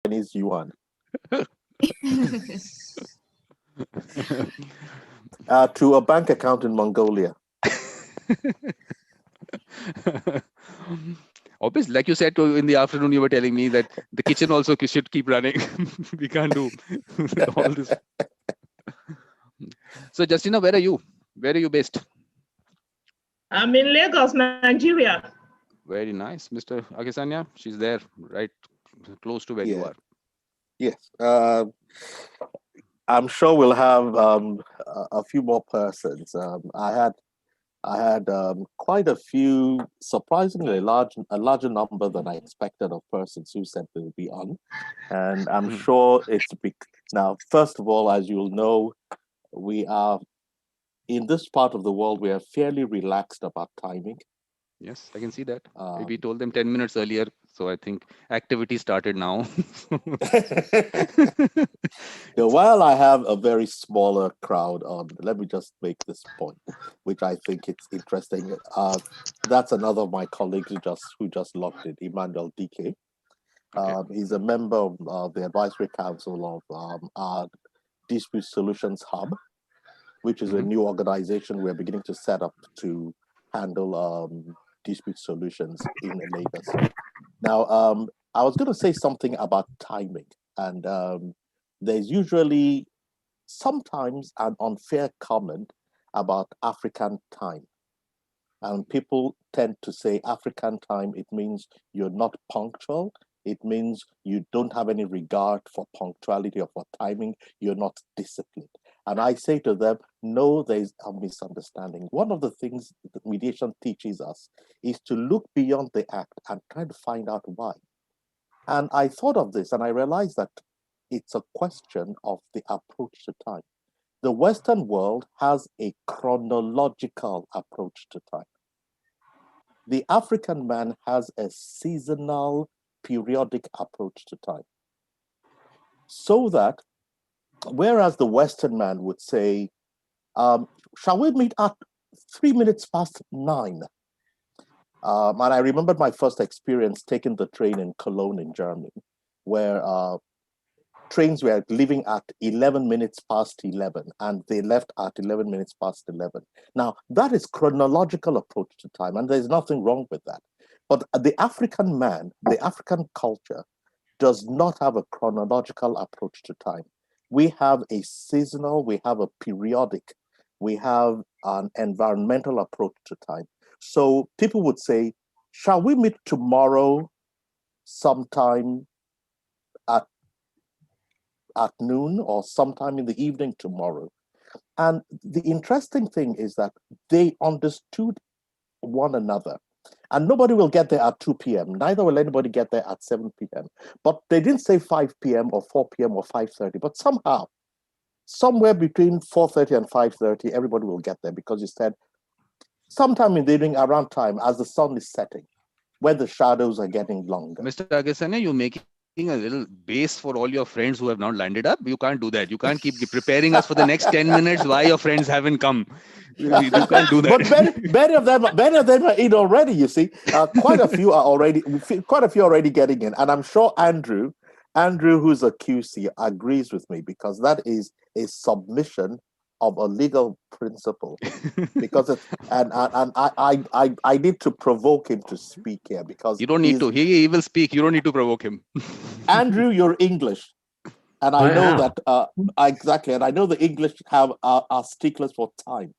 Chinese yuan to a bank account in Mongolia. Obviously, like you said in the afternoon, you were telling me that the kitchen also should keep running. We can't do all this. So, Justina, where are you? Where are you based? I'm in Lagos, Nigeria. Very nice, Mr. Akisanya. She's there, right close to where you Yeah. are. Yes. I'm sure we'll have a few more persons. I had quite a few, surprisingly a larger number than I expected of persons who said they'll be on, and I'm sure it's big. Now, first of all, as you'll know, we are in this part of the world. We are fairly relaxed about timing. Yes, I can see that. We told them 10 minutes earlier, so I think activity started now. While I have a very smaller crowd on, let me just make this point, which I think it's interesting. That's another of my colleagues who just logged in, Emmanuel DK. Okay. He's a member of the advisory council of our Dispute Solutions Hub, which is a new organization we're beginning to set up to handle dispute solutions in Lagos. Now, I was going to say something about timing, and there's usually sometimes an unfair comment about African time. And people tend to say African time, it means you're not punctual. It means you don't have any regard for punctuality or for timing. You're not disciplined. And I say to them, no, there's a misunderstanding. One of the things that mediation teaches us is to look beyond the act and try to find out why. And I thought of this and I realized that it's a question of the approach to time. The Western world has a chronological approach to time. The African man has a seasonal, periodic approach to time. So that, whereas the Western man would say, shall we meet at 3 minutes past 9? And I remembered my first experience taking the train in Cologne in Germany, where trains were leaving at 11 minutes past 11 and they left at 11 minutes past 11. Now, that is chronological approach to time, and there's nothing wrong with that. But the African man, the African culture, does not have a chronological approach to time. We have a seasonal, we have a periodic, we have an environmental approach to time. So people would say, shall we meet tomorrow sometime at noon or sometime in the evening tomorrow? And the interesting thing is that they understood one another. And nobody will get there at 2 p.m. Neither will anybody get there at 7 p.m. But they didn't say 5 p.m. or 4 p.m. or 5:30. But somehow, somewhere between 4:30 and 5:30, everybody will get there because you said sometime in the evening around time as the sun is setting, when the shadows are getting longer. Mr. Agasanya, you're making a little base for all your friends who have not landed up. You can't do that. You can't keep preparing us for the next 10 minutes why your friends haven't come. You can't do that. But many of them are in already. You see, quite a few already getting in, and I'm sure Andrew, who's a QC, agrees with me because that is a submission of a legal principle. Because I need to provoke him to speak here because you don't need to. He will speak. You don't need to provoke him. Andrew, you're English. And I know that exactly, and I know the English have are sticklers for time.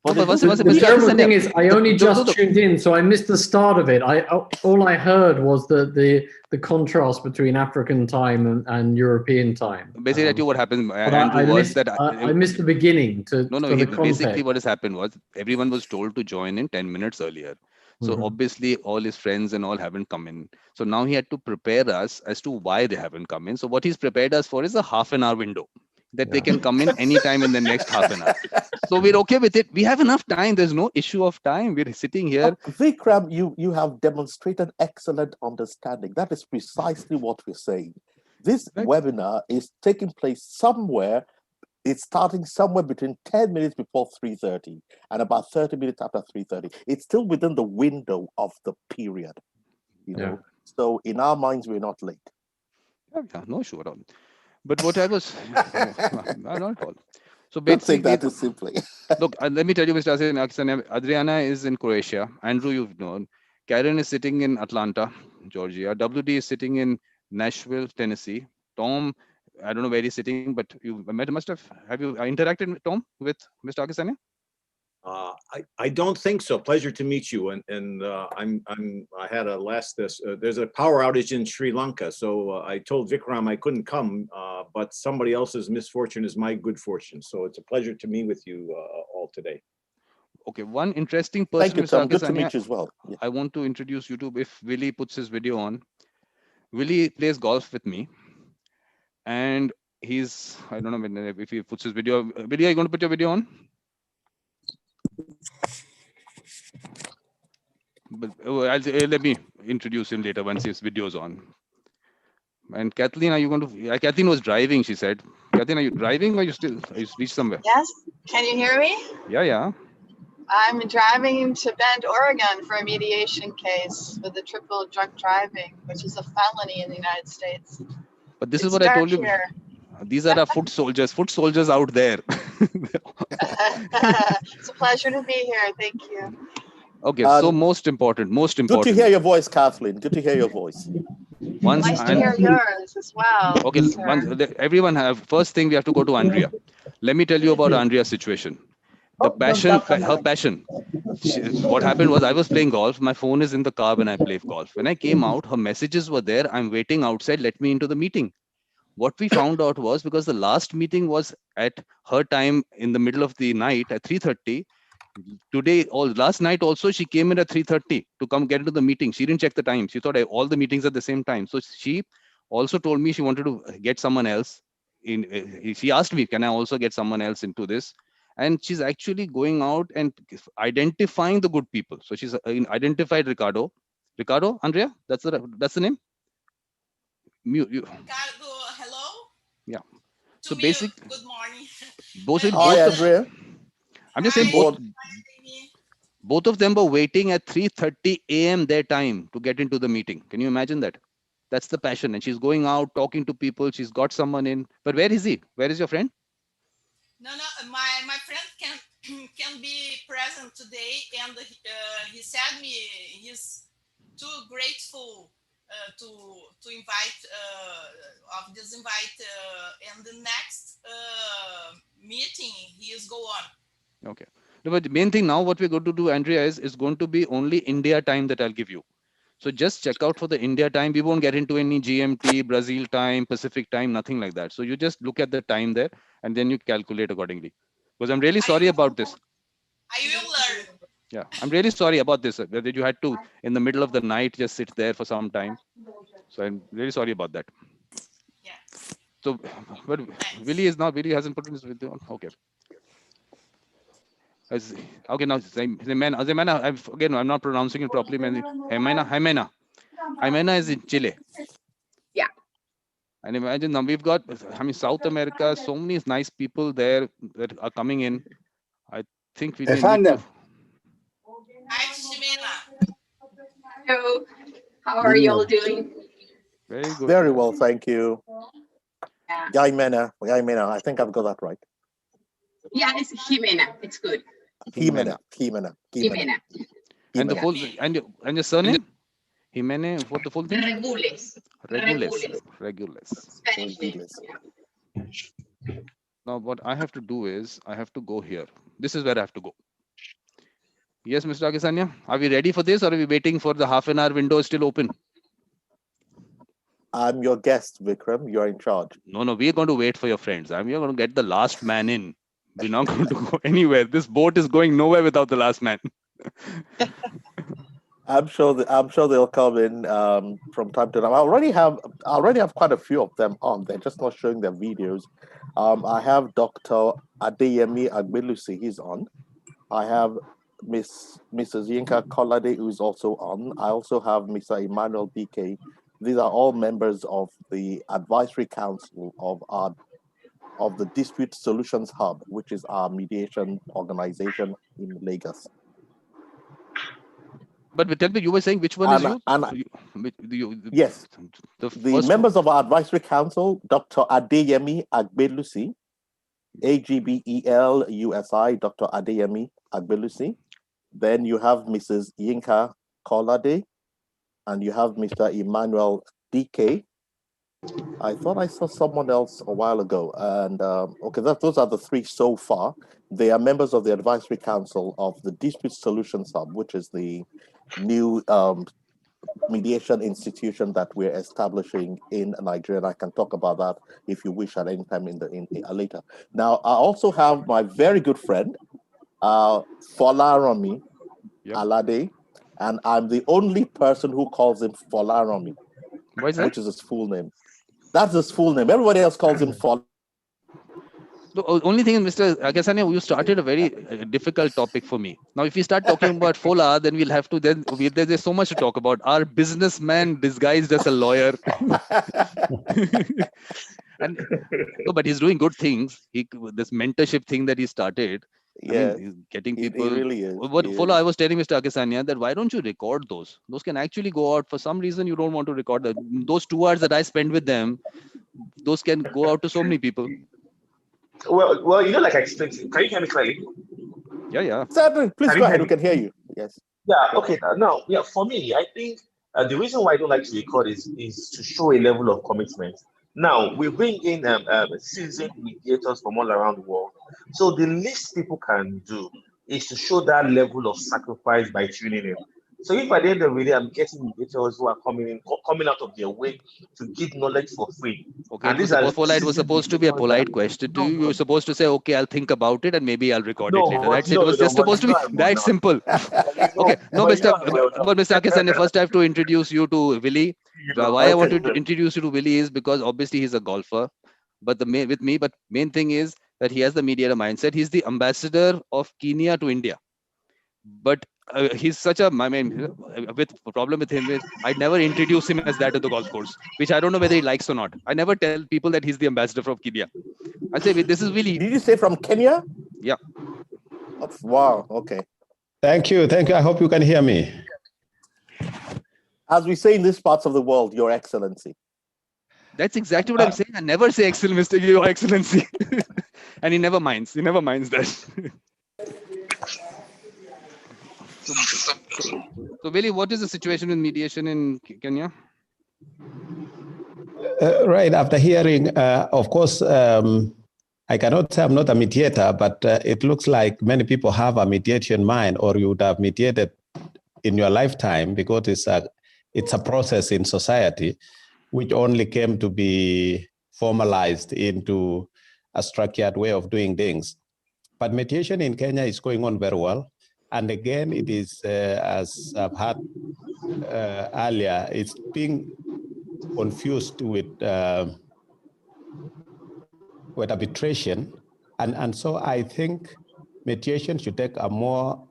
But the terrible thing is, I only just tuned in, so I missed the start of it. All I heard was the contrast between African time and European time. Basically, that what happened, Andrew, I missed the beginning. Basically what has happened was everyone was told to join in 10 minutes earlier. So obviously all his friends and all haven't come in. So now he had to prepare us as to why they haven't come in. So what he's prepared us for is a half an hour window that they can come in anytime in the next half an hour. So we're okay with it. We have enough time. There's no issue of time. We're sitting here. Vikram, you have demonstrated excellent understanding. That is precisely what we're saying. This webinar is taking place somewhere. It's starting somewhere between 10 minutes before 3:30 and about 30 minutes after 3:30. It's still within the window of the period, you know. So in our minds, we're not late. Yeah, no issue at all. But what I was, not at all. So Don't take basically, that too simply. look, let me tell you, Mr. Akisanya, Adriana is in Croatia. Andrew, you've known. Karen is sitting in Atlanta, Georgia. WD is sitting in Nashville, Tennessee. Tom, I don't know where he's sitting, but you have you interacted with Tom, with Mr. Akisanya? I don't think so. Pleasure to meet you. And I had a there's a power outage in Sri Lanka. So I told Vikram I couldn't come, but somebody else's misfortune is my good fortune. So it's a pleasure to meet with you all today. Okay, one interesting Thank person, you, Mr. Tom. Good to meet Akisanya, you as well. Yeah. I want to introduce you to if Willie puts his video on. Willie plays golf with me. And he's, I don't know if he puts his video. Willie, are you going to put your video on? But let me introduce him later once his video's on. And Kathleen, are you going to? Kathleen was driving. She said, "Kathleen, are you driving or you reached somewhere?" Yes, can you hear me? Yeah. I'm driving to Bend, Oregon for a mediation case for the triple drunk driving, which is a felony in the United States. But this is It's what I told dark you. here. These are our foot soldiers out there. It's a pleasure to be here. Thank you. Okay, so most important. Good to hear your voice, Kathleen. Good to hear your voice. Nice to hear yours as well. Okay, everyone first thing we have to go to Andrea. Let me tell you about Andrea's situation. The passion, her passion. What happened was I was playing golf. My phone is in the car when I play golf. When I came out, her messages were there. I'm waiting outside. Let me into the meeting. What we found out was because the last meeting was at her time in the middle of the night at 3:30. Today or last night also she came in at 3:30 to come get into the meeting. She didn't check the time. She thought all the meetings at the same time. So she also told me she wanted to get someone else in. She asked me, can I also get someone else into this? And she's actually going out and identifying the good people. So she's identified Ricardo, Andrea, that's the name. Ricardo, hello. Yeah. So basic. Good morning. Hi, Andrea. I'm just saying both of them were waiting at 3:30 a.m. their time to get into the meeting. Can you imagine that? That's the passion. And she's going out, talking to people. She's got someone in. But where is he? Where is your friend? No, my friend can be present today, and he said me he's too grateful to invite of this invite, and the next meeting he is go on. Okay. But the main thing now, what we're going to do, Andrea, is going to be only India time that I'll give you. So just check out for the India time. We won't get into any GMT, Brazil time, Pacific time, nothing like that. So you just look at the time there and then you calculate accordingly. Because I'm really sorry about this. I will learn. Yeah, I'm really sorry about this. That you had to, in the middle of the night, just sit there for some time. So I'm really sorry about that. Yeah. So, but Willie hasn't put in his video. Okay. Okay, now Ximena, again, I'm not pronouncing it properly. Jimena is in Chile. Yeah. And imagine now we've got, South America, so many nice people there that are coming in. I think we need to. Hi, Jimena. Hello. How are you all doing? Very good. Very well, thank you. Yeah. Jimena, I think I've got that right. Yeah, it's Jimena. It's good. Jimena. And the full and your surname? Jimena, what the full thing? Regules. Spanish. Now what I have to do is I have to go here. This is where I have to go. Yes, Mr. Akisanya, are we ready for this or are we waiting for the half an hour window is still open? I'm your guest, Vikram. You're in charge. No, we're going to wait for your friends. We're going to get the last man in. We're not going to go anywhere. This boat is going nowhere without the last man. I'm sure they'll come in from time to time. I already have quite a few of them on. They're just not showing their videos. I have Dr. Adeyemi Akisanya. He's on. I have Mrs. Yinka Kolade, who's also on. I also have Mr. Emmanuel BK. These are all members of the advisory council of the Dispute Solutions Hub, which is our mediation organization in Lagos. But tell me, you were saying which one is you? Yes. The members of our advisory council, Dr. Adeyemi Akisanya, AGBELUSI, Dr. Adeyemi Akisanya. Then you have Mrs. Yinka Kolade, and you have Mr. Emmanuel DK. I thought I saw someone else a while ago. And okay, those are the three so far. They are members of the advisory council of the Dispute Solutions Hub, which is the new mediation institution that we're establishing in Nigeria. And I can talk about that if you wish at any time later. Now, I also have my very good friend, Folaromi Alade, and I'm the only person who calls him Folaromi. Why is that? Which is his full name. That's his full name. Everybody else calls him Folaromi. The only thing is, Mr. Akisanya, you started a very difficult topic for me. Now, if we start talking about Fola, then we'll have to, there's so much to talk about. Our businessman disguised as a lawyer. And no, but he's doing good things. This mentorship thing that he started. Yeah, I mean, he's getting people. He really is. What Fola, I was telling Mr. Akisanya that why don't you record those? Those can actually go out. For some reason, you don't want to record them. Those 2 hours that I spend with them, those can go out to so many people. Well, you know, like I explained, can you hear me clearly? Yeah. Certainly, please go ahead. We can hear you. Yes. Yeah. Okay. Now, yeah. For me, I think the reason why I don't like to record is to show a level of commitment. Now we bring in seasoned mediators from all around the world. So the least people can do is to show that level of sacrifice by tuning in. So if at the end of the day, I'm getting mediators who are coming out of their way to give knowledge for free. Okay, and it was supposed to be a polite question to you. You were supposed to say, okay, I'll think about it and maybe I'll record it later. That's it. It was just supposed to be that simple. Okay, no, Mr. Akisanya, first I have to introduce you to Willie. Why I want to introduce you to Willie is because obviously he's a golfer, but main thing is that he has the mediator mindset. He's the ambassador of Kenya to India. But he's such a, with problem with him is I'd never introduce him as that at the golf course, which I don't know whether he likes or not. I never tell people that he's the ambassador from Kenya. I say, this is Willie. Did you say from Kenya? Yeah. Oh, wow. Okay. Thank you. I hope you can hear me. As we say in these parts of the world, Your Excellency. That's exactly what I'm saying. I never say Mr. Your Excellency. And he never minds. He never minds that. So, Willie, what is the situation with mediation in Kenya? Right. After hearing, of course, I cannot say I'm not a mediator, but it looks like many people have a mediation mind, or you would have mediated in your lifetime, because it's a process in society which only came to be formalized into a structured way of doing things. But mediation in Kenya is going on very well. And again, it is, as I've heard earlier, it's being confused with arbitration. And so I think mediation should take a more,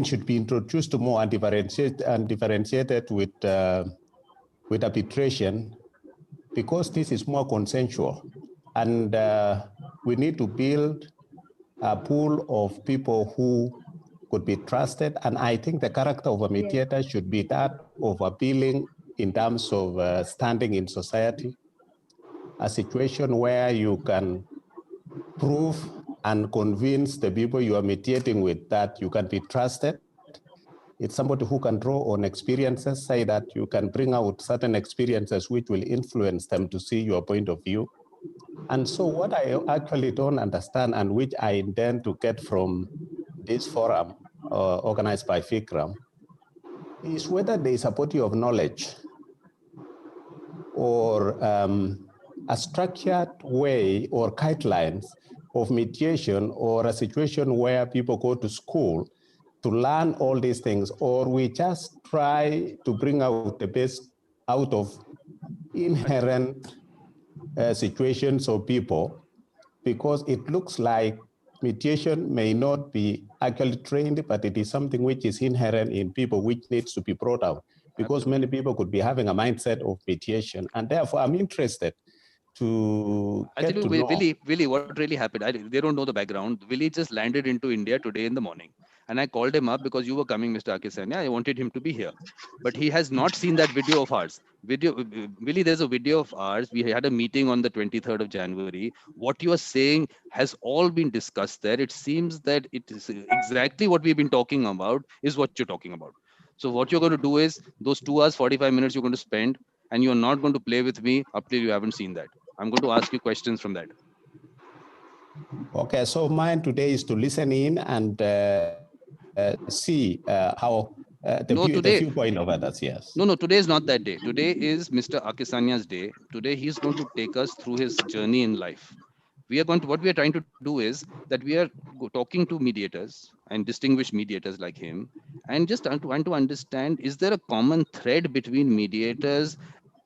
should be introduced to more and differentiated with arbitration, because this is more consensual. And we need to build a pool of people who could be trusted. And I think the character of a mediator should be that of appealing in terms of standing in society, a situation where you can prove and convince the people you are mediating with that you can be trusted. It's somebody who can draw on experiences, say that you can bring out certain experiences which will influence them to see your point of view. And so what I actually don't understand, and which I intend to get from this forum organized by Vikram, is whether there is a body of knowledge or a structured way or guidelines of mediation, or a situation where people go to school to learn all these things, or we just try to bring out the best out of inherent situations of people, because it looks like mediation may not be actually trained, but it is something which is inherent in people, which needs to be brought out, because many people could be having a mindset of mediation. And therefore, I'm interested to I tell get you, to know. Willie, what really happened? They don't know the background. Willie just landed into India today in the morning. And I called him up because you were coming, Mr. Akisanya. I wanted him to be here. But he has not seen that video of ours. Willie, there's a video of ours. We had a meeting on the 23rd of January. What you are saying has all been discussed there. It seems that it is exactly what we've been talking about is what you're talking about. So what you're going to do is those 2 hours, 45 minutes you're going to spend, and you're not going to play with me up till you haven't seen that. I'm going to ask you questions from that. Okay, so mine today is to listen in and see how the viewpoint of others. Yes. No, today is not that day. Today is Mr. Akisanya's day. Today he's going to take us through his journey in life. What we are trying to do is that we are talking to mediators and distinguished mediators like him, and just want to understand, is there a common thread between mediators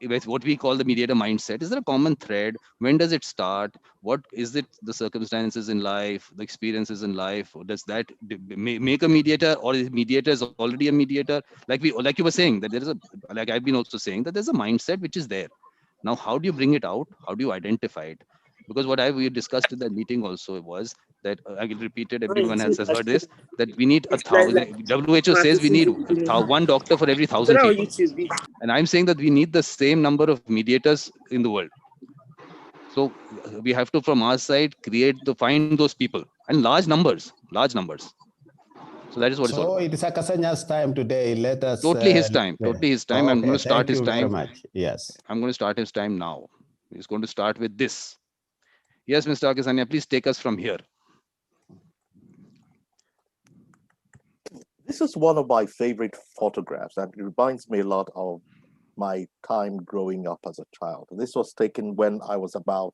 with what we call the mediator mindset? Is there a common thread? When does it start? What is it, the circumstances in life, the experiences in life? Or does that make a mediator, or is mediator is already a mediator? Like you were saying that there is a, like I've been also saying that there's a mindset which is there. Now, how do you bring it out? How do you identify it? Because what we discussed in that meeting also was that I will repeat it. Everyone else has heard this, that we need 1,000. WHO says we need one doctor for every 1,000 people, and I'm saying that we need the same number of mediators in the world. So we have to, from our side, find those people, and large numbers. So that is what it's all So about. it is Akasanya's time today. Let us Totally his time. Okay, I'm going to start thank his you time. very much. Yes. I'm going to start his time now. He's going to start with this. Yes, Mr. Akisanya, please take us from here. This is one of my favorite photographs, and it reminds me a lot of my time growing up as a child. This was taken when I was about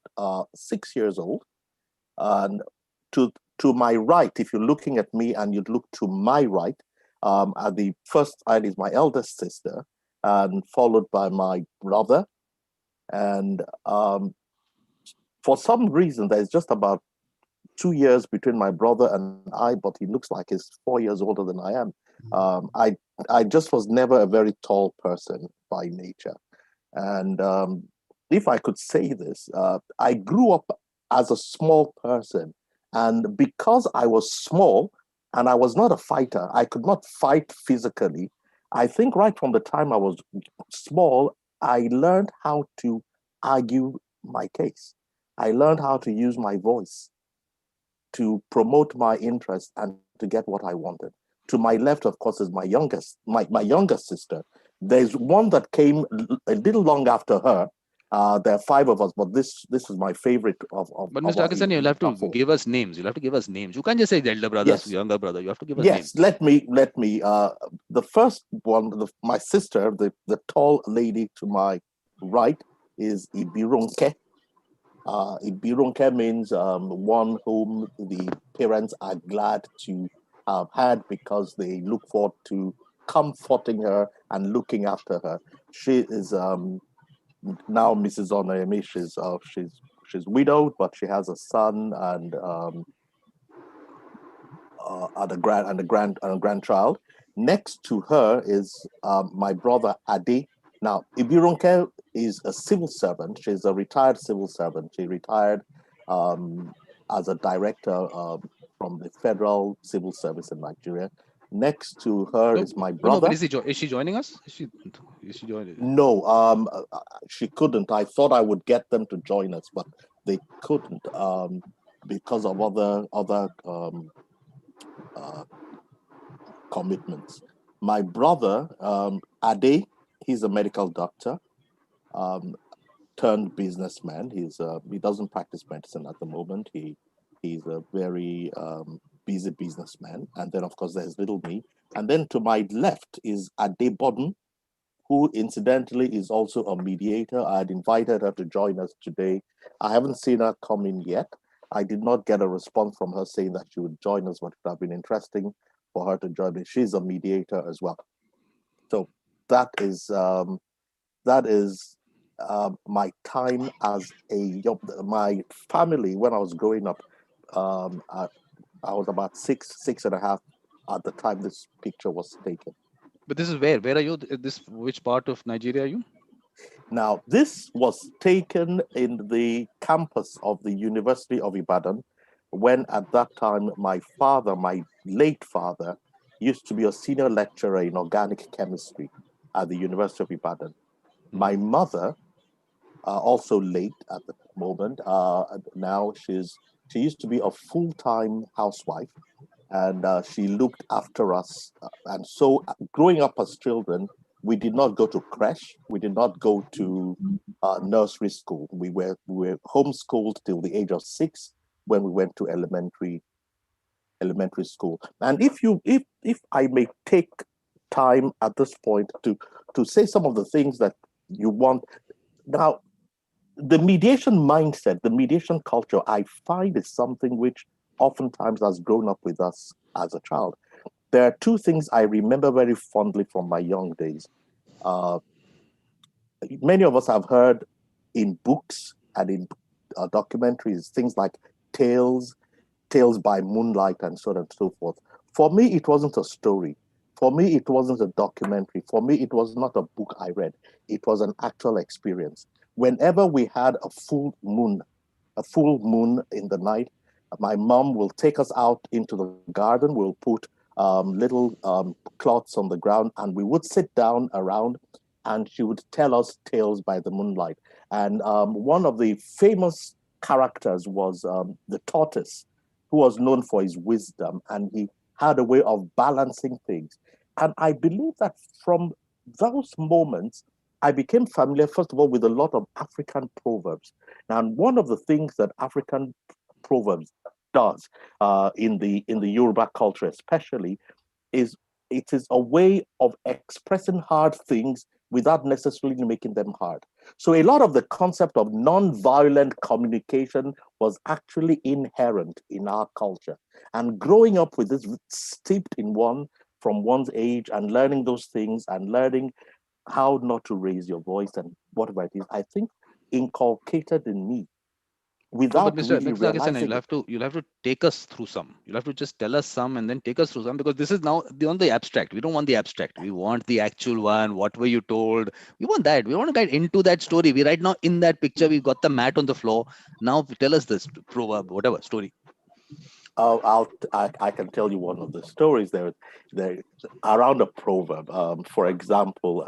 6 years old. And to my right, if you're looking at me and you look to my right, at the first side is my eldest sister, and followed by my brother. And for some reason, there's just about 2 years between my brother and I, but he looks like he's 4 years older than I am. I just was never a very tall person by nature. And if I could say this, I grew up as a small person. And because I was small and I was not a fighter, I could not fight physically. I think right from the time I was small, I learned how to argue my case. I learned how to use my voice to promote my interest and to get what I wanted. To my left, of course, is my youngest sister. There's one that came a little long after her. There are 5 of us, but this is my favorite of. But Mr. Akisanya, you'll have to give us names. You'll have to give us names. You can't just say the elder brother, younger brother. You have to give us names. Yes, let me. The first one, my sister, the tall lady to my right, is Ibironke. Ibirunke means one whom the parents are glad to have had because they look forward to comforting her and looking after her. She is now Mrs. Onayemi. She's widowed, but she has a son and a grandchild. Next to her is my brother Ade. Now, Ibirunke is a civil servant. She's a retired civil servant. She retired as a director from the Federal Civil Service in Nigeria. Next to her is my brother. But is she joining us? Is she joining? No, she couldn't. I thought I would get them to join us, but they couldn't because of other commitments. My brother, Ade, he's a medical doctor, turned businessman. He doesn't practice medicine at the moment. He's a very busy businessman. And then, of course, there's little me. And then to my left is Ade Bodden, who incidentally is also a mediator. I had invited her to join us today. I haven't seen her come in yet. I did not get a response from her saying that she would join us, but it would have been interesting for her to join me. She's a mediator as well. So that is my time as my family when I was growing up. I was about six and a half at the time this picture was taken. But this is where? Where are you? Which part of Nigeria are you? Now, this was taken in the campus of the University of Ibadan, when at that time my father, my late father, used to be a senior lecturer in organic chemistry at the University of Ibadan. My mother, also late at the moment, now she used to be a full-time housewife, and she looked after us. And so, growing up as children, we did not go to creche. We did not go to nursery school. We were homeschooled till the age of 6 when we went to elementary school. And if I may take time at this point to say some of the things that you want now. The mediation mindset, the mediation culture, I find is something which oftentimes has grown up with us as a child. There are two things I remember very fondly from my young days. Uh, Many of us have heard in books and in documentaries things like tales by moonlight, and so on and so forth. For me, it wasn't a story. For me, it wasn't a documentary. For me, it was not a book I read. It was an actual experience. Whenever we had a full moon in the night, my mom will take us out into the garden. We'll put little cloths on the ground, and we would sit down around, and she would tell us tales by the moonlight. And one of the famous characters was the tortoise, who was known for his wisdom, and he had a way of balancing things. And I believe that from those moments, I became familiar, first of all, with a lot of African proverbs. And one of the things that African proverbs does in the Yoruba culture, especially, is it is a way of expressing hard things without necessarily making them hard. So a lot of the concept of non-violent communication was actually inherent in our culture. And growing up with this steeped in one from one's age, and learning those things, and learning how not to raise your voice and whatever it is, I think inculcated in me No, without but Mr. really Mr. Akisanya, realizing it. you'll have to take us through some. You'll have to just tell us some and then take us through some, because this is now on the abstract. We don't want the abstract. We want the actual one. What were you told? We want that. We want to get into that story. We right now in that picture. We've got the mat on the floor. Now tell us this proverb, whatever story. I can tell you one of the stories there around a proverb. For example,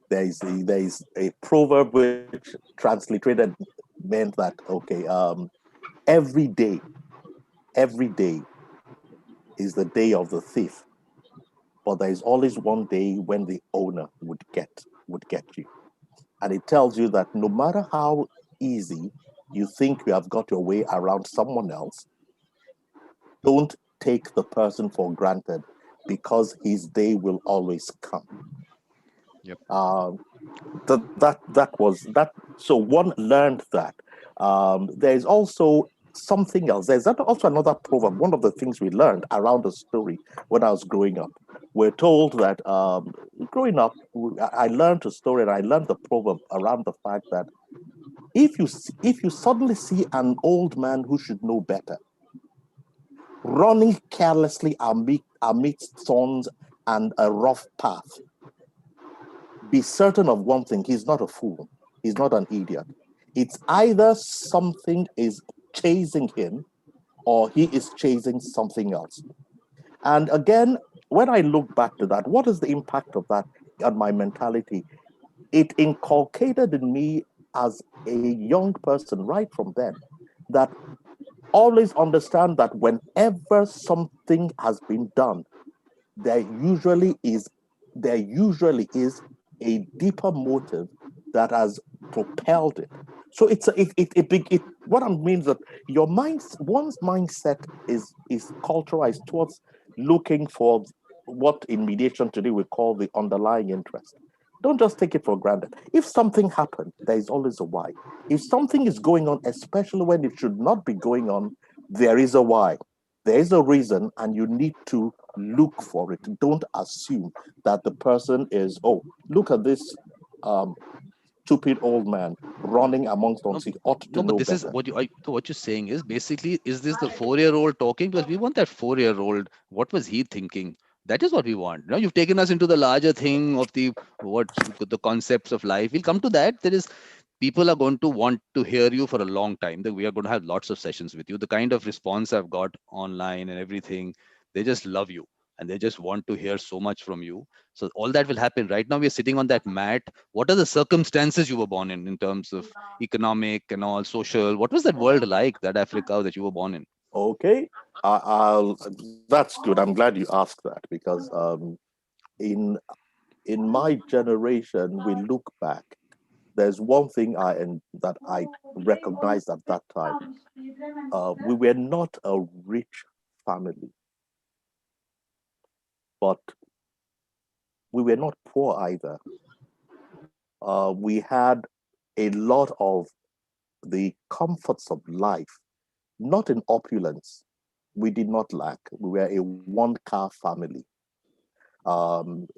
there is a proverb which transliterated meant that, okay, every day is the day of the thief, but there is always one day when the owner would get you. And it tells you that no matter how easy you think you have got your way around someone else, don't take the person for granted, because his day will always come. Yep. That was that. So one learned that. There's also something else. There's also another proverb. One of the things we learned around the story when I was growing up, we're told that growing up, I learned a story, and I learned the proverb around the fact that if you suddenly see an old man who should know better running carelessly amidst thorns and a rough path, be certain of one thing: he's not a fool. He's not an idiot. It's either something is chasing him, or he is chasing something else. And again, when I look back to that, what is the impact of that on my mentality? It inculcated in me as a young person right from then that always understand that whenever something has been done, there usually is a deeper motive that has propelled it. So what I mean is that one's mindset is culturalized towards looking for what in mediation today we call the underlying interest. Don't just take it for granted. If something happened, there is always a why. If something is going on, especially when it should not be going on, there is a why. There is a reason, and you need to look for it. Don't assume that the person is, oh, look at this stupid old man running amongst us. He ought to No, know but this is better. what you're saying is basically, is this the 4-year-old talking? Because we want that 4-year-old. What was he thinking? That is what we want. Now you've taken us into the larger thing of the concepts of life. We'll come to that. There is people are going to want to hear you for a long time. We are going to have lots of sessions with you. The kind of response I've got online and everything, they just love you and they just want to hear so much from you. So all that will happen. Right now we are sitting on that mat. What are the circumstances you were born in terms of economic and all social? What was that world like, that Africa that you were born in? Okay, I'll. That's good. I'm glad you asked that because in my generation, we look back. There's one thing that I recognized at that time. We were not a rich family, but we were not poor either. We had a lot of the comforts of life, not in opulence. We did not lack. We were a one-car family.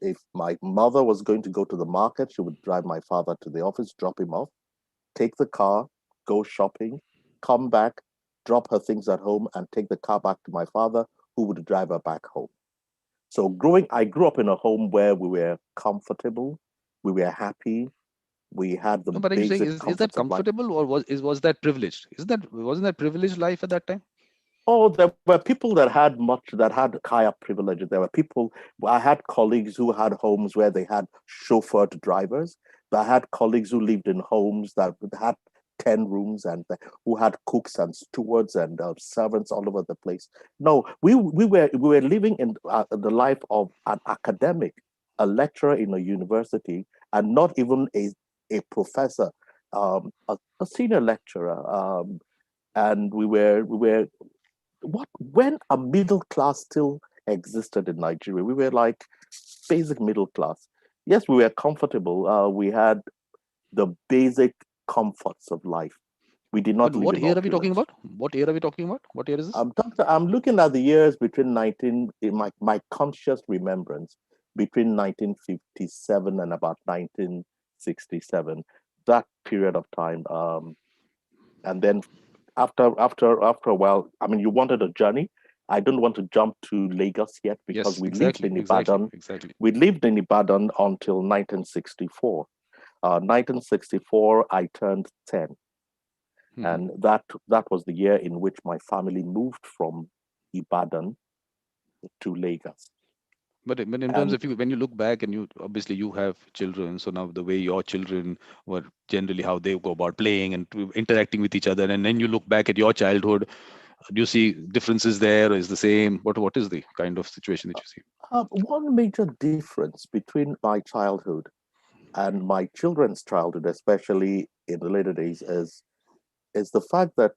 If my mother was going to go to the market, she would drive my father to the office, drop him off, take the car, go shopping, come back, drop her things at home, and take the car back to my father, who would drive her back home. So I grew up in a home where we were comfortable, we were happy, we had the No, but are you saying basic is that comforts of life. comfortable or was that privileged? Wasn't that privileged life at that time? Oh, there were people that had higher privileges. There were people. I had colleagues who had homes where they had chauffeured drivers. I had colleagues who lived in homes that had 10 rooms and who had cooks and stewards and servants all over the place. No, we were living in the life of an academic, a lecturer in a university, and not even a professor, a senior lecturer. And we were when a middle class still existed in Nigeria. We were like basic middle class. Yes, we were comfortable. We had the basic comforts of life. We did not But live what in year are we talking opulence. about? What year are we talking about? What year is this? I'm looking at the years between in my conscious remembrance between 1957 and about 1967. That period of time. And then after a while, I mean, you wanted a journey. I don't want to jump to Lagos yet because Yes, we lived exactly, in exactly, Ibadan. exactly. We lived in Ibadan until 1964. 1964, I turned 10, and that was the year in which my family moved from Ibadan to Lagos. But in terms of when you look back and you obviously you have children, so now the way your children were generally how they go about playing and interacting with each other, and then you look back at your childhood, do you see differences there, or is the same? What is the kind of situation that you see? One major difference between my childhood and my children's childhood, especially in the later days, is the fact that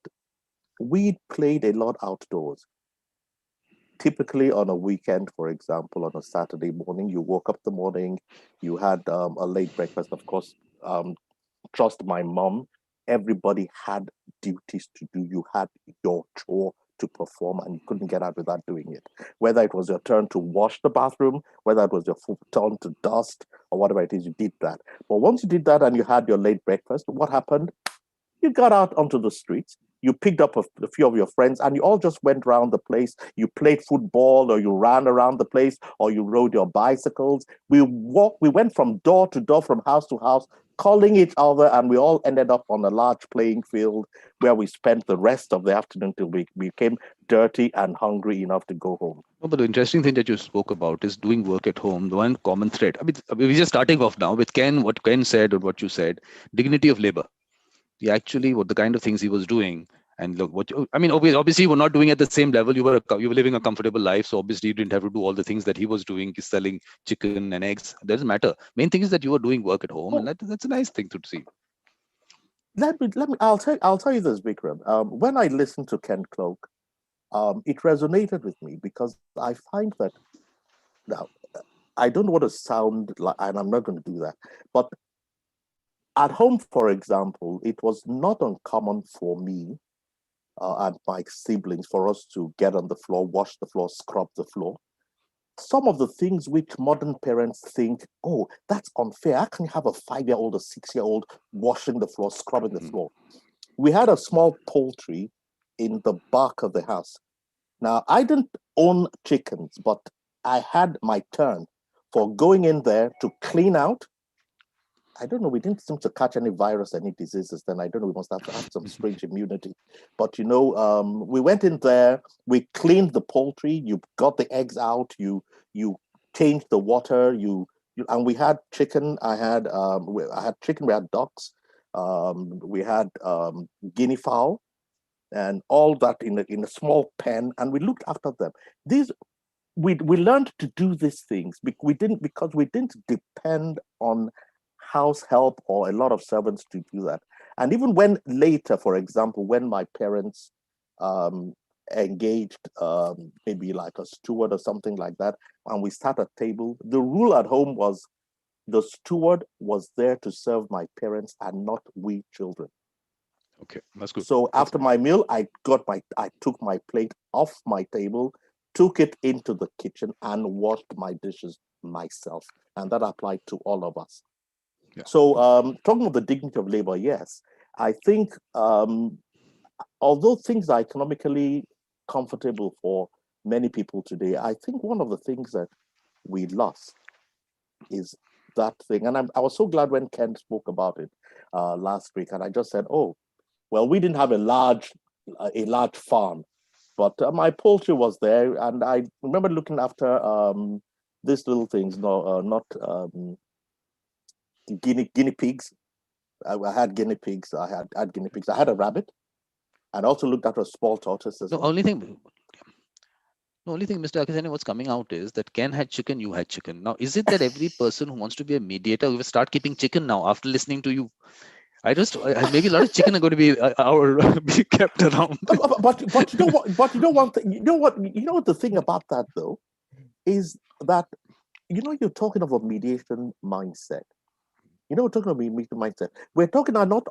we played a lot outdoors. Typically on a weekend, for example, on a Saturday morning, you woke up the morning, you had a late breakfast. Of course, trust my mom, everybody had duties to do. You had your chore to perform and you couldn't get out without doing it. Whether it was your turn to wash the bathroom, whether it was your turn to dust or whatever it is, you did that. But once you did that and you had your late breakfast, what happened? You got out onto the streets, you picked up a few of your friends, and you all just went around the place. You played football, or you ran around the place, or you rode your bicycles. We went from door to door, from house to house, calling each other, and we all ended up on a large playing field where we spent the rest of the afternoon till we became dirty and hungry enough to go home. No, but the interesting thing that you spoke about is doing work at home. The one common thread. I mean, we're just starting off now with Ken, what Ken said or what you said, dignity of labor. Actually what the kind of things he was doing, and look what I mean, obviously you were not doing at the same level. You were living a comfortable life, so obviously you didn't have to do all the things that he was doing, selling chicken and eggs. It doesn't matter. Main thing is that you were doing work at home, and that's a nice thing to see. Let me. I'll tell you this, Vikram. When I listened to Ken Cloak, it resonated with me because I find that now I don't want to sound like, and I'm not going to do that, but at home, for example, it was not uncommon for me and my siblings for us to get on the floor, wash the floor, scrub the floor. Some of the things which modern parents think, oh, that's unfair. How can you have a 5-year-old or 6-year-old washing the floor, scrubbing the floor? We had a small poultry in the back of the house. Now, I didn't own chickens, but I had my turn for going in there to clean out. I don't know, we didn't seem to catch any virus, any diseases. Then I don't know, we must have some strange immunity. But we went in there, we cleaned the poultry, you got the eggs out, you changed the water, and we had chicken. I had chicken, we had ducks, we had guinea fowl, and all that in a small pen, and we looked after them. We learned to do these things. Because we didn't depend on house help or a lot of servants to do that. And even when later, for example, when my parents engaged maybe like a steward or something like that, and we sat at table, the rule at home was the steward was there to serve my parents and not we children. Okay, that's good. So after my meal, I took my plate off my table, took it into the kitchen, and washed my dishes myself. And that applied to all of us. Yeah. So talking of the dignity of labor, yes, I think although things are economically comfortable for many people today, I think one of the things that we lost is that thing. And I was so glad when Ken spoke about it last week, and I just said, oh, well, we didn't have a large farm, but my poultry was there, and I remember looking after these little things, not guinea pigs. I had guinea pigs. I had guinea pigs. I had a rabbit, and also looked after a small tortoise as The well. only thing, Mr. Akisanya, what's coming out is that Ken had chicken, you had chicken. Now, is it that every person who wants to be a mediator will start keeping chicken now after listening to you? Maybe a lot of chicken are going to be kept around. But you know what? But you know one thing. You know what the thing about that though is that you're talking of a mediation mindset. We're talking of a mediation mindset. We're talking not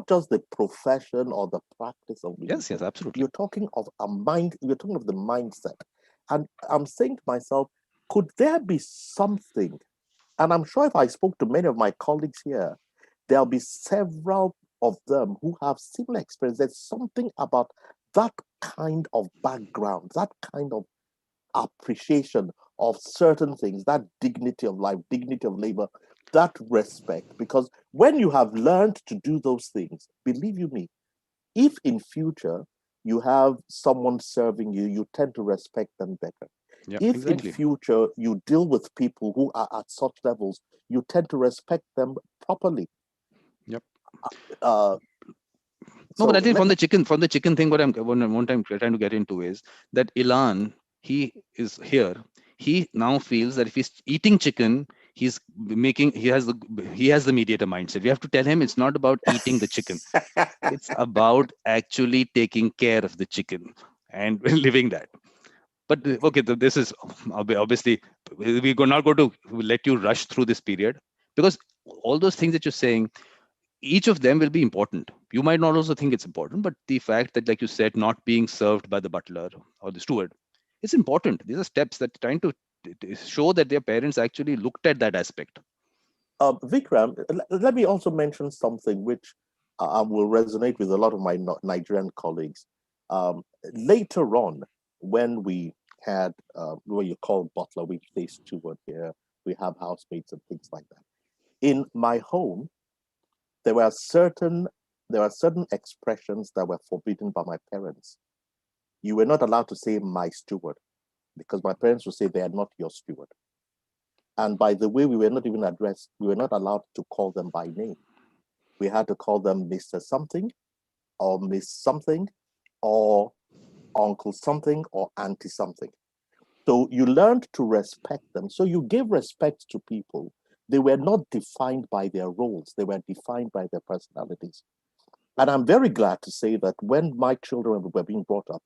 just the profession or the practice of mediation. Yes, absolutely. You're talking of a mind. You're talking of the mindset, and I'm saying to myself, could there be something? And I'm sure if I spoke to many of my colleagues here, there'll be several of them who have similar experience. There's something about that kind of background, that kind of appreciation of certain things, that dignity of life, dignity of labor, that respect. Because when you have learned to do those things, believe you me, if in future you have someone serving you, you tend to respect them better. Yeah, if exactly. in future you deal with people who are at such levels, you tend to respect them properly. Yep. No, but I think from the chicken thing, what I'm trying to get into is that Ilan, he is here. He now feels that if he's eating chicken, he has the mediator mindset. We have to tell him it's not about eating the chicken. It's about actually taking care of the chicken and living that. But okay, this is obviously we're not going to let you rush through this period, because all those things that you're saying, each of them will be important. You might not also think it's important, but the fact that, like you said, not being served by the butler or the steward, it's important. These are steps that are trying to show that their parents actually looked at that aspect. Vikram, let me also mention something which will resonate with a lot of my Nigerian colleagues. Later on, when we had what you call butler, we say steward here, we have housemates and things like that. In my home, there were certain expressions that were forbidden by my parents. You were not allowed to say my steward, because my parents would say they are not your steward. And by the way, we were not allowed to call them by name. We had to call them Mr. Something, or Miss Something, or Uncle Something, or Auntie Something. So you learned to respect them. So you gave respect to people. They were not defined by their roles. They were defined by their personalities. And I'm very glad to say that when my children were being brought up,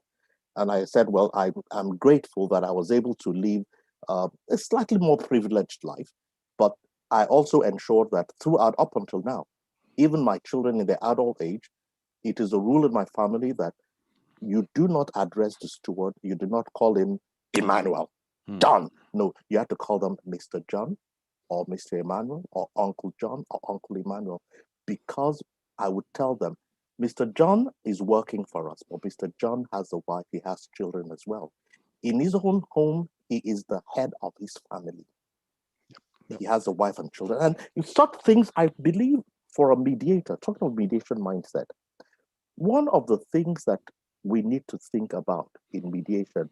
and I said, well, I'm grateful that I was able to live a slightly more privileged life, but I also ensured that throughout up until now, even my children in their adult age, it is a rule in my family that you do not address the steward, you do not call him Emmanuel, John. No, you have to call them Mr. John, or Mr. Emmanuel, or Uncle John, or Uncle Emmanuel, because I would tell them, Mr. John is working for us, but Mr. John has a wife, he has children as well. In his own home, he is the head of his family. He has a wife and children. And such things, I believe, for a mediator, talking of mediation mindset, one of the things that we need to think about in mediation,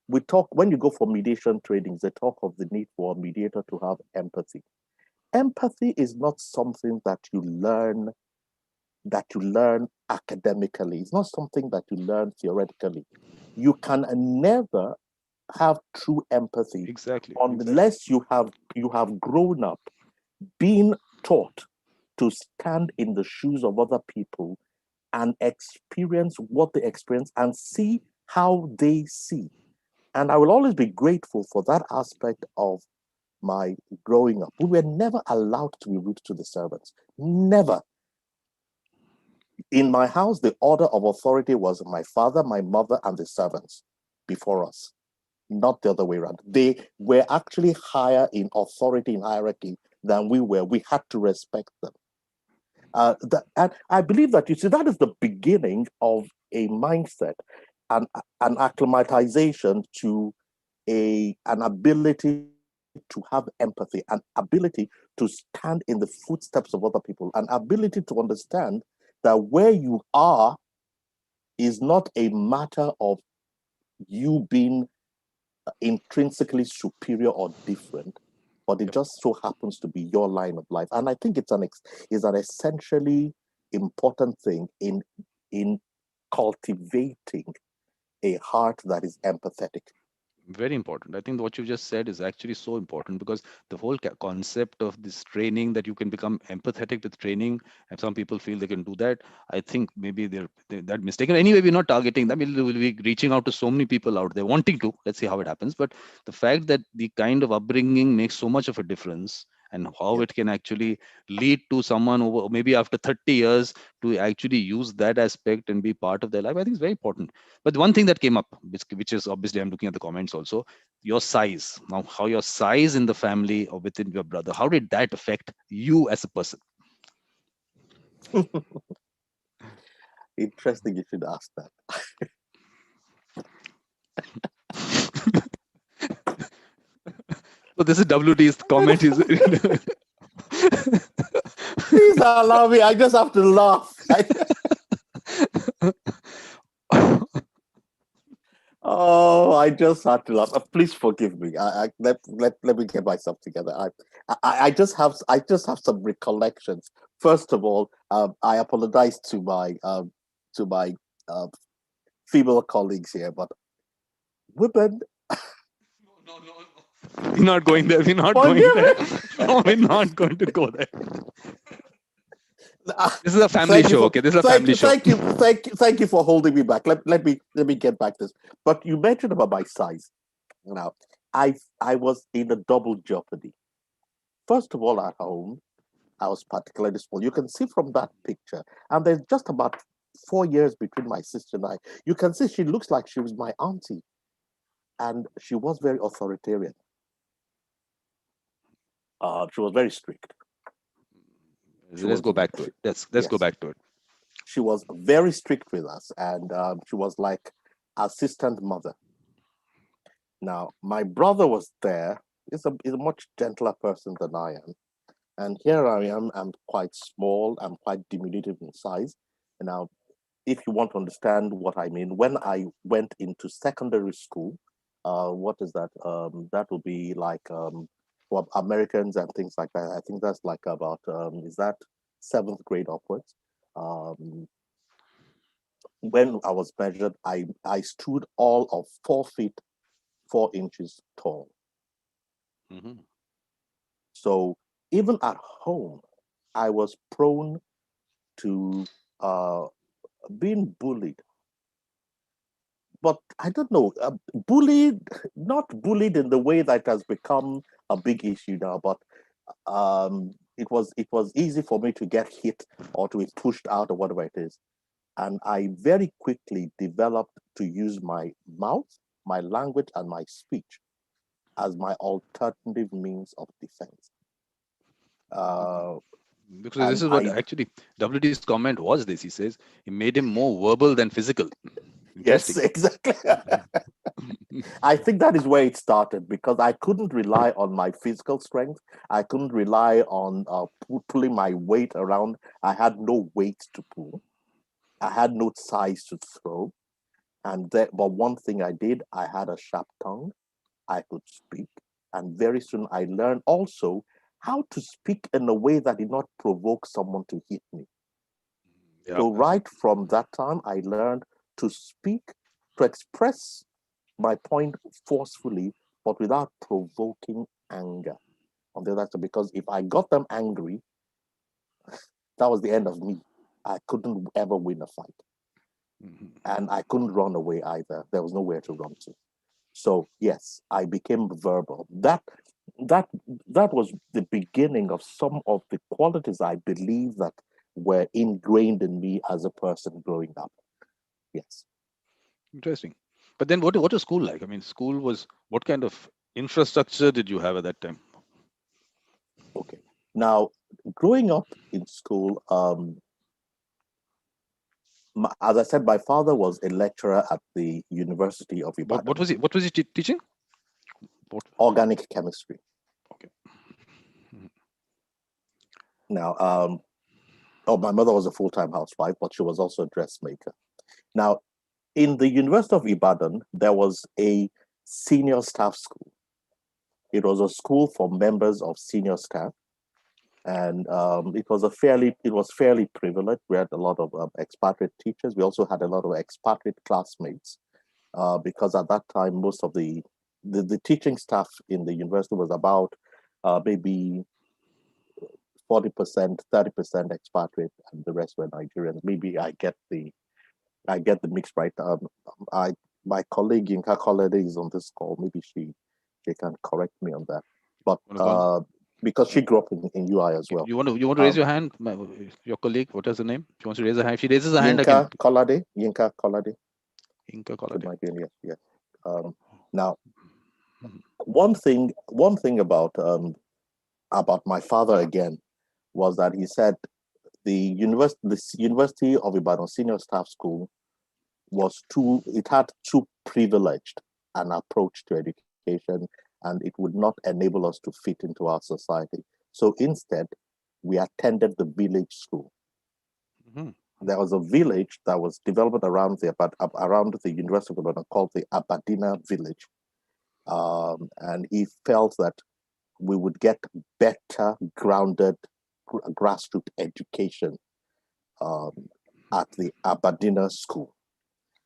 when you go for mediation trainings, they talk of the need for a mediator to have empathy. Empathy is not something that you learn academically. It's not something that you learn theoretically. You can never have true empathy unless you have grown up being taught to stand in the shoes of other people and experience what they experience and see how they see. And I will always be grateful for that aspect of my growing up. We were never allowed to be rude to the servants. Never. In my house, the order of authority was my father, my mother, and the servants before us, not the other way around. They were actually higher in authority, in hierarchy than we were. We had to respect them. And I believe that, you see, that is the beginning of a mindset and an acclimatization to an ability to have empathy, an ability to stand in the footsteps of other people, an ability to understand that where you are is not a matter of you being intrinsically superior or different, but it just so happens to be your line of life. And I think it's an essentially important thing in cultivating a heart that is empathetic. Very important. I think what you just said is actually so important, because the whole concept of this training, that you can become empathetic with training, and some people feel they can do that. I think maybe they're that mistaken. Anyway, we're not targeting them. We'll be reaching out to so many people out there wanting to. Let's see how it happens. But the fact that the kind of upbringing makes so much of a difference, and how it can actually lead to someone over maybe after 30 years to actually use that aspect and be part of their life, I think is very important. But one thing that came up, which is obviously, I'm looking at the comments also, your size. Now, how your size in the family or within your brother, how did that affect you as a person? Interesting, you should ask that. So this is WD's comment. Please allow me. I just have to laugh. Oh, I just had to laugh. Please forgive me. Let me get myself together. I just have some recollections. First of all, I apologize to my female colleagues here, but women. No. We're not going there. We're not going there. No, we're not going to go there. This is a family show. Okay, this is a family show. Thank you for holding me back. Let me get back this. But you mentioned about my size. Now, I was in a double jeopardy. First of all, at home, I was particularly small. You can see from that picture, and there's just about 4 years between my sister and I. You can see she looks like she was my auntie, and she was very authoritarian. She was very strict. Let's go back to it. Let's go back to it. She was very strict with us, and she was like assistant mother. Now, my brother was there. He's a much gentler person than I am. And here I am. I'm quite small. I'm quite diminutive in size. Now, if you want to understand what I mean, when I went into secondary school, what is that? That will be like for Americans and things like that. I think that's like about, is that 7th grade upwards? When I was measured, I stood all of 4 feet 4 inches tall. Mm-hmm. So even at home, I was prone to being bullied. But I don't know, bullied, not bullied in the way that has become a big issue now, but it was easy for me to get hit or to be pushed out or whatever it is. And I very quickly developed to use my mouth, my language, and my speech as my alternative means of defense. Because this is what actually WD's comment was this. He says it made him more verbal than physical. Yes, exactly. I think that is where it started, because I couldn't rely on my physical strength. I couldn't rely on pulling my weight around. I had no weight to pull. I had no size to throw. But one thing I did, I had a sharp tongue. I could speak. And very soon I learned also how to speak in a way that did not provoke someone to hit me. Yeah, So right from that time, I learned to speak, to express my point forcefully, but without provoking anger on the other side. Because if I got them angry, that was the end of me. I couldn't ever win a fight. And I couldn't run away either. There was nowhere to run to. So yes, I became verbal. That was the beginning of some of the qualities I believe that were ingrained in me as a person growing up. Yes. Interesting. But then what was school like? I mean, school was, what kind of infrastructure did you have at that time? Okay. Now, growing up in school, as I said, my father was a lecturer at the University of Ibadan. What was he teaching? Organic chemistry. Okay. Now, my mother was a full-time housewife, but she was also a dressmaker. Now, in the University of Ibadan, there was a senior staff school. It was a school for members of senior staff, and it was fairly privileged. We had a lot of expatriate teachers. We also had a lot of expatriate classmates, because at that time most of the teaching staff in the university was about maybe 40%, 30% expatriate, and the rest were Nigerians. Maybe I get the mix right. My colleague Yinka Kolade is on this call. Maybe she can correct me on that. But because she grew up in UI as well. You want to raise your hand, your colleague? What is the name? She wants to raise her hand. If she raises her hand, Yinka Kolade. Yinka Kolade. Yes. Now, one thing about my father again was that he said the University of Ibadan Senior Staff School had too privileged an approach to education, and it would not enable us to fit into our society. So instead, we attended the village school. Mm-hmm. There was a village that was developed around the University of Ibadan called the Abadina village. And he felt that we would get better grounded grassroots education at the Abadina school.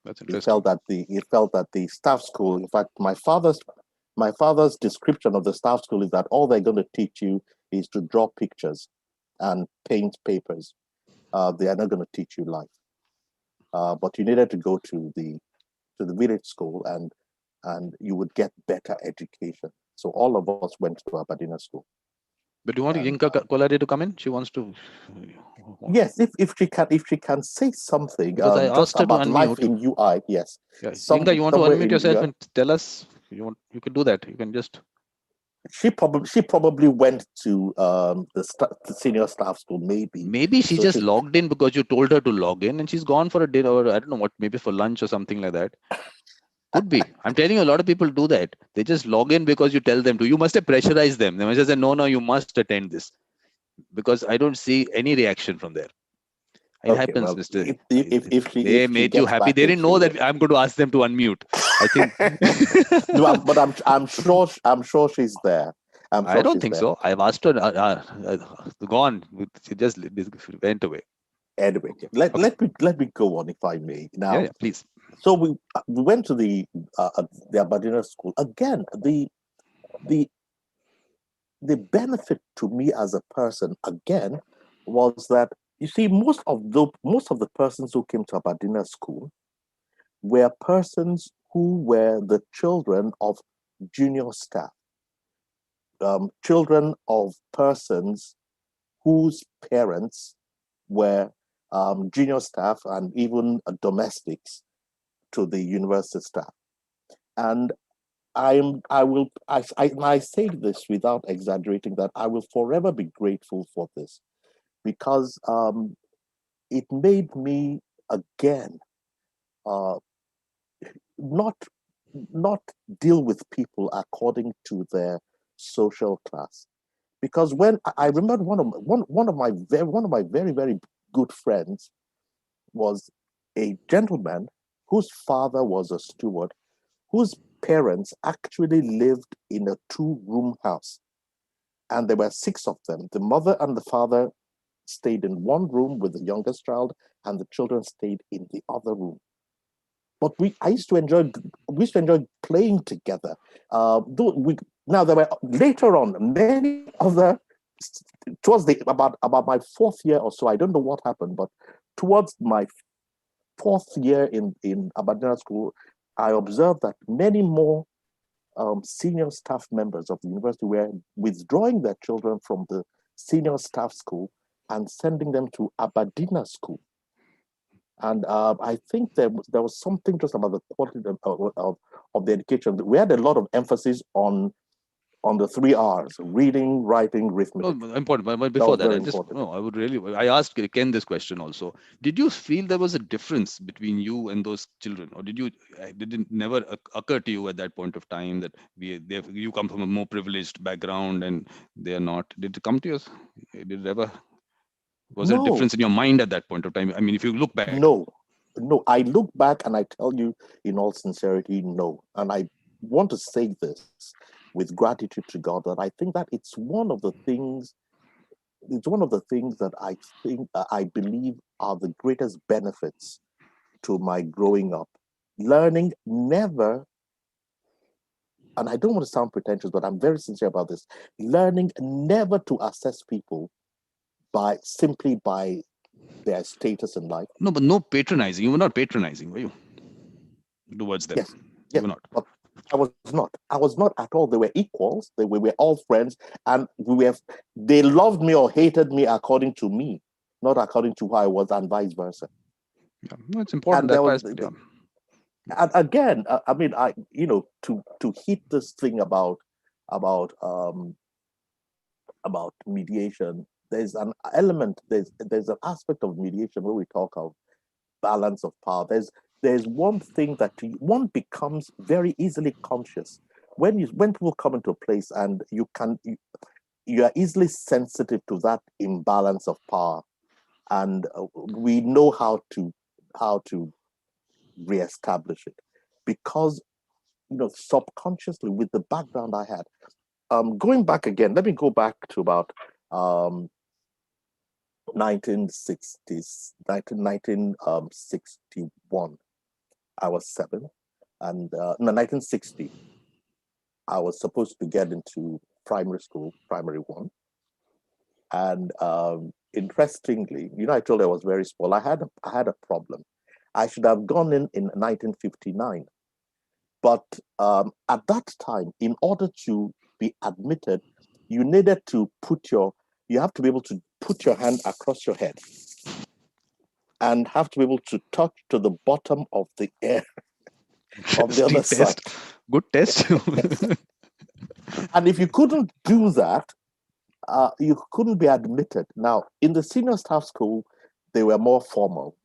That's interesting. He felt that the staff school, in fact, my father's description of the staff school is that all they're going to teach you is to draw pictures and paint papers. They are not going to teach you life. But you needed to go to the village school, and you would get better education. So all of us went to Abadina school. But do you want Yinka Kolade to come in? She wants to. Yes, if she can say something Because I asked her about to life unmute. in UI. Yes. Yeah. Yinka, you want to unmute yourself and tell us? You can do that. You can just. She probably went to the senior staff school, maybe. Maybe she just logged in because you told her to log in, and she's gone for a dinner, or I don't know what, maybe for lunch or something like that. Could be. I'm telling you, a lot of people do that. They just log in because you tell them to. You must have pressurized them. They must have said, no, you must attend this. Because I don't see any reaction from there. It happens, well, Mr. If they made you happy. They didn't know that I'm going to ask them to unmute. I think. No, but I'm sure she's there. I don't think so. I've asked her. Gone. She just went away. Anyway, let me go on, if I may. Now, yeah, please. So we went to the Abadina school again. The benefit to me as a person again was that, you see, most of the persons who came to Abadina school were persons who were the children of junior staff, children of persons whose parents were junior staff and even domestics to the university staff. And I say this without exaggerating, that I will forever be grateful for this, because it made me again not not deal with people according to their social class. Because when I remember one of my very very good friends was a gentleman whose father was a steward, whose parents actually lived in a 2-room house, and there were 6 of them. The mother and the father stayed in one room with the youngest child, and the children stayed in the other room. But we used to enjoy playing together. Now there were later on many other, towards about my 4th year or so. I don't know what happened, but towards my 4th year in Aberdeen School, I observed that many more senior staff members of the university were withdrawing their children from the senior staff school and sending them to Aberdeen School. And I think there was something just about the quality of the education. We had a lot of emphasis on the 3 R's: reading, writing, arithmetic. No, important. But before that, I asked Ken this question also. Did you feel there was a difference between you and those children, or did it never occur to you at that point of time that you come from a more privileged background and they are not? Did it come to you? Did it ever? Was there a difference in your mind at that point of time? I mean, if you look back. No. I look back and I tell you in all sincerity, no. And I want to say this with gratitude to God, that I think that it's one of the things that I think I believe are the greatest benefits to my growing up. Learning never, and I don't want to sound pretentious, but I'm very sincere about this, learning never to assess people simply by their status in life. No, but no patronizing. You were not patronizing, were you? Towards them. Yes. You were not. But I was not at all. They were equals. We were all friends, and they loved me or hated me according to me, not according to who I was, and vice versa. Yeah, no, it's important. And again, I mean, to hit this thing about mediation, there's an element, there's an aspect of mediation where we talk of balance of power. There's one thing that one becomes very easily conscious when people come into a place, and you are easily sensitive to that imbalance of power, and we know how to reestablish it, because subconsciously, with the background I had, going back again, let me go back to about 1961. I was 7, and 1960, I was supposed to get into primary school, primary 1. And interestingly, I told you I was very small. I had a problem. I should have gone in 1959. But at that time, in order to be admitted, you needed to you have to be able to put your hand across your head and have to be able to touch to the bottom of the air on the other side. Good test. And if you couldn't do that, you couldn't be admitted. Now, in the senior staff school, they were more formal.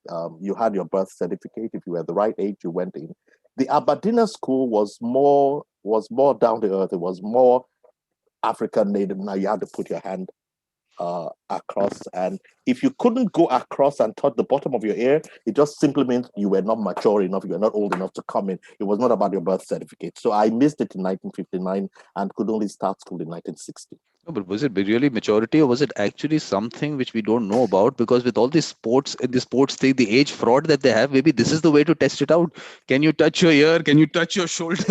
You had your birth certificate. If you were the right age, you went in. The Aberdeen school was more down to earth. It was more African native. Now you had to put your hand across, and if you couldn't go across and touch the bottom of your ear, it just simply means you were not mature enough, you were not old enough to come in. It was not about your birth certificate. So I missed it in 1959 and could only start school in 1960. No, but was it really maturity, or was it actually something which we don't know about? Because with all these sports thing, the age fraud that they have, maybe this is the way to test it out. Can you touch your ear? Can you touch your shoulder?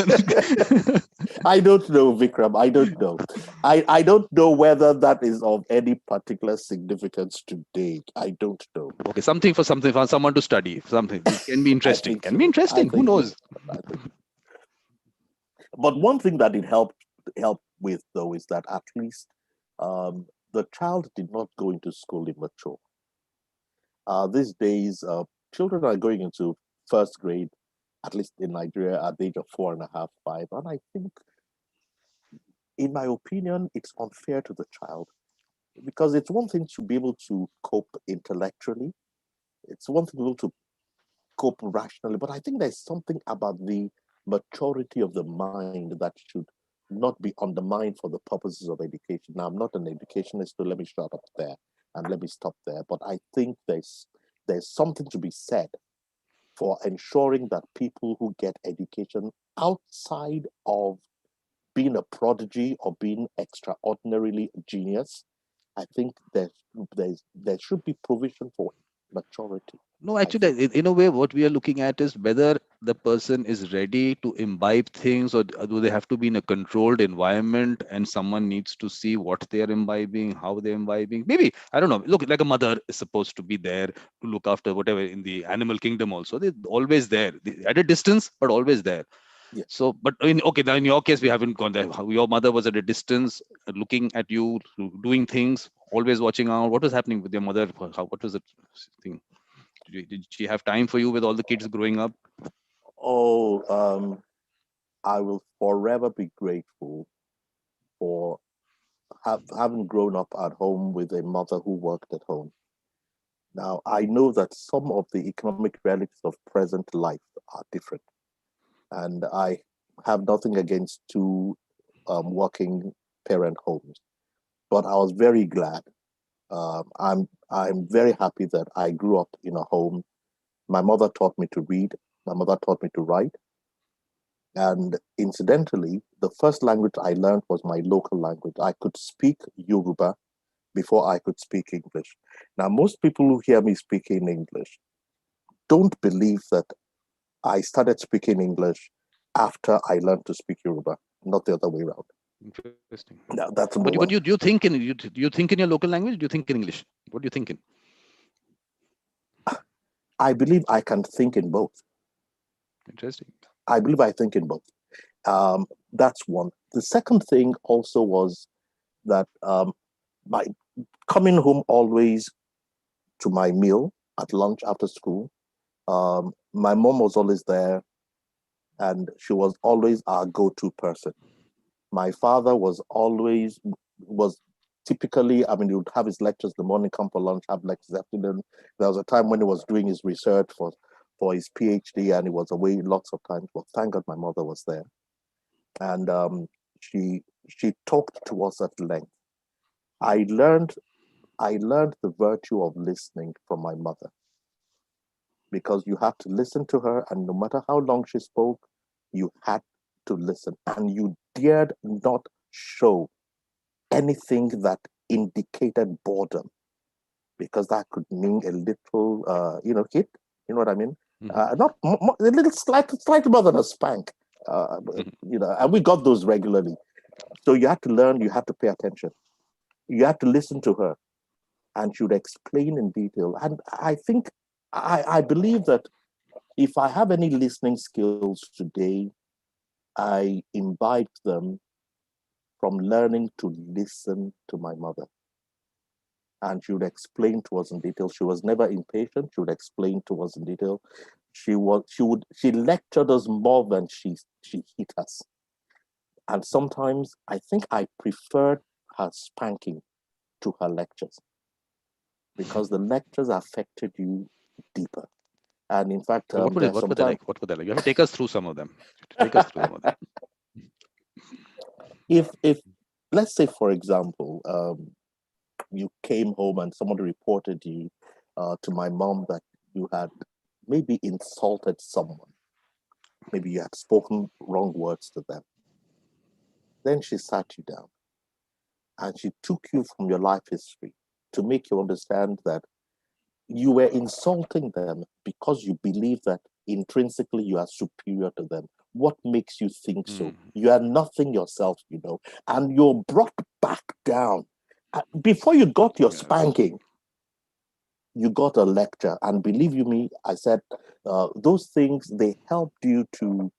I don't know, Vikram. I don't know. I don't know whether that is of any particular significance today. I don't know. Okay, something for someone to study. Something it can be interesting. Can be interesting. Who knows? But one thing that it helped with, though, is that at least the child did not go into school immature. These days, children are going into first grade, at least in Nigeria, at the age of 4.5, 5. And I think, in my opinion, it's unfair to the child, because it's one thing to be able to cope intellectually. It's one thing to be able to cope rationally, but I think there's something about the maturity of the mind that should not be undermined for the purposes of education. Now, I'm not an educationist, so let me shut up there and let me stop there. But I think there's something to be said for ensuring that people who get education outside of being a prodigy or being extraordinarily genius, I think there should be provision for maturity. No, actually, in a way, what we are looking at is whether the person is ready to imbibe things, or do they have to be in a controlled environment and someone needs to see what they are imbibing, how they're imbibing. Maybe, I don't know. Look, like a mother is supposed to be there to look after whatever in the animal kingdom also. They're always there, at a distance, but always there. Yeah. So, but okay, now in your case, we haven't gone there. Your mother was at a distance, looking at you, doing things, always watching out. What was happening with your mother? What was the thing? Did she have time for you with all the kids growing up? Oh, I will forever be grateful for having grown up at home with a mother who worked at home. Now, I know that some of the economic realities of present life are different, and I have nothing against two working parent homes. But I was very glad. I'm very happy that I grew up in a home. My mother taught me to read. My mother taught me to write. And incidentally, the first language I learned was my local language. I could speak Yoruba before I could speak English. Now, most people who hear me speaking English don't believe that I started speaking English after I learned to speak Yoruba, not the other way around. Interesting. Now, that's But you do you think in you think in your local language? Do you think in English? What do you think in? I believe I can think in both. Interesting. I believe I think in both. That's one. The second thing also was that by coming home always to my meal at lunch after school, my mom was always there, and she was always our go-to person. My father was typically, I mean, he would have his lectures in the morning, come for lunch, have lectures afternoon. There was a time when he was doing his research for his PhD, and he was away lots of times. But thank God my mother was there, and she talked to us at length. I learned the virtue of listening from my mother, because you had to listen to her, and no matter how long she spoke, you had to listen, and you dared not show anything that indicated boredom, because that could mean a little, hit. You know what I mean? Not a little slightly more than a spank. And we got those regularly. So you had to learn. You had to pay attention. You had to listen to her, and she would explain in detail. And I think I believe that if I have any listening skills today, I imbibed them from learning to listen to my mother. And she would explain to us in detail. She was never impatient. She would explain to us in detail. She lectured us more than she hit us. And sometimes I think I preferred her spanking to her lectures, because the lectures affected you deeper. And in fact, what were they like? What were they like? You have to take us through some of them. Take us through some of them. If let's say, for example, you came home and somebody reported you to my mom that you had maybe insulted someone, maybe you had spoken wrong words to them, then she sat you down and she took you from your life history to make you understand that you were insulting them because you believe that intrinsically you are superior to them. What makes you think so? You are nothing yourself, and you're brought back down. Before you got your spanking, you got a lecture. And believe you me, I said, those things, they helped you to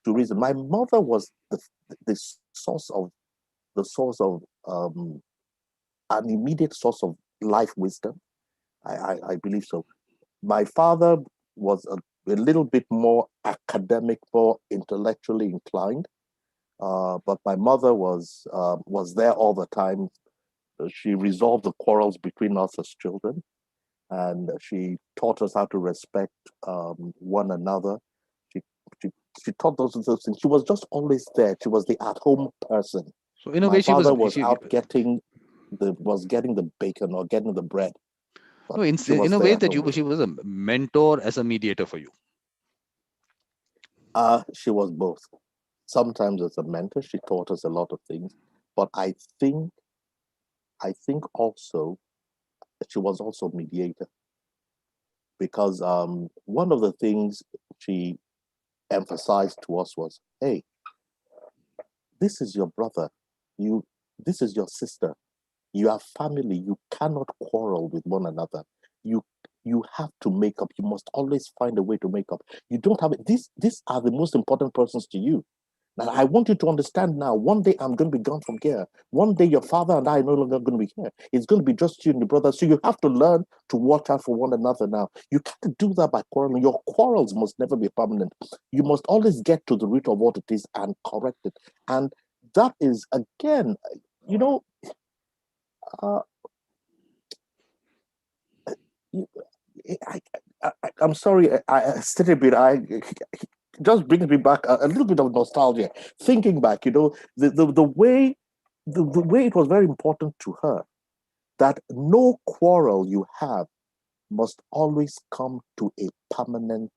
reason. My mother was the source of an immediate source of life wisdom. I believe so. My father was a little bit more academic, more intellectually inclined, but my mother was there all the time. She resolved the quarrels between us as children, and she taught us how to respect one another. She She taught those things. She was just always there. She was the at-home person. So in a My way, father was out getting the bacon or getting the bread. No, in a way that she was a mentor as a mediator for you. She was both. Sometimes as a mentor, she taught us a lot of things. But I think also she was also a mediator, because one of the things she emphasized to us was, hey, this is your brother. This is your sister. You are family. You cannot quarrel with one another. You have to make up. You must always find a way to make up. You don't have it. These are the most important persons to you. Now, I want you to understand now, one day I'm going to be gone from here. One day your father and I are no longer going to be here. It's going to be just you and your brother. So you have to learn to watch out for one another now. You can't do that by quarreling. Your quarrels must never be permanent. You must always get to the root of what it is and correct it. And that is, again, I'm sorry, I still a bit. Just brings me back a little bit of nostalgia. Thinking back, the way it was very important to her that no quarrel you have must always come to a permanent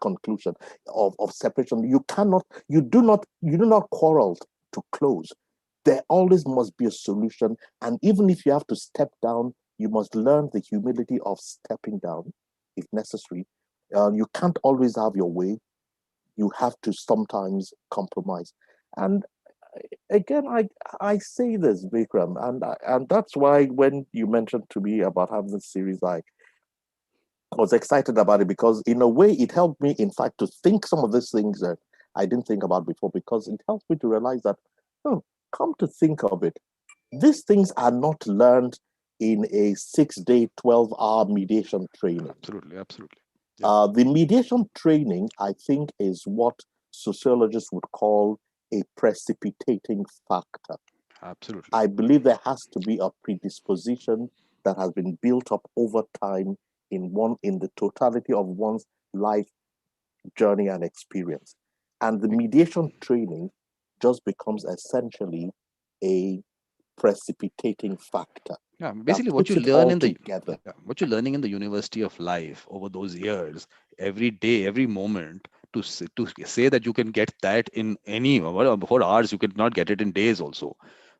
conclusion of separation. You do not quarrel to close. There always must be a solution. And even if you have to step down, you must learn the humility of stepping down if necessary. You can't always have your way. You have to sometimes compromise. And again, I say this, Vikram, and that's why when you mentioned to me about having this series, I was excited about it, because in a way it helped me, in fact, to think some of these things that I didn't think about before, because it helps me to realize that, come to think of it, these things are not learned in a 6-day, 12-hour mediation training. Absolutely. Yeah. The mediation training, I think, is what sociologists would call a precipitating factor. Absolutely. I believe there has to be a predisposition that has been built up over time in the totality of one's life journey and experience. And the mediation training just becomes essentially a precipitating factor. Yeah, basically what you learn what you're learning in the University of Life over those years, every day, every moment, to say that you can get that in any 4 hours, you cannot get it in days also.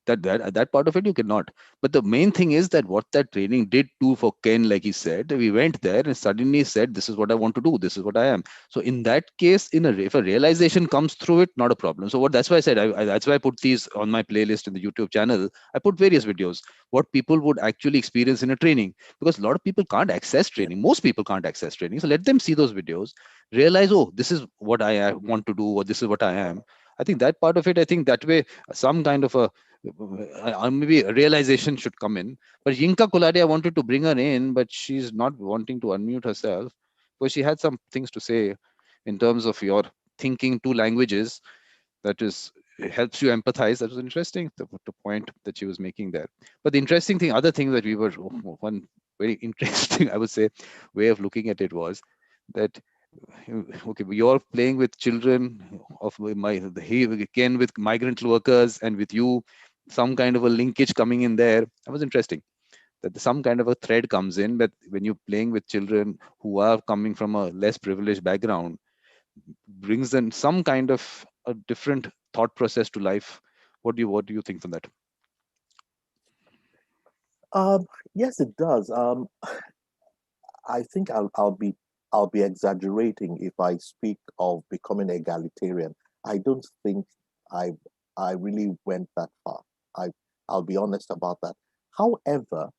That part of it you cannot. But the main thing is that what that training did do for Ken, like he said, we went there and suddenly said, this is what I want to do, this is what I am. So in that case, if a realization comes through it, not a problem. So that's why I said, that's why I put these on my playlist in the YouTube channel. I put various videos, what people would actually experience in a training, because a lot of people can't access training. Most people can't access training. So let them see those videos, realize, oh, this is what I want to do, or this is what I am. I think that part of it, I think that way, some kind of a maybe a realization should come in. But Yinka Kolade, I wanted to bring her in, but she's not wanting to unmute herself, because she had some things to say in terms of your thinking two languages. That is, it helps you empathize. That was interesting, the point that she was making there. But the interesting thing, other thing that we were, one very interesting, I would say, way of looking at it was that, okay, you're playing with children of again with migrant workers, and with you, some kind of a linkage coming in there. That was interesting, that some kind of a thread comes in, that when you're playing with children who are coming from a less privileged background, brings in some kind of a different thought process to life. What do you think on that? Yes, it does. I think I'll be exaggerating if I speak of becoming egalitarian. I don't think I really went that far. I'll be honest about that. However,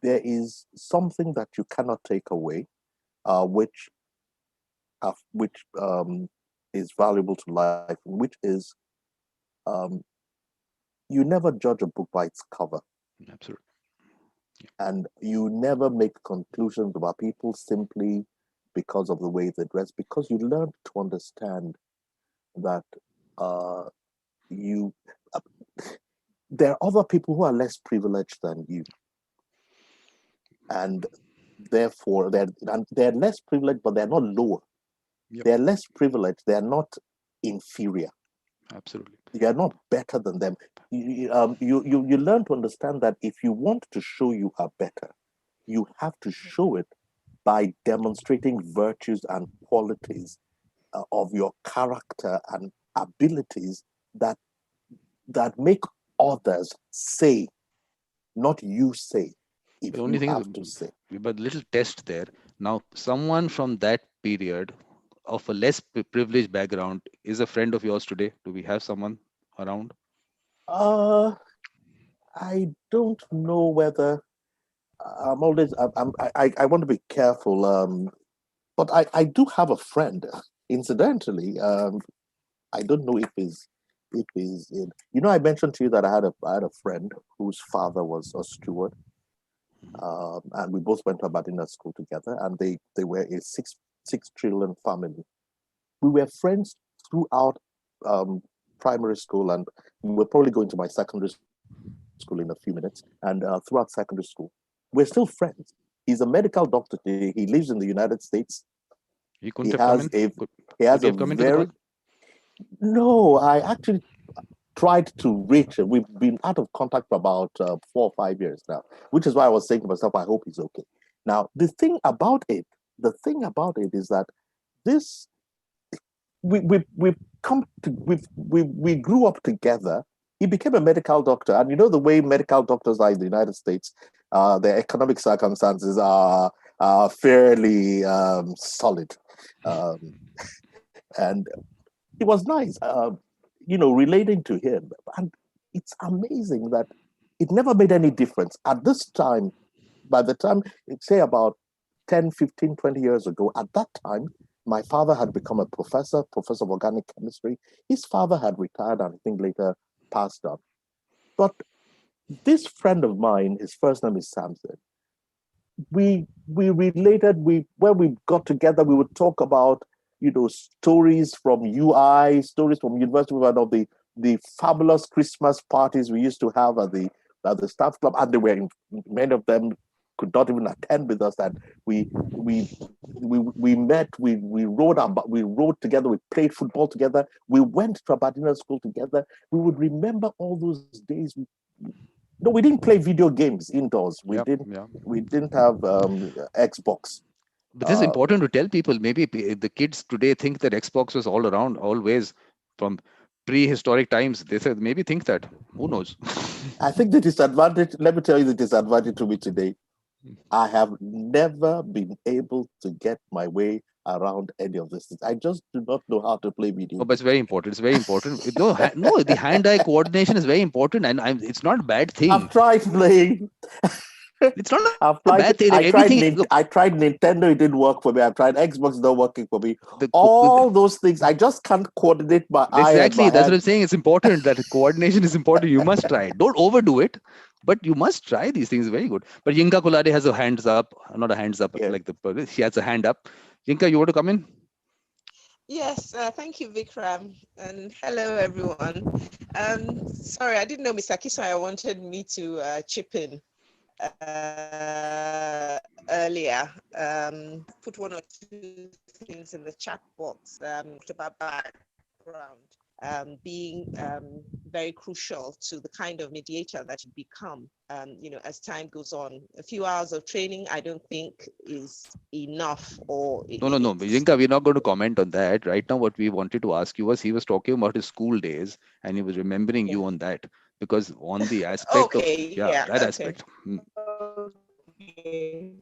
there is something that you cannot take away, which is valuable to life, which is um, you never judge a book by its cover. Absolutely. And you never make conclusions about people simply because of the way they dress, because you learn to understand that you there are other people who are less privileged than you. And therefore they're less privileged, but they're not lower. Yep. They're less privileged. They're not inferior. Absolutely. You are not better than them. You learn to understand that if you want to show you are better, you have to show it by demonstrating virtues and qualities of your character and abilities that make others say, not you say. If The only you thing have is, to say. but little test there. Now, someone from that period of a less privileged background is a friend of yours today. Do we have someone around? I don't know whether I'm always. I want to be careful. But I do have a friend. Incidentally, I don't know if he's in. I mentioned to you that I had a friend whose father was a steward, and we both went to Aberdeen school together, and they were a six children family. We were friends throughout primary school, and we're probably going to my secondary school in a few minutes. And throughout secondary school, we're still friends. He's a medical doctor. He lives in the United States. He couldn't have come in. Could he has he a have come into the very call? No, I actually tried to reach him. We've been out of contact for about 4 or 5 years now, which is why I was saying to myself, I hope he's okay. Now, the thing about it is that this we've come to we grew up together. He became a medical doctor, and you know the way medical doctors are in the United States, their economic circumstances are fairly solid, and it was nice, relating to him. And it's amazing that it never made any difference. At this time, by the time, say about 10, 15, 20 years ago, at that time, my father had become a professor of organic chemistry. His father had retired and I think later passed on. But this friend of mine, his first name is Samson, we related, when we got together, we would talk about stories from UI, stories from university, of the fabulous Christmas parties we used to have at the staff club, and many of them could not even attend with us. And we met, we rode together, we played football together, we went to Aberdeen school together. We would remember all those days. No, we didn't play video games indoors. We didn't have Xbox. But this is important to tell people. Maybe the kids today think that Xbox was all around, always, from prehistoric times. They said maybe think that. Who knows? I think the disadvantage. Let me tell you the disadvantage to me today. I have never been able to get my way around any of this. I just do not know how to play video. Oh, but it's very important. It's very important. No, the hand-eye coordination is very important, and it's not a bad thing. I've tried playing. It's not a bad thing. I tried Nintendo, it didn't work for me. I've tried Xbox, not working for me. Those things, I just can't coordinate my eye. Exactly, that's what I'm saying. It's important that coordination is important. You must try. Don't overdo it, but you must try these things. Very good. But Yinka Kolade has a hands up, not a hands up like the. She has a hand up. Yinka, you want to come in? Yes, thank you, Vikram, and hello, everyone. Sorry, I didn't know Mr. Akisanya wanted me to chip in earlier. Put one or two things in the chat box about background being very crucial to the kind of mediator that you become. As time goes on, a few hours of training, I don't think is enough. Or no. Yinka, we're not going to comment on that right now. What we wanted to ask you was, he was talking about his school days, and he was remembering you on that, because on the aspect aspect. Okay.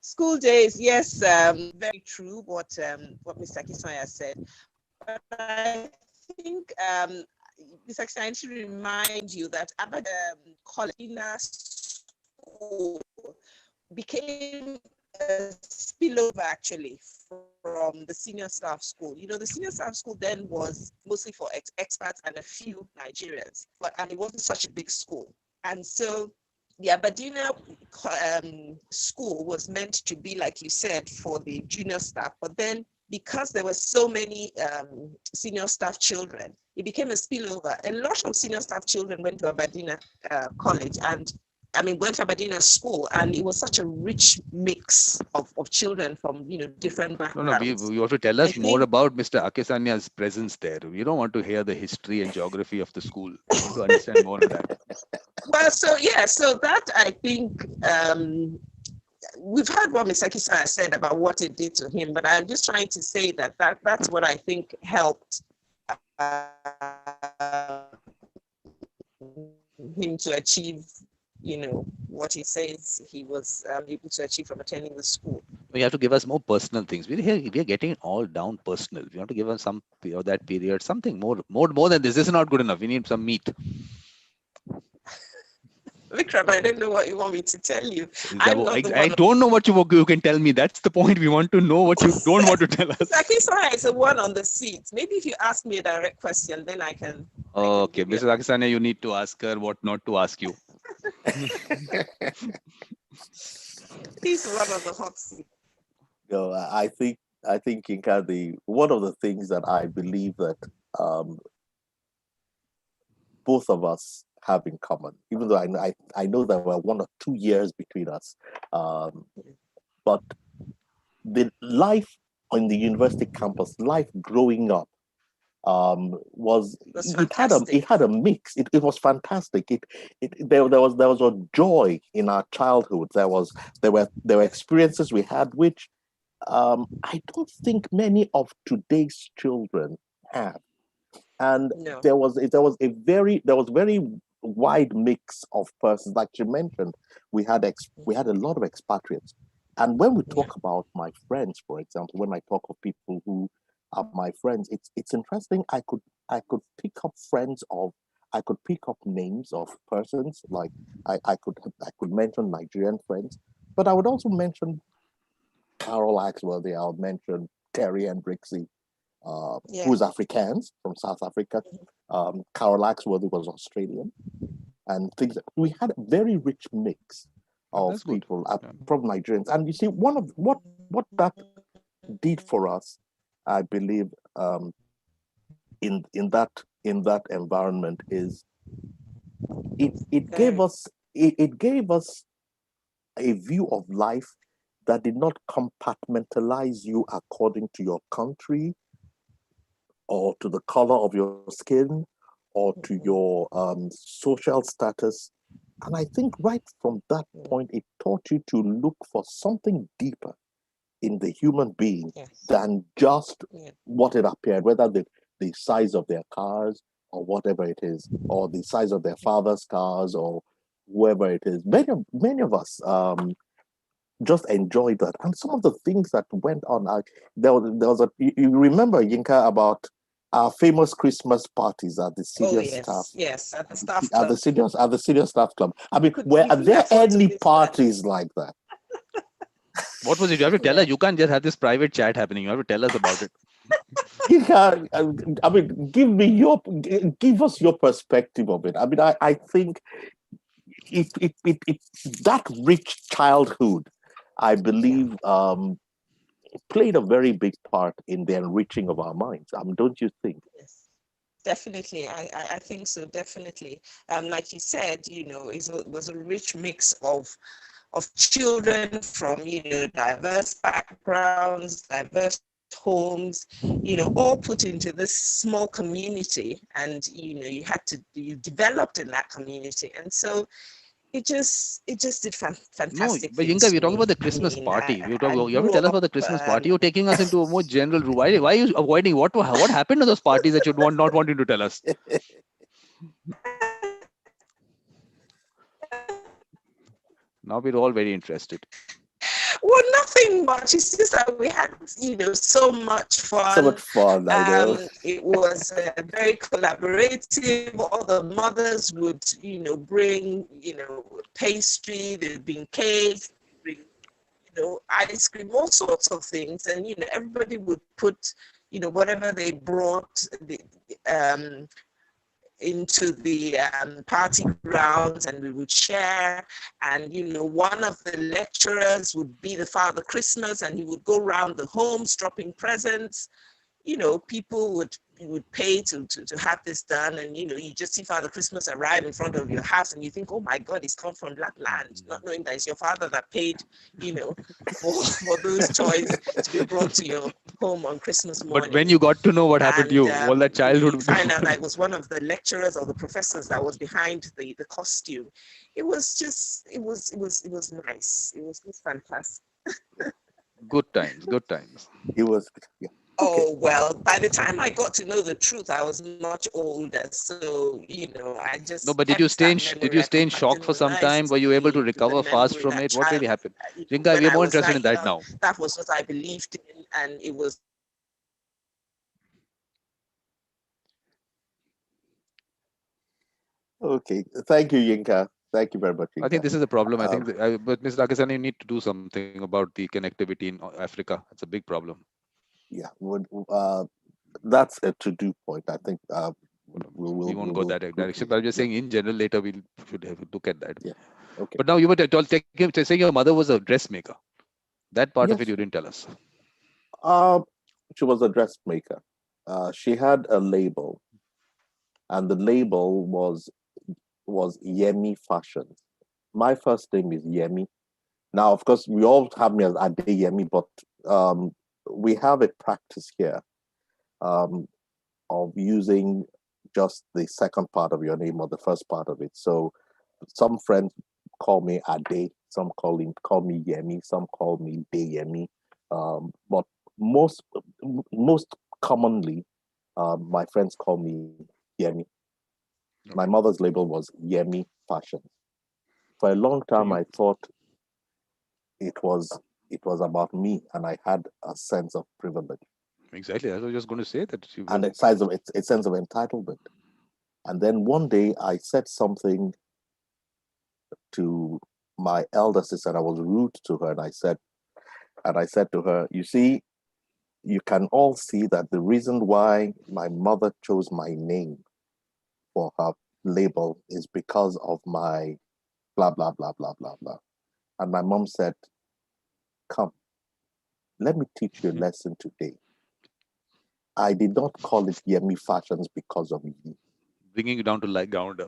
School days, yes, very true. What Mr. Akisanya said, but I think Mr. Akisanya should remind you that Aberdeen College School became a spillover actually from the senior staff school. The senior staff school then was mostly for expats and a few Nigerians, and it wasn't such a big school. And so the Aberdeen school was meant to be, like you said, for the junior staff. But then because there were so many senior staff children, it became a spillover. A lot of senior staff children went to Aberdeen College, and went to Aberdeen school, and it was such a rich mix of children from, different backgrounds. You have to tell us more about Mr. Akisanya's presence there. We don't want to hear the history and geography of the school. We want to understand more of that. Well, so that, I think, we've heard what Mr. Akisanya said about what it did to him, but I'm just trying to say that's what I think helped him to achieve, what he says he was able to achieve from attending the school. You have to give us more personal things. We are getting all down personal. We want to give us some of that period, something more than this. This is not good enough. We need some meat. Vikram, I don't know what you want me to tell you. I don't know what you can tell me. That's the point. We want to know what you don't want to tell us. Akisanya is the one on the seat. Maybe if you ask me a direct question, then I can. Okay, Mrs. Akisanya, you need to ask her what not to ask you. He's one of the hot seat. I think Inka, one of the things that I believe that both of us have in common, even though I know that we're 1 or 2 years between us, but the life on the university campus, life growing up, it had a mix. It was fantastic. There was a joy in our childhood. There were experiences we had which I don't think many of today's children have. And there was a very wide mix of persons. Like you mentioned, we had a lot of expatriates. And when we talk about my friends, for example, when I talk of people who are my friends, it's interesting. I could pick up names of persons. Like I could mention Nigerian friends, but I would also mention Carol Axworthy. I would mention Terry and Brixie, who's Afrikaans from South Africa. Carol Axworthy was Australian, and things. We had a very rich mix of people from Nigerians. And you see, one of what that did for us, I believe, in that environment is it gave us a view of life that did not compartmentalize you according to your country or to the color of your skin or to your social status. And I think right from that point, it taught you to look for something deeper in the human being than just what it appeared, whether the size of their cars or whatever it is, or the size of their father's cars or whoever it is. Many of us just enjoyed that. And some of the things that went on, you remember, Yinka, about our famous Christmas parties at the senior staff. Yes, at the staff club. At the senior staff club. I mean, are there any parties like that? What was it? You have to tell us. You can't just have this private chat happening. You have to tell us about it. I mean, give us your perspective of it. I mean, I think it that rich childhood, I believe, played a very big part in the enriching of our minds. Don't you think? Yes, definitely. I think so. Definitely. Like you said, it was a rich mix of children from diverse backgrounds, diverse homes, all put into this small community, and you developed in that community, and so it just did fantastic. No, but Yinka, we're talking about the Christmas party. You have to tell us about the Christmas party. You're taking us into a more general room. Why are you avoiding what happened to those parties that you're not wanting to tell us? Now we're all very interested. Well, nothing much. It's just that we had, so much fun. So much fun, I know. It was very collaborative. All the mothers would, bring, pastry. There'd been cake, ice cream, all sorts of things, and everybody would put, whatever they brought, into the party grounds, and we would share. And one of the lecturers would be the Father Christmas, and he would go around the homes dropping presents. people would pay to have this done, and you just see Father Christmas arrive in front of your house, and you think, oh my God, he's come from that land, not knowing that it's your father that paid, for those toys to be brought to your home on Christmas morning. But when you got to know what happened to you, all that childhood, you find out that it was one of the lecturers or the professors that was behind the costume. It was just, it was nice. It was just fantastic. good times. It was, yeah. Oh, well, by the time I got to know the truth, I was much older. So, I just. No, but did you stay in shock for some time? Were you able to recover fast from it? What really happened? Rinka, we are more interested in that now. That was what I believed in, and it was. Okay. Thank you, Yinka. Thank you very much, Yinka. I think this is a problem. I think, but Mr. Akisanya, you need to do something about the connectivity in Africa. It's a big problem. Yeah, that's a to-do point. I think we won't go that direction. But I'm just saying, in general, later we should have a look at that. Yeah. Okay. But now you were saying your mother was a dressmaker. That part of it you didn't tell us. She was a dressmaker. She had a label, and the label was Yemi Fashions. My first name is Yemi. Now, of course, we all have me as Adeyemi, but we have a practice here of using just the second part of your name or the first part of it. So some friends call me Ade, some call me Yemi, some call me Deyemi. But most commonly, my friends call me Yemi. Okay. My mother's label was Yemi Fashions. For a long time, I thought it was about me, and I had a sense of privilege. Exactly. I was just going to say that. And a sense of entitlement. And then one day I said something to my elder sister, and I was rude to her, and I said to her, you see, you can all see that the reason why my mother chose my name for her label is because of my blah, blah, blah, blah, blah, blah. And my mom said, come, let me teach you a lesson today. I did not call it Yemi Fashions because of you. Bringing you down to like ground.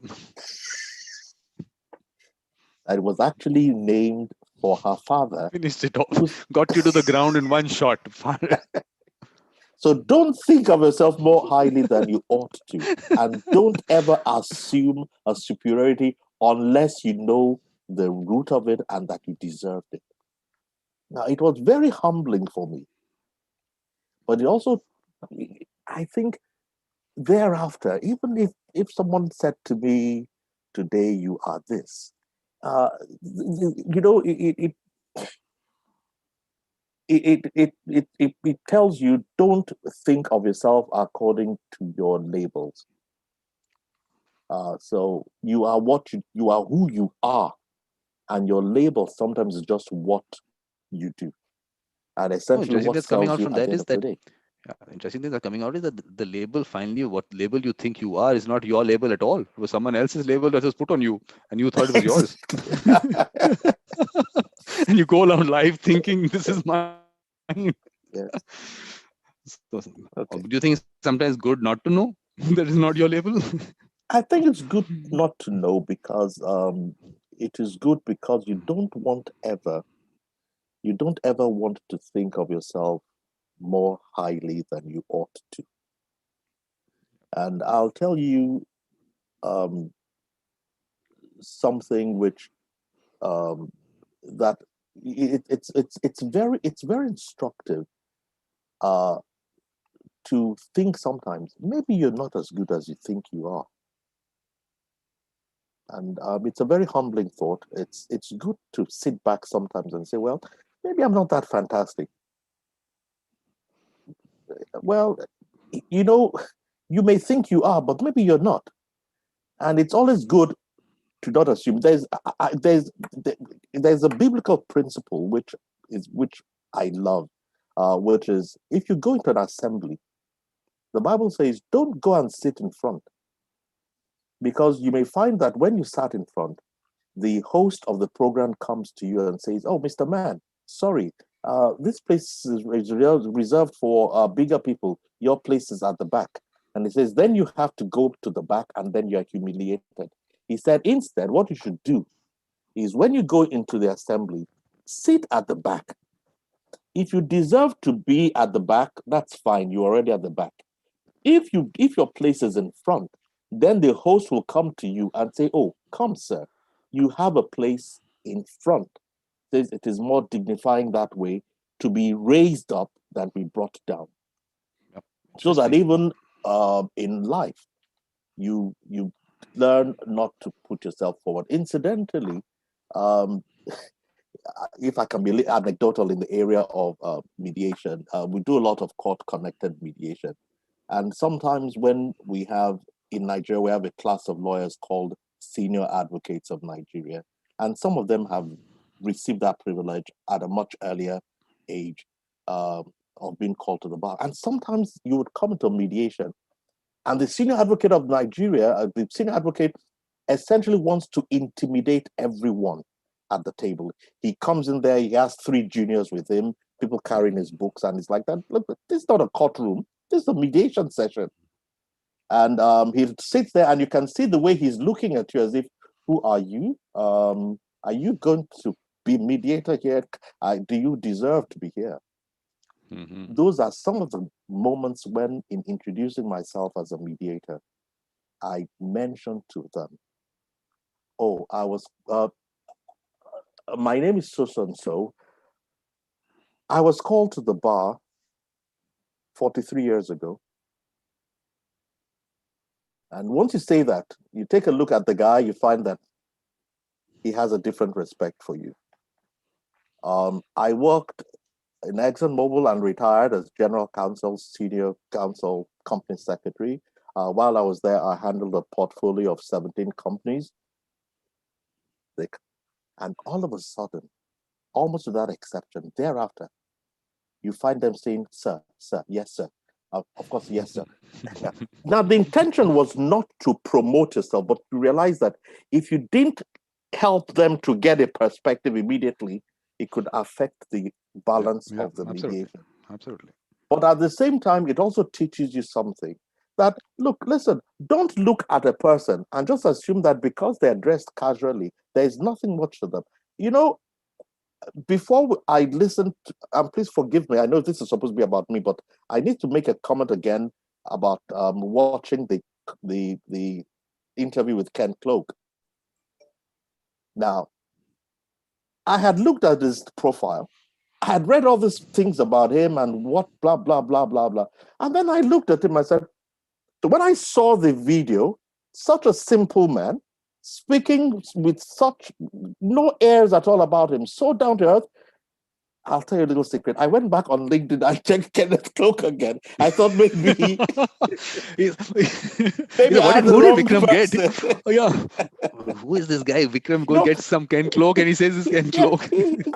It was actually named for her father. Finished it off. Got you to the ground in one shot. So don't think of yourself more highly than you ought to. And don't ever assume a superiority unless you know the root of it and that you deserved it. Now, it was very humbling for me. But it also, I think, thereafter, even if someone said to me, today you are this, it tells you, don't think of yourself according to your labels. So you are you are who you are, and your label sometimes is just what you do. And essentially, what that's coming out from that is that. Interesting thing that's coming out is that the label, finally, what label you think you are is not your label at all. It was someone else's label that was put on you, and you thought it was yours. And you go around life thinking, this is mine. Yes. So, okay. Do you think it's sometimes good not to know that is not your label? I think it's good not to know, because it is good because you don't ever want to think of yourself more highly than you ought to. And I'll tell you something which that it's very instructive to think sometimes maybe you're not as good as you think you are. And it's a very humbling thought. It's good to sit back sometimes and say, well, maybe I'm not that fantastic. Well, you may think you are, but maybe you're not. And it's always good to not assume. There's a biblical principle which I love, which is, if you go into an assembly, the Bible says, don't go and sit in front, because you may find that when you sat in front, the host of the program comes to you and says, oh, Mr. Man, sorry, this place is reserved for bigger people. your place is at the back. And he says, then you have to go to the back and then you're humiliated. He said, instead, what you should do is when you go into the assembly, sit at the back. If you deserve to be at the back, that's fine. You're already at the back. If your place is in front, then the host will come to you and say, oh, come, sir, you have a place in front. It is more dignifying that way to be raised up than be brought down. Yep. So that even in life, you learn not to put yourself forward. Incidentally, if I can be anecdotal in the area of mediation, we do a lot of court-connected mediation. And sometimes when we have, in Nigeria, we have a class of lawyers called Senior Advocates of Nigeria. And some of them have received that privilege at a much earlier age of being called to the bar. And sometimes you would come to mediation and the Senior Advocate of Nigeria, the Senior Advocate essentially wants to intimidate everyone at the table. He comes in there, he has 3 juniors with him, people carrying his books, and he's like, that. Look, this is not a courtroom, this is a mediation session. And he sits there and you can see the way he's looking at you as if, who are you? Are you going to be mediator here? Do you deserve to be here? Mm-hmm. Those are some of the moments when, in introducing myself as a mediator, I mentioned to them, oh, my name is so-and-so. I was called to the bar 43 years ago. And once you say that, you take a look at the guy, you find that he has a different respect for you. I worked in ExxonMobil and retired as general counsel, senior counsel, company secretary. While I was there, I handled a portfolio of 17 companies. And all of a sudden, almost without exception, thereafter, you find them saying, sir, yes, sir. Of course, yes, sir. Now, the intention was not to promote yourself, but to realize that if you didn't help them to get a perspective immediately, it could affect the balance of the mediation. Absolutely. But at the same time, it also teaches you something that, look, listen, don't look at a person and just assume that because they're dressed casually, there's nothing much to them. You know, before I listened, and please forgive me, I know this is supposed to be about me, but I need to make a comment again about watching the interview with Ken Cloak. Now, I had looked at his profile. I had read all these things about him and what blah, blah, blah, blah, blah. And then I looked at him, I said, when I saw the video, such a simple man, speaking with such no airs at all about him, so down to earth. I'll tell you a little secret. I went back on LinkedIn. I checked Kenneth Cloak again. I thought maybe maybe who did Vikram person. get? Oh yeah, who is this guy? Vikram go get some Ken Cloak, and he says this Ken Cloak.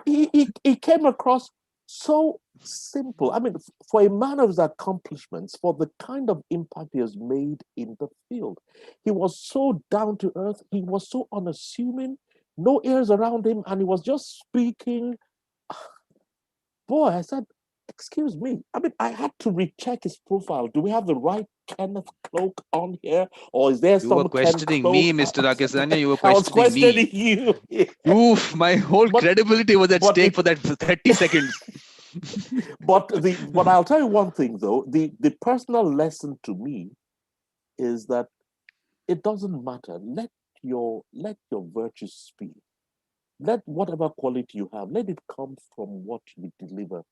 He came across so simple. I mean, for a man of his accomplishments, for the kind of impact he has made in the field, he was so down to earth. He was so unassuming, no airs around him, and he was just speaking. Boy, I said, excuse me. I mean, I had to recheck his profile. Do we have the right Kenneth Cloak on here? Or is there some... You were questioning me, Mr. Akisanya. You were I was questioning you. Yeah. Oof, my whole credibility was at stake for that 30 seconds. But I'll tell you one thing, though. The personal lesson to me is that it doesn't matter. Let your virtues speak. Let whatever quality you have, let it come from what you deliver.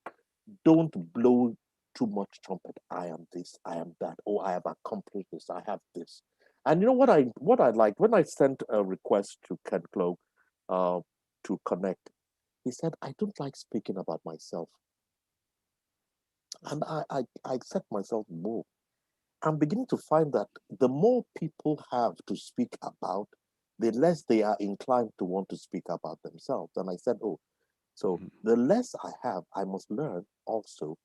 Don't blow too much trumpet. I am this, I am that. Oh, I have accomplished this, I have this. And you know what I liked? When I sent a request to Ken Cloak to connect, he said, I don't like speaking about myself. And I set myself more. I'm beginning to find that the more people have to speak about, the less they are inclined to want to speak about themselves. And I said, oh, so the less I have, I must learn also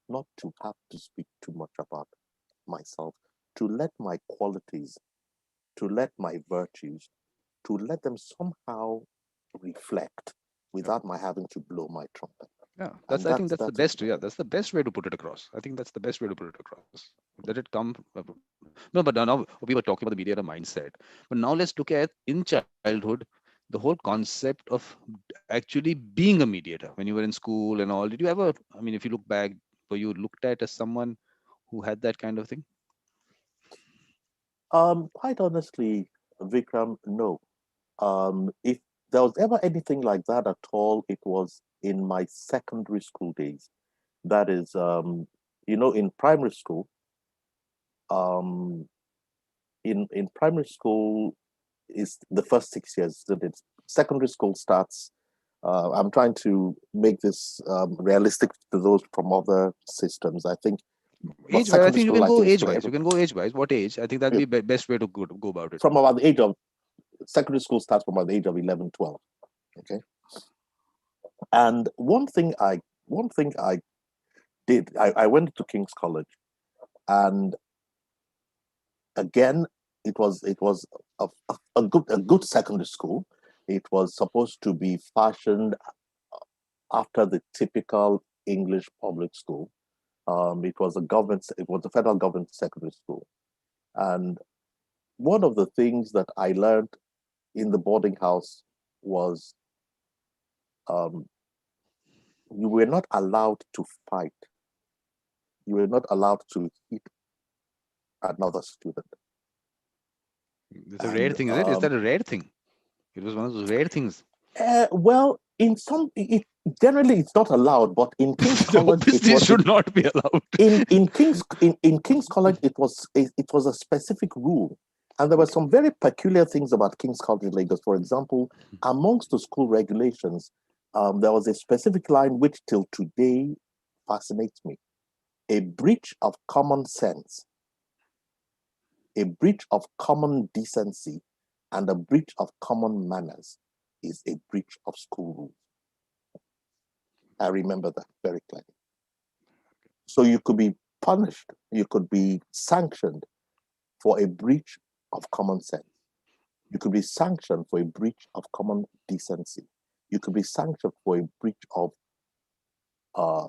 not to have to speak too much about myself, to let my qualities, to let my virtues, to let them somehow reflect without my having to blow my trumpet. Yeah, And I think that's the that's best. Yeah, that's the best way to put it across. I think that's the best way to put it across. Let it come. No, but now we were talking about the mediator mindset. But now let's look at in childhood the whole concept of actually being a mediator when you were in school and all. Did you ever? I mean, if you look back, were you looked at as someone who had that kind of thing? quite honestly, Vikram, no. If there was ever anything like that at all, it was in my secondary school days. That is, in primary school, um, in primary school is the first 6 years. That it's secondary school starts. I'm trying to make this realistic to those from other systems. I think Age wise, I secondary think you school, can I go think is age for wise. You can go age wise. What age? I think that'd be best way to go about it. from about the age of secondary school starts from about the age of 11, 12. Okay. And one thing I did, I went to King's College, and again, it was a good secondary school. It was supposed to be fashioned after the typical English public school. It was a federal government secondary school. And one of the things that I learned in the boarding house was um, you were not allowed to fight. You were not allowed to hit another student. It's a rare thing, is it? Is that a rare thing? It was one of those rare things. Well, generally it's not allowed, but in King's College, Obviously, it should not be allowed. in King's College, it was a specific rule, and there were some very peculiar things about King's College Lagos. For example, amongst the school regulations, there was a specific line which till today fascinates me: a breach of common sense, a breach of common decency, and a breach of common manners is a breach of school rules. I remember that very clearly. So you could be punished, you could be sanctioned for a breach of common sense. You could be sanctioned for a breach of common decency. You could be sanctioned for a breach uh,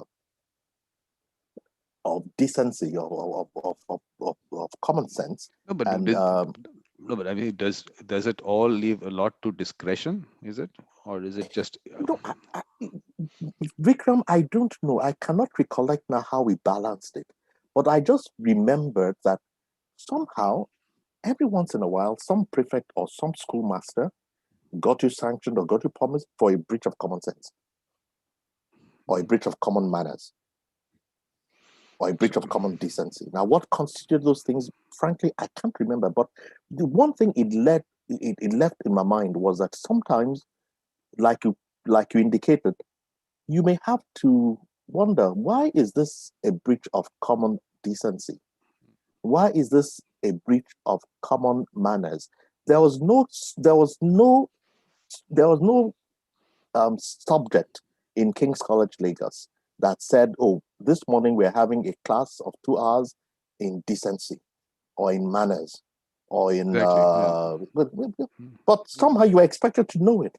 of decency, of common sense. No, but And no, but I mean, does it all leave a lot to discretion? Is it, or is it just? no, Vikram, I don't know. I cannot recollect now how we balanced it, but I just remembered that somehow, every once in a while, some prefect or some schoolmaster got you sanctioned or got you punished for a breach of common sense, or a breach of common manners, or a breach of common decency. Now, what constituted those things? Frankly, I can't remember. But the one thing it left in my mind was that sometimes, like you indicated, you may have to wonder, why is this a breach of common decency? Why is this a breach of common manners? There was no subject in King's College Lagos that said, oh, this morning we're having a class of 2 hours in decency or in manners or in Exactly, but somehow you were expected to know it.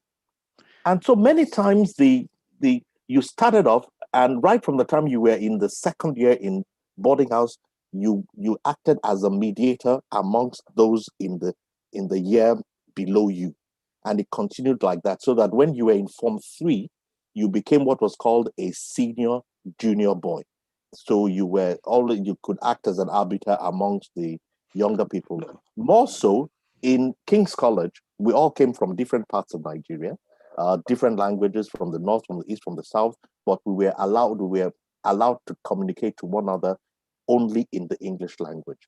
And so many times you started off, and right from the time you were in the second year in boarding house, you acted as a mediator amongst those in the year below you. And it continued like that, so that when you were in Form 3, you became what was called a senior junior boy. So you could act as an arbiter amongst the younger people. More so, in King's College, we all came from different parts of Nigeria, different languages, from the north, from the east, from the south, but we were allowed to communicate to one another only in the English language.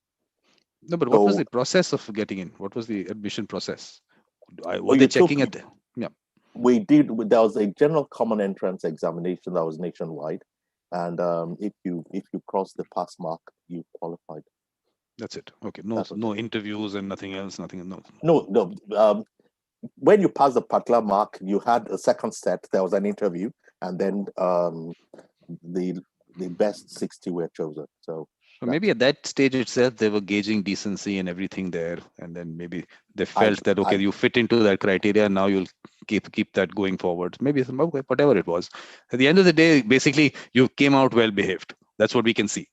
No, but what was the process of getting in? What was the admission process? Were you they checking it? Yeah. There was a general common entrance examination that was nationwide, and if you crossed the pass mark, you qualified. That's it. Okay. No interviews and nothing else. No. When you passed the particular mark, you had a second set. There was an interview, and then the best 60 were chosen. So So maybe at that stage itself, they were gauging decency and everything there, and then maybe they felt that okay, you fit into that criteria. Now you'll keep that going forward. Maybe whatever it was. At the end of the day, basically, you came out well behaved. That's what we can see.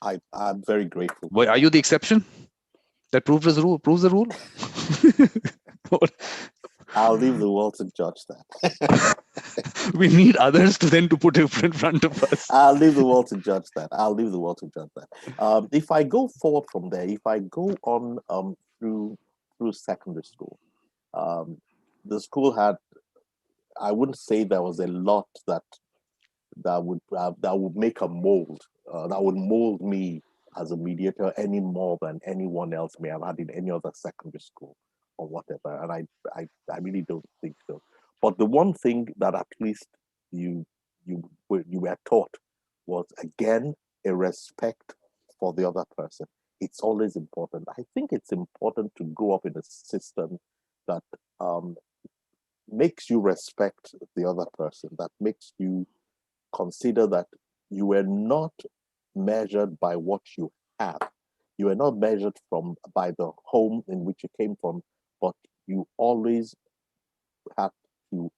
I'm very grateful. Why are you the exception? That proves the rule. Proves the rule. I'll leave the world to judge that. We need others to put in front of us. I'll leave the world to judge that. If I go forward from there, if I go on through secondary school, the school had, I wouldn't say there was a lot that would make a mold, that would mold me as a mediator any more than anyone else may have had in any other secondary school or whatever. And I really don't think so. But the one thing that at least you were taught was, again, a respect for the other person. It's always important. I think it's important to grow up in a system that makes you respect the other person, that makes you consider that you were not measured by what you have. You were not measured by the home in which you came from, but you always have to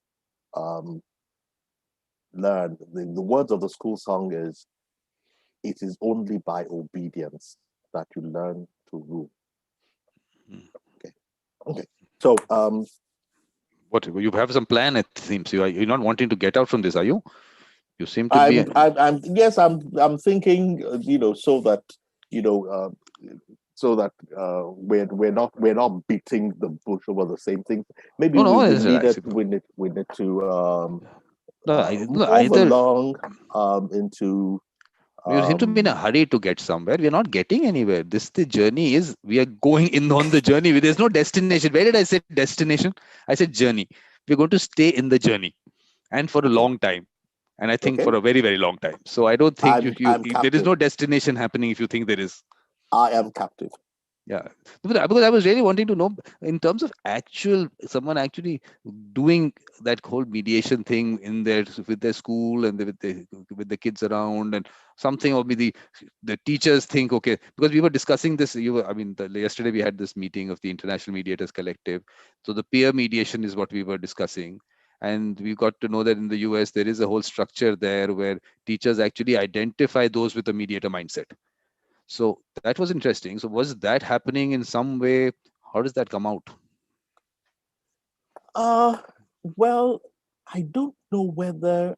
learn. The words of the school song is, "It is only by obedience that you learn to rule." Okay. So, what, you have some plan? It seems you're not wanting to get out from this, are you? You seem to be. Yes, I'm thinking, so that we're not beating the bush over the same thing. Maybe we need to move along into. You seem to be in a hurry to get somewhere. We're not getting anywhere. The journey is, we are going on the journey. There's no destination. Where did I say destination? I said journey. We're going to stay in the journey, and for a long time. And I think for a very, very long time. So I don't think there is no destination happening if you think there is. I am captive. Yeah, because I was really wanting to know, in terms of someone actually doing that whole mediation thing with their school and with the kids around, and something, or maybe the teachers think, okay, because we were discussing this. Yesterday we had this meeting of the International Mediators Collective. So the peer mediation is what we were discussing. And we got to know that in the US, there is a whole structure there where teachers actually identify those with a mediator mindset. So that was interesting. So was that happening in some way? How does that come out? Well, I don't know whether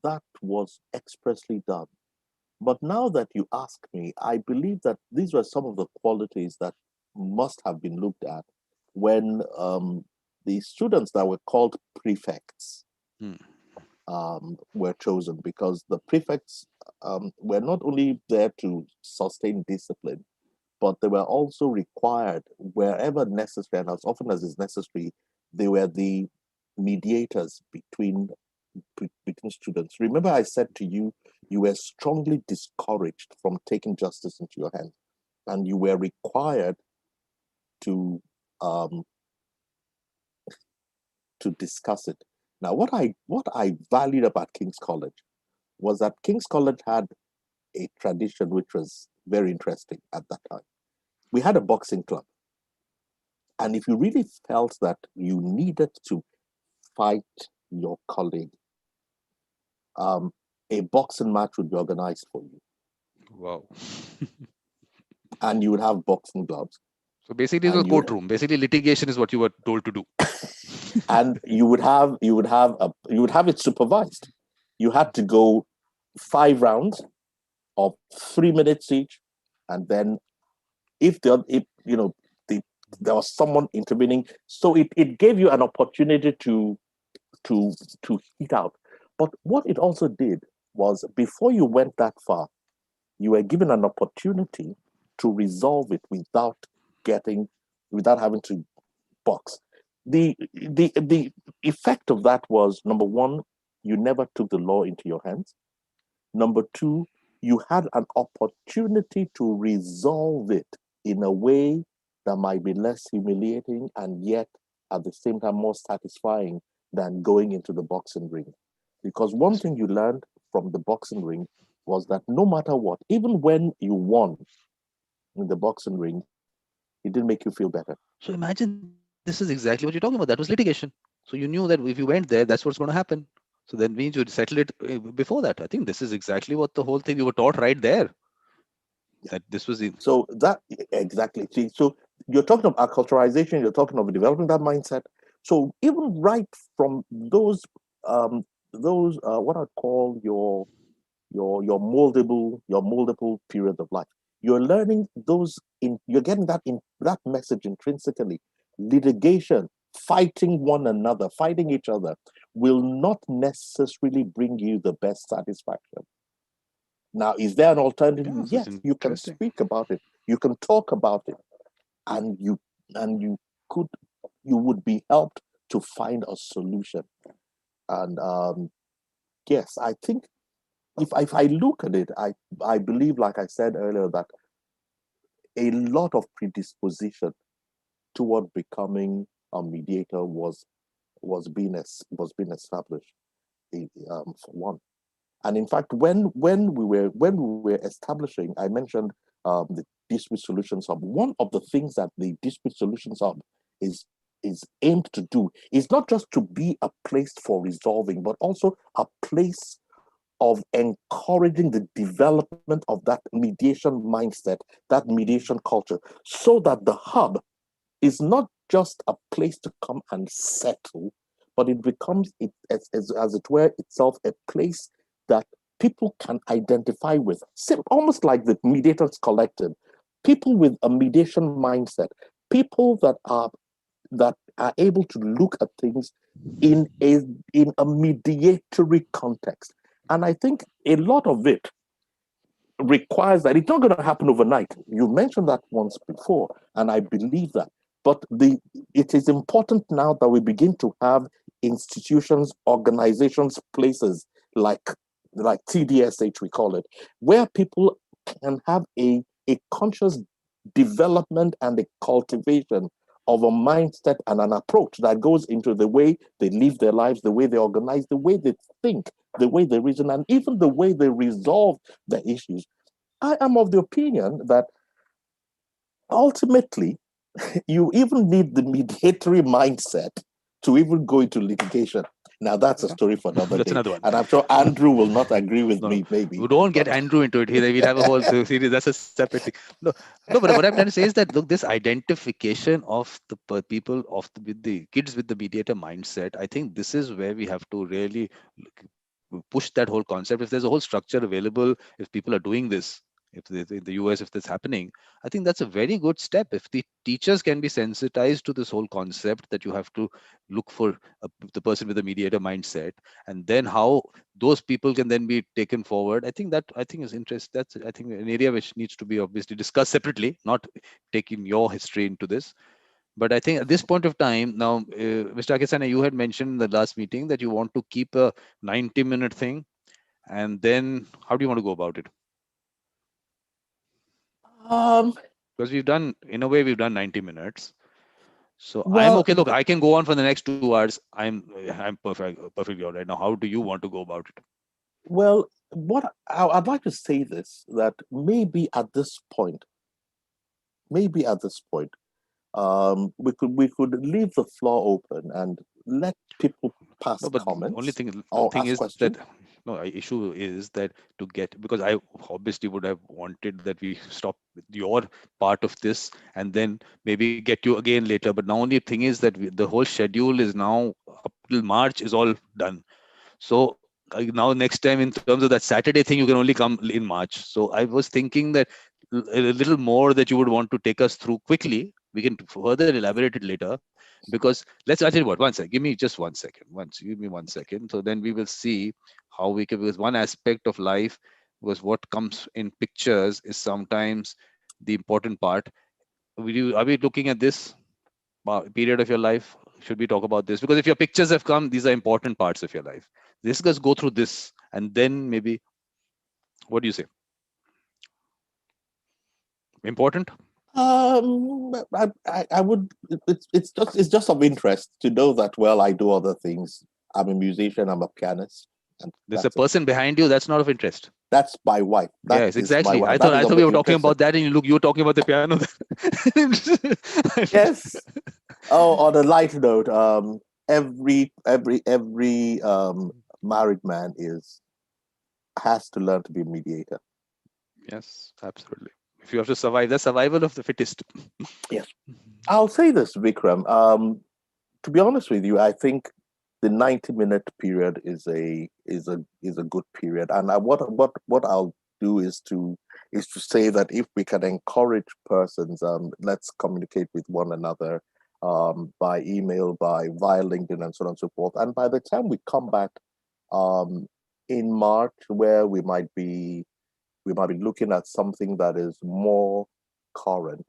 that was expressly done. But now that you ask me, I believe that these were some of the qualities that must have been looked at when the students that were called prefects were chosen, because the prefects were not only there to sustain discipline, but they were also required, wherever necessary and as often as is necessary, they were the mediators between students. Remember, I said to you, you were strongly discouraged from taking justice into your hands, and you were required to discuss it. Now, what I valued about King's College was that King's College had a tradition which was very interesting at that time. We had a boxing club. And if you really felt that you needed to fight your colleague, a boxing match would be organized for you. Wow. And you would have boxing gloves. So basically, it was a courtroom. Basically, litigation is what you were told to do. And you would have it supervised. You had to go 5 rounds of 3 minutes each, and then if there was someone intervening, so it gave you an opportunity to heat out. But what it also did was, before you went that far, you were given an opportunity to resolve it without having to box. The effect of that was, number one, you never took the law into your hands. Number two, you had an opportunity to resolve it in a way that might be less humiliating and yet at the same time more satisfying than going into the boxing ring. Because one thing you learned from the boxing ring was that no matter what, even when you won in the boxing ring, it didn't make you feel better. So imagine this is exactly what you're talking about. That was litigation. So you knew that if you went there, that's what's going to happen. So then means you'd settle it before that. I think this is exactly what the whole thing you were taught right there. That this was the So that exactly. See, so you're talking of acculturization, you're talking of developing that mindset. So even right from those what I call your moldable period of life, you're learning those in you're getting that in that message intrinsically. Litigation, fighting one another, fighting each other, will not necessarily bring you the best satisfaction. Now, is there an alternative? yeah, so Yes, it's you can interesting. speak about it. You can talk about it, and you could you would be helped to find a solution. And yes, I think if I look at it, I believe, like I said earlier, that a lot of predisposition toward becoming a mediator was being established. For one. And in fact, when we were establishing, I mentioned the dispute solutions hub. One of the things that the dispute solutions hub is aimed to do is not just to be a place for resolving, but also a place of encouraging the development of that mediation mindset, that mediation culture, so that the hub is not just a place to come and settle, but it becomes, as it were, itself a place that people can identify with. Almost like the mediators collective, people with a mediation mindset, people that are able to look at things in a mediatory context. And I think a lot of it requires that. It's not going to happen overnight. You mentioned that once before, and I believe that. But it is important now that we begin to have institutions, organizations, places like TDSH, we call it, where people can have a conscious development and a cultivation of a mindset and an approach that goes into the way they live their lives, the way they organize, the way they think, the way they reason, and even the way they resolve the issues. I am of the opinion that ultimately, you even need the mediatory mindset to even go into litigation. Now, that's a story for another That's day. another one. And I'm sure Andrew will not agree with No, me, maybe. we don't get but- Andrew into it. We'll have a whole series. That's a separate thing. No, but what I'm trying to say is that look, this identification of the people with the kids with the mediator mindset, I think this is where we have to really push that whole concept. If there's a whole structure available, if people are doing this, if in the US, if that's happening, I think that's a very good step. If the teachers can be sensitized to this whole concept that you have to look for the person with a mediator mindset, and then how those people can then be taken forward, I think is interest. That's I think an area which needs to be obviously discussed separately, not taking your history into this. But I think at this point of time now, Mr. Akisanya, you had mentioned in the last meeting that you want to keep a 90-minute thing, and then how do you want to go about it? Because we've done 90 minutes. So I'm okay. Look, I can go on for the next 2 hours. I'm perfectly all right. Now, how do you want to go about it? Well, I'd like to say this, that maybe at this point, we could leave the floor open and let people pass No, but comments. the only thing ask is questions. that issue is that to get, because I obviously would have wanted that we stop with your part of this and then maybe get you again later. But now only thing is that the whole schedule is now up till March is all done. So now next time in terms of that Saturday thing, you can only come in March. So I was thinking that a little more that you would want to take us through quickly. We can further elaborate it later, because I'll tell you what, one second, give me just 1 second. Give me 1 second. So then we will see how we can, because one aspect of life was what comes in pictures is sometimes the important part. Are we looking at this period of your life? Should we talk about this? Because if your pictures have come, these are important parts of your life. This guys go through this, and then maybe, what do you say? Important? I would. It's just of interest to know that. Well, I do other things. I'm a musician. I'm a pianist. And There's a that's it. person behind you that's not of interest. That's my wife. That Yes, is my exactly. wife. I That thought is of we were talking interest. about that, and you were talking about the piano. Yes. Oh, on a light note, every married man has to learn to be a mediator. Yes, absolutely. If you have to survive, the survival of the fittest. Yes. I'll say this, Vikram. To be honest with you, I think the 90-minute period is a good period. And what I'll do is to say that if we can encourage persons, let's communicate with one another by email, via LinkedIn, and so on and so forth. And by the time we come back in March, where we might be looking at something that is more current,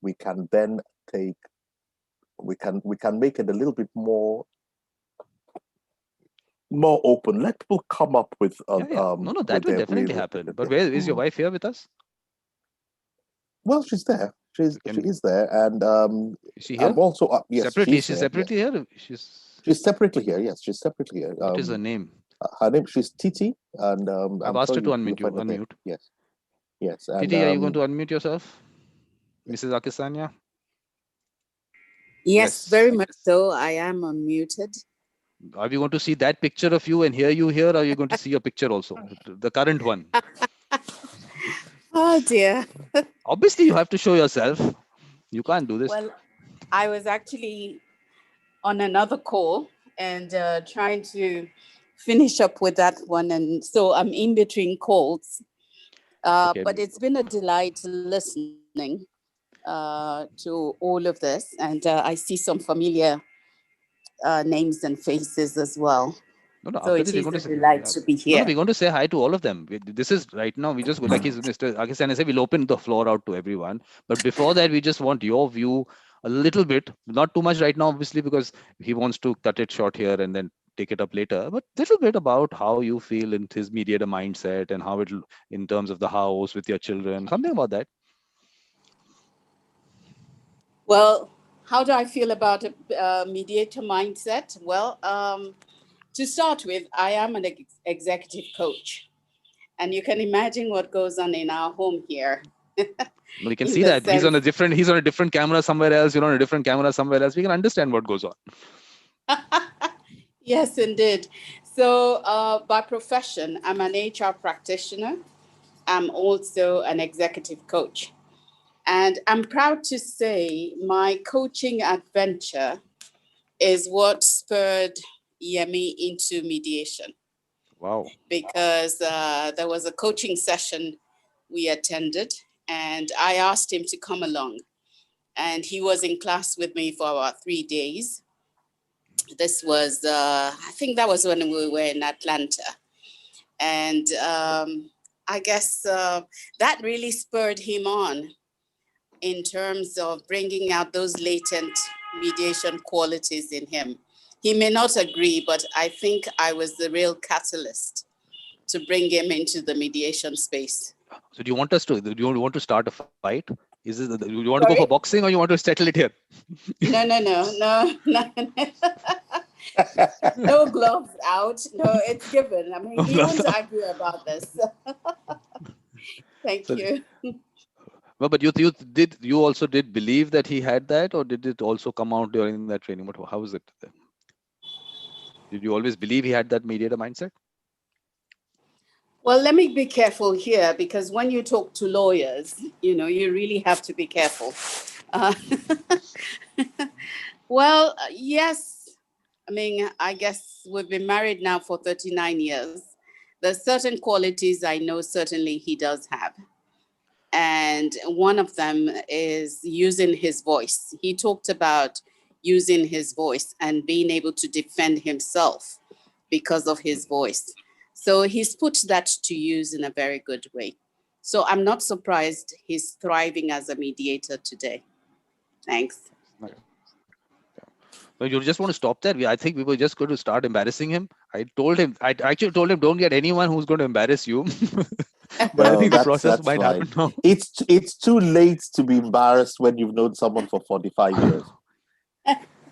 we can then we can make it a little bit more open. Let people come up with No, that will definitely happen. But where is your wife here with us? Well, she's there. She is there, and is she here? I'm also yes, separately. She's separately here. She's separately here. Yes, she's separately here. What is her name? Her name, she's Titi, and I've asked her to unmute you. Unmute. Yes, yes. And, Titi, are you going to unmute yourself, Mrs. Akisanya? Yes, very much so. I am unmuted. Are we going to see that picture of you and hear you here, or are you going to see your picture also, the current one? Oh dear. Obviously, you have to show yourself. You can't do this. Well, I was actually on another call and trying to finish up with that one, and so I'm in between calls. But it's been a delight listening to all of this, and I see some familiar names and faces as well. So it is a delight to be here. No, we're going to say hi to all of them. This is right now, we just go like Mr. Akisanya said, we'll open the floor out to everyone. But before that, we just want your view a little bit, not too much right now, obviously, because he wants to cut it short here and then take it up later, but a little bit about how you feel in his mediator mindset and how it, in terms of the house with your children, something about that. Well, how do I feel about a mediator mindset? Well, to start with, I am an executive coach, and you can imagine what goes on in our home here. Well, you can see that he's on a different camera somewhere else. You're on a different camera somewhere else. We can understand what goes on. Yes, indeed. So by profession, I'm an HR practitioner. I'm also an executive coach. And I'm proud to say my coaching adventure is what spurred Yemi into mediation. Wow. Because there was a coaching session we attended, and I asked him to come along. And he was in class with me for about 3 days. This was, I think that was when we were in Atlanta. And I guess that really spurred him on in terms of bringing out those latent mediation qualities in him. He may not agree, but I think I was the real catalyst to bring him into the mediation space. So do you want to start a fight? Is it, do you want to go for boxing, or you want to settle it here? No. No gloves out. No, it's given. I mean, he won't argue about this. Thank you. Well, but you also did believe that he had that, or did it also come out during that training? But how is it? Did you always believe he had that mediator mindset? Well, let me be careful here, because when you talk to lawyers, you really have to be careful. Well, yes. I mean, I guess we've been married now for 39 years. There's certain qualities I know certainly he does have. And one of them is using his voice. He talked about using his voice and being able to defend himself because of his voice. So he's put that to use in a very good way. So I'm not surprised he's thriving as a mediator today. Thanks. Well, you just want to stop there. I think we were just going to start embarrassing him. I actually told him, don't get anyone who's going to embarrass you. But I think the process might happen now. It's too late to be embarrassed when you've known someone for 45 years.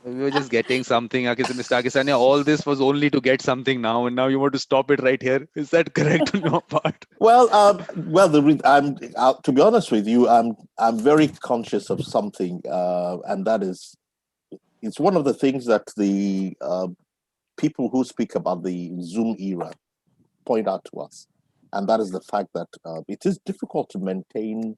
We were just getting something, Mr. Akisanya. All this was only to get something now, and now you want to stop it right here. Is that correct on your part? Well, to be honest with you, I'm very conscious of something, and that is, it's one of the things that the people who speak about the Zoom era point out to us, and that is the fact that it is difficult to maintain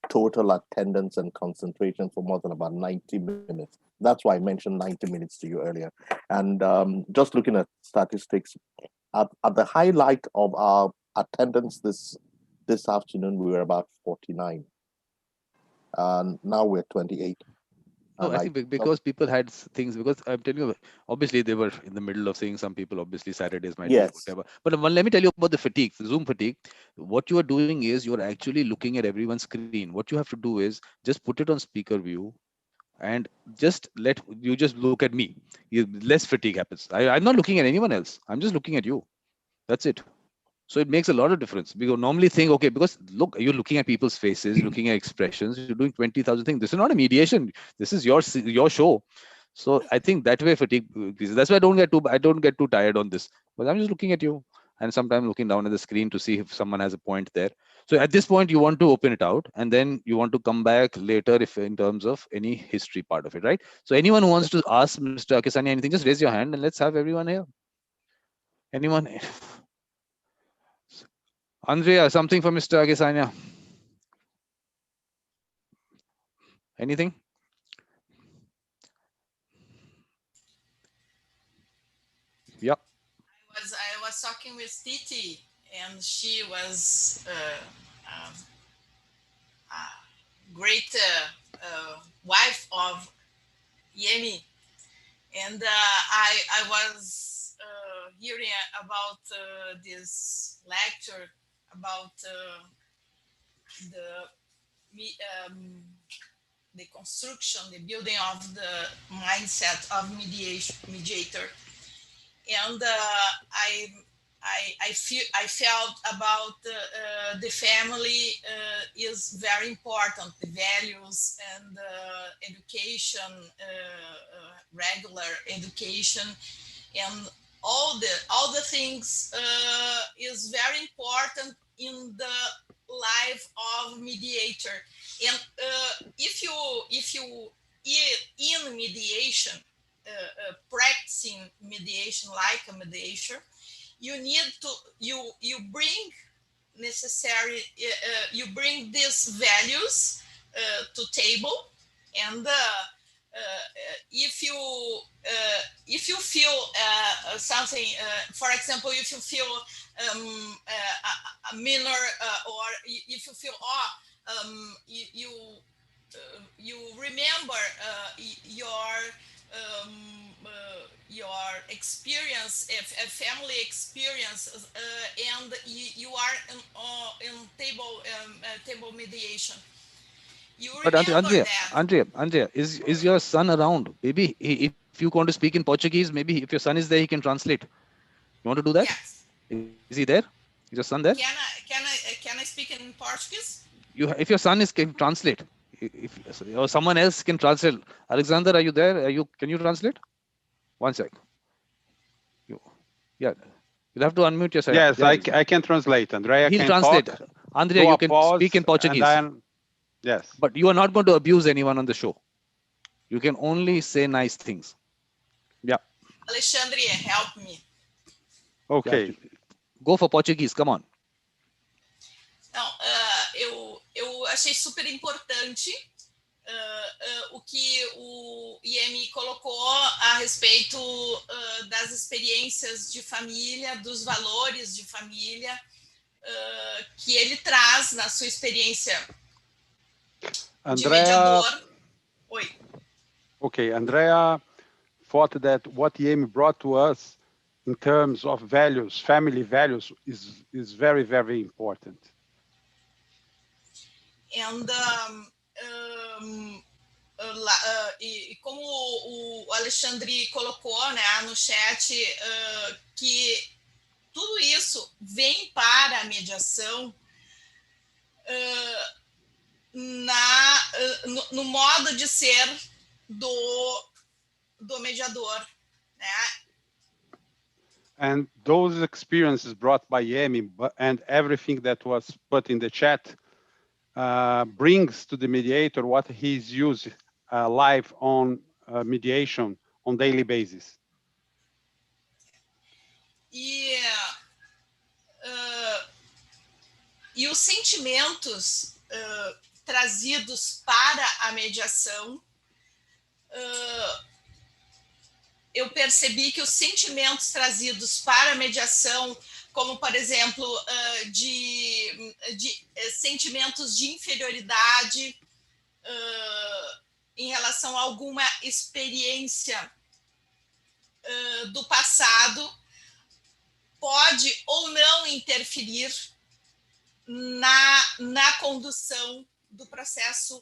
total attendance and concentration for more than about 90 minutes. That's why I mentioned 90 minutes to you earlier. And just looking at statistics, at the highlight of our attendance this afternoon, we were about 49. And now we're 28. No, I think because people had things, because I'm telling you, obviously they were in the middle of saying some people, obviously Saturdays might be whatever. But let me tell you about the fatigue, the Zoom fatigue. What you are doing is you're actually looking at everyone's screen. What you have to do is just put it on speaker view and just look at me. Less fatigue happens. I'm not looking at anyone else. I'm just looking at you. That's it. So it makes a lot of difference. We normally think, okay, because look, you're looking at people's faces, looking at expressions, you're doing 20,000 things. This is not a mediation. This is your show. So I think that way fatigue increases. That's why I don't get too tired on this. But I'm just looking at you and sometimes looking down at the screen to see if someone has a point there. So at this point, you want to open it out and then you want to come back later if in terms of any history part of it, right? So anyone who wants to ask Mr. Akisanya anything, just raise your hand and let's have everyone here. Anyone? Andrea, something for Mr. Akisanya? Anything? Yeah. I was talking with Titi, and she was great wife of Yemi, and I was hearing about this lecture about the construction, the building of the mindset of mediator, and I felt about the family is very important. The values and education, regular education, and all the things is very important in the life of mediator. And if you in mediation, practicing mediation like a mediator, you need to you bring necessary you bring these values to table, and if you feel something, for example, if you feel a minor, or if you feel you remember your experience, a family experience, and you are in table mediation. You remember that. Andrea, is your son around? Maybe if you want to speak in Portuguese, maybe if your son is there, he can translate. You want to do that? Yes. Is he there? Is your son there? Can I speak in Portuguese? If your son can translate, or someone else can translate. Alexander, are you there? Can you translate? One sec. Yeah, you'll have to unmute yourself. Yes, I can translate. Andrea He'll can translate. talk. Andrea, you can speak in Portuguese. Yes. But you are not going to abuse anyone on the show. You can only say nice things. Yeah. Alexandre, help me. Okay. Yeah. Go for Portuguese. Come on. Não, eu achei super importante o que o Yemi colocou a respeito das experiências de família, dos valores de família, que ele traz na sua experiência de mediador. Oi. Okay, Andrea thought that what Yemi brought to us in terms of values, family values, is very, very important. And e como o Alexandre colocou, né, no chat, que tudo isso vem para a mediação no modo de ser do mediador, né? And those experiences brought by Yemi and everything that was put in the chat brings to the mediator what he's used live on mediation on daily basis. E os sentimentos trazidos para a mediação, eu percebi que os sentimentos trazidos para a mediação, como, por exemplo, de sentimentos de inferioridade em relação a alguma experiência do passado, pode ou não interferir na condução do processo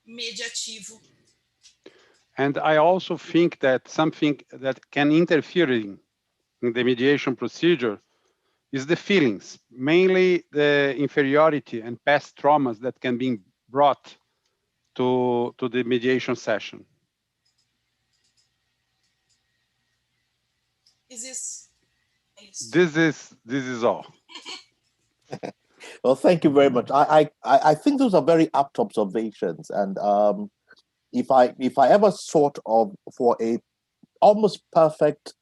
mediativo. And I also think that something that can interfere in the mediation procedure is the feelings, mainly the inferiority and past traumas that can be brought to the mediation session. This is all. Well, thank you very much. I think those are very apt observations, and if I ever sort of for a almost perfect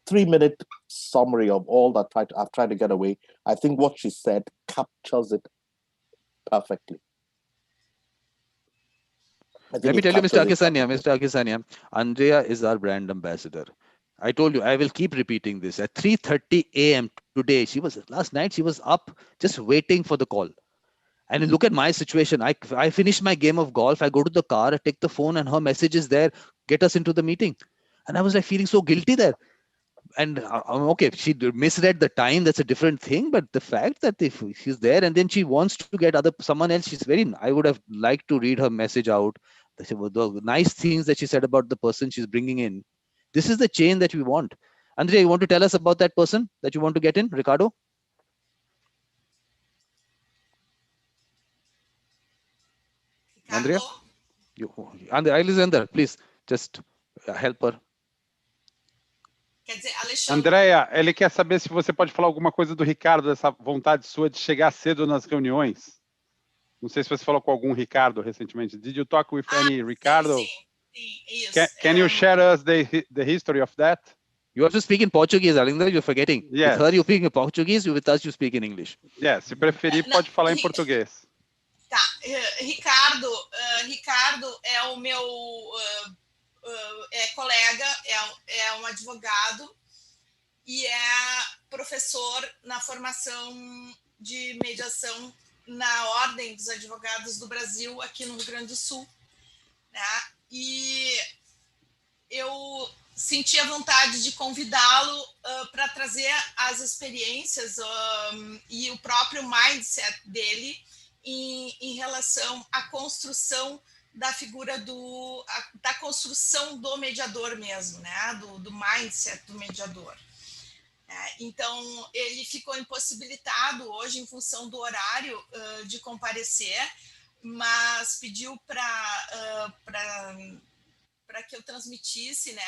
3-minute summary of all that I've tried to get away, I think what she said captures it perfectly. Let me tell you, Mr. Akisanya, Andrea is our brand ambassador. I told you, I will keep repeating this. At 3:30 a.m. today, last night she was up just waiting for the call. And look at my situation. I finished my game of golf. I go to the car, I take the phone, and her message is there, get us into the meeting. And I was like feeling so guilty there. And okay, she misread the time. That's a different thing. But the fact that if she's there and then she wants to get someone else, I would have liked to read her message out. The nice things that she said about the person she's bringing in. This is the chain that we want. Andrea, you want to tell us about that person that you want to get in, Ricardo? Andrea? Alexander, please just help her. Andrea, ele quer saber se você pode falar alguma coisa do Ricardo, dessa vontade sua de chegar cedo nas reuniões. Não sei se você falou com algum Ricardo recentemente. Did you talk with any Ricardo? Sim, isso. Can you share us the history of that? You have to speak in Portuguese, Alexander, you're forgetting. Yes. With her, you speak in Portuguese, with us, you speak in English. Yeah, se preferir, pode falar em português. Tá, Ricardo é o meu colega, é um advogado e é professor na formação de mediação na Ordem dos Advogados do Brasil, aqui no Rio Grande do Sul. Né? E eu senti a vontade de convidá-lo para trazer as experiências e o próprio mindset dele em relação à construção da figura da construção do mediador mesmo, né? do mindset do mediador. Então, ele ficou impossibilitado hoje em função do horário de comparecer, mas pediu para que eu transmitisse, né,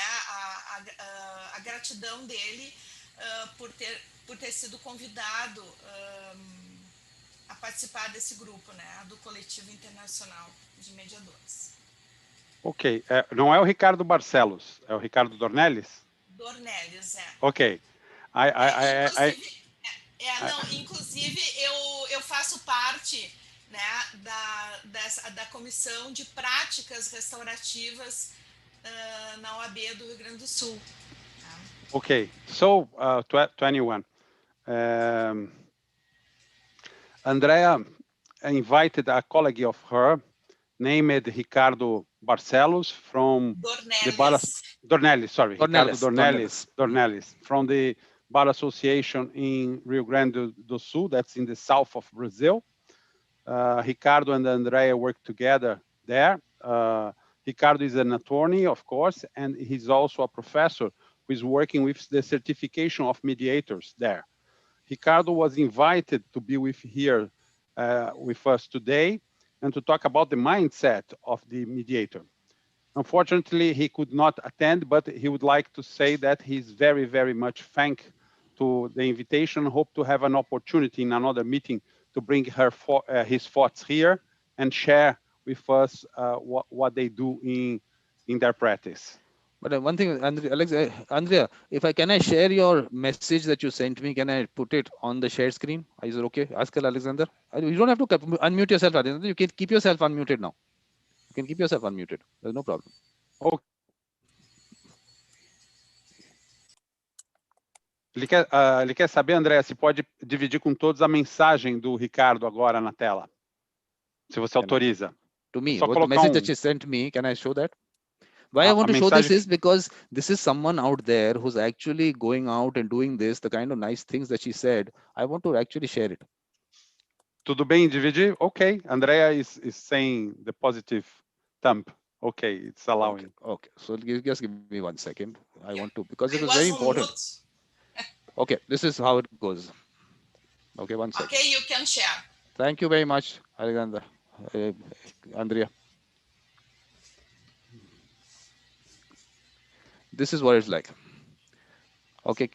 a gratidão dele por ter sido convidado a participar desse grupo, né, do Coletivo Internacional de Mediadores. Ok, não é o Ricardo Barcelos, é o Ricardo Dornelles? Dornelles, é. Ok. Inclusive eu faço parte, né, da comissão de práticas restaurativas na OAB do Rio Grande do Sul. Ok, so to anyone, Andrea invited a colleague of her named Ricardo Barcelos from the Bar Dornelles from the Bar Association in Rio Grande do Sul, that's in the south of Brazil. Ricardo and Andrea work together there. Ricardo is an attorney, of course, and he's also a professor who is working with the certification of mediators there. Ricardo was invited to be here with us today and to talk about the mindset of the mediator. Unfortunately, he could not attend, but he would like to say that he's very, very much thankful to the invitation. Hope to have an opportunity in another meeting to bring his thoughts here and share with us what they do in their practice. But one thing, Andrea, can I share your message that you sent me? Can I put it on the share screen? Is it okay? Ask Alexander. You don't have to unmute yourself, Alexander. You can keep yourself unmuted now. You can keep yourself unmuted. There's no problem. Okay. Ele quer saber, André, se pode dividir com todos a mensagem do Ricardo agora na tela. Se você autoriza. To me, what the message that you sent me, can I show that? Why I want to show this is because this is someone out there who's actually going out and doing this, the kind of nice things that she said. I want to actually share it. Tudo bem dividir? Okay. Andrea is saying the positive thumb. Okay, it's allowing. Okay. So just give me 1 second. I want to, because it was very important. Okay, this is how it goes. Okay, 1 second. Okay, you can share. Thank you very much, Alexander. Andrea. This is what it's like. Okay,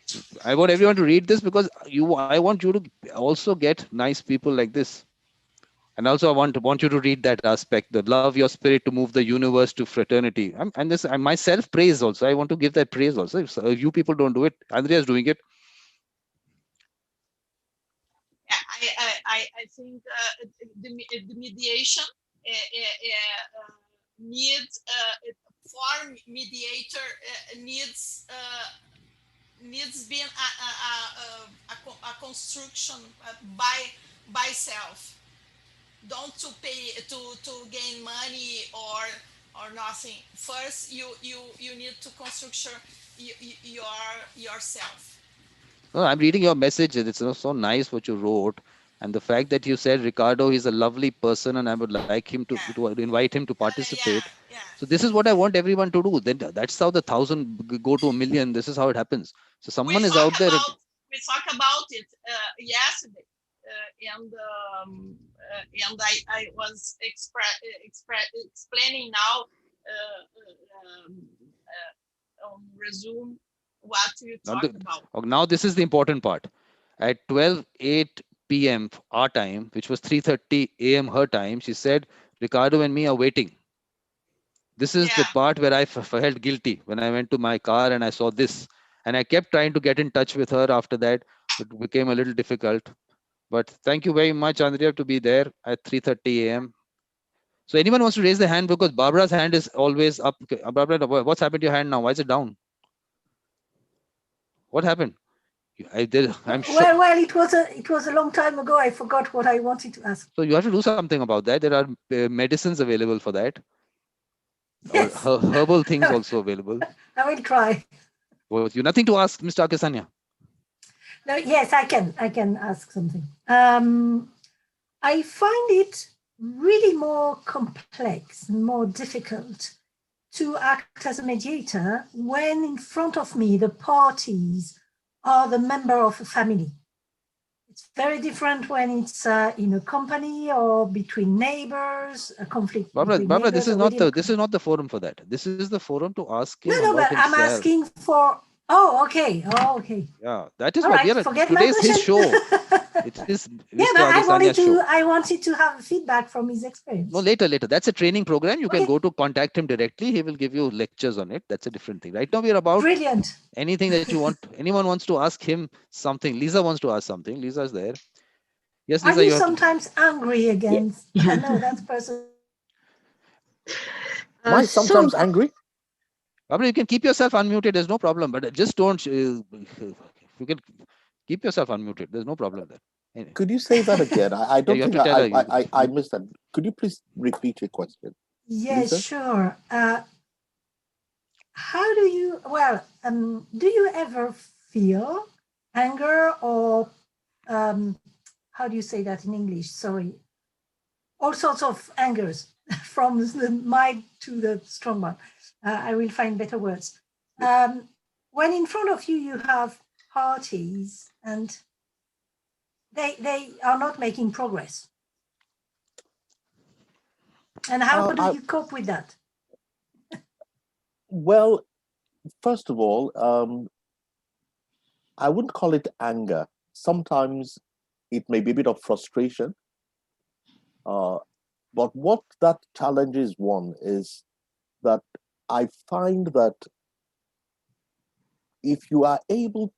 I want everyone to read this because I want you to also get nice people like this. And also I want you to read that aspect, the love your spirit to move the universe to fraternity. And this, I myself praise also. I want to give that praise also. If you people don't do it, Andrea is doing it. I think the mediation needs for mediator needs being a construction by self. Don't to pay to gain money or nothing. First, you need to construct yourself. No, I'm reading your message. It's so nice what you wrote. And the fact that you said, Ricardo, he's a lovely person and I would like him to invite him to participate. So this is what I want everyone to do. Then that's how the 1,000 go to 1,000,000. This is how it happens. So someone is out there. We talked about it yesterday. And I was explaining now on resume what you talked about. Now this is the important part. At 12:08 p.m. our time, which was 3:30 a.m. her time, she said, Ricardo and me are waiting. This is the part where I felt guilty when I went to my car and I saw this. And I kept trying to get in touch with her after that. It became a little difficult. But thank you very much, Andrea, to be there at 3:30 a.m. So anyone wants to raise their hand, because Barbara's hand is always up. Barbara, what's happened to your hand now? Why is it down? What happened? I'm sure. Well, it was a long time ago. I forgot what I wanted to ask. So you have to do something about that. There are medicines available for that. Yes. Or herbal things also available. I will try. Well, you nothing to ask, Mr. Akisanya. No, yes, I can ask something. I find it really more complex and more difficult to act as a mediator when in front of me the parties are the member of a family. It's very different when it's in a company or between neighbors, a conflict. Barbara, this is not the forum for that. This is the forum to ask him. No, but himself. I'm asking for. Oh, okay. Oh, okay. Yeah, that is all what right, we are. Today's his show. It is. Yeah, but I wanted to have feedback from his experience. No, later. That's a training program. You can go to contact him directly. He will give you lectures on it. That's a different thing. Right now we are about brilliant. Anything that you want. Anyone wants to ask him something. Lisa wants to ask something. Lisa's there. Yes, Lisa. Are you sometimes angry against? Yeah. No, that's personal. Am I sometimes angry? Barbara, you can keep yourself unmuted. There's no problem. But just don't. You can keep yourself unmuted. There's no problem there. Anyway. Could you say that again? I don't think I missed that. Could you please repeat your question? Yes, Lisa? Sure. How do you? Well, do you ever feel anger or how do you say that in English? Sorry. All sorts of angers, from the mild to the strong one. I will find better words. When in front of you, you have parties and they are not making progress. And how do you cope with that? Well, first of all, I wouldn't call it anger. Sometimes it may be a bit of frustration. But what that challenges one is that I find that if you are able,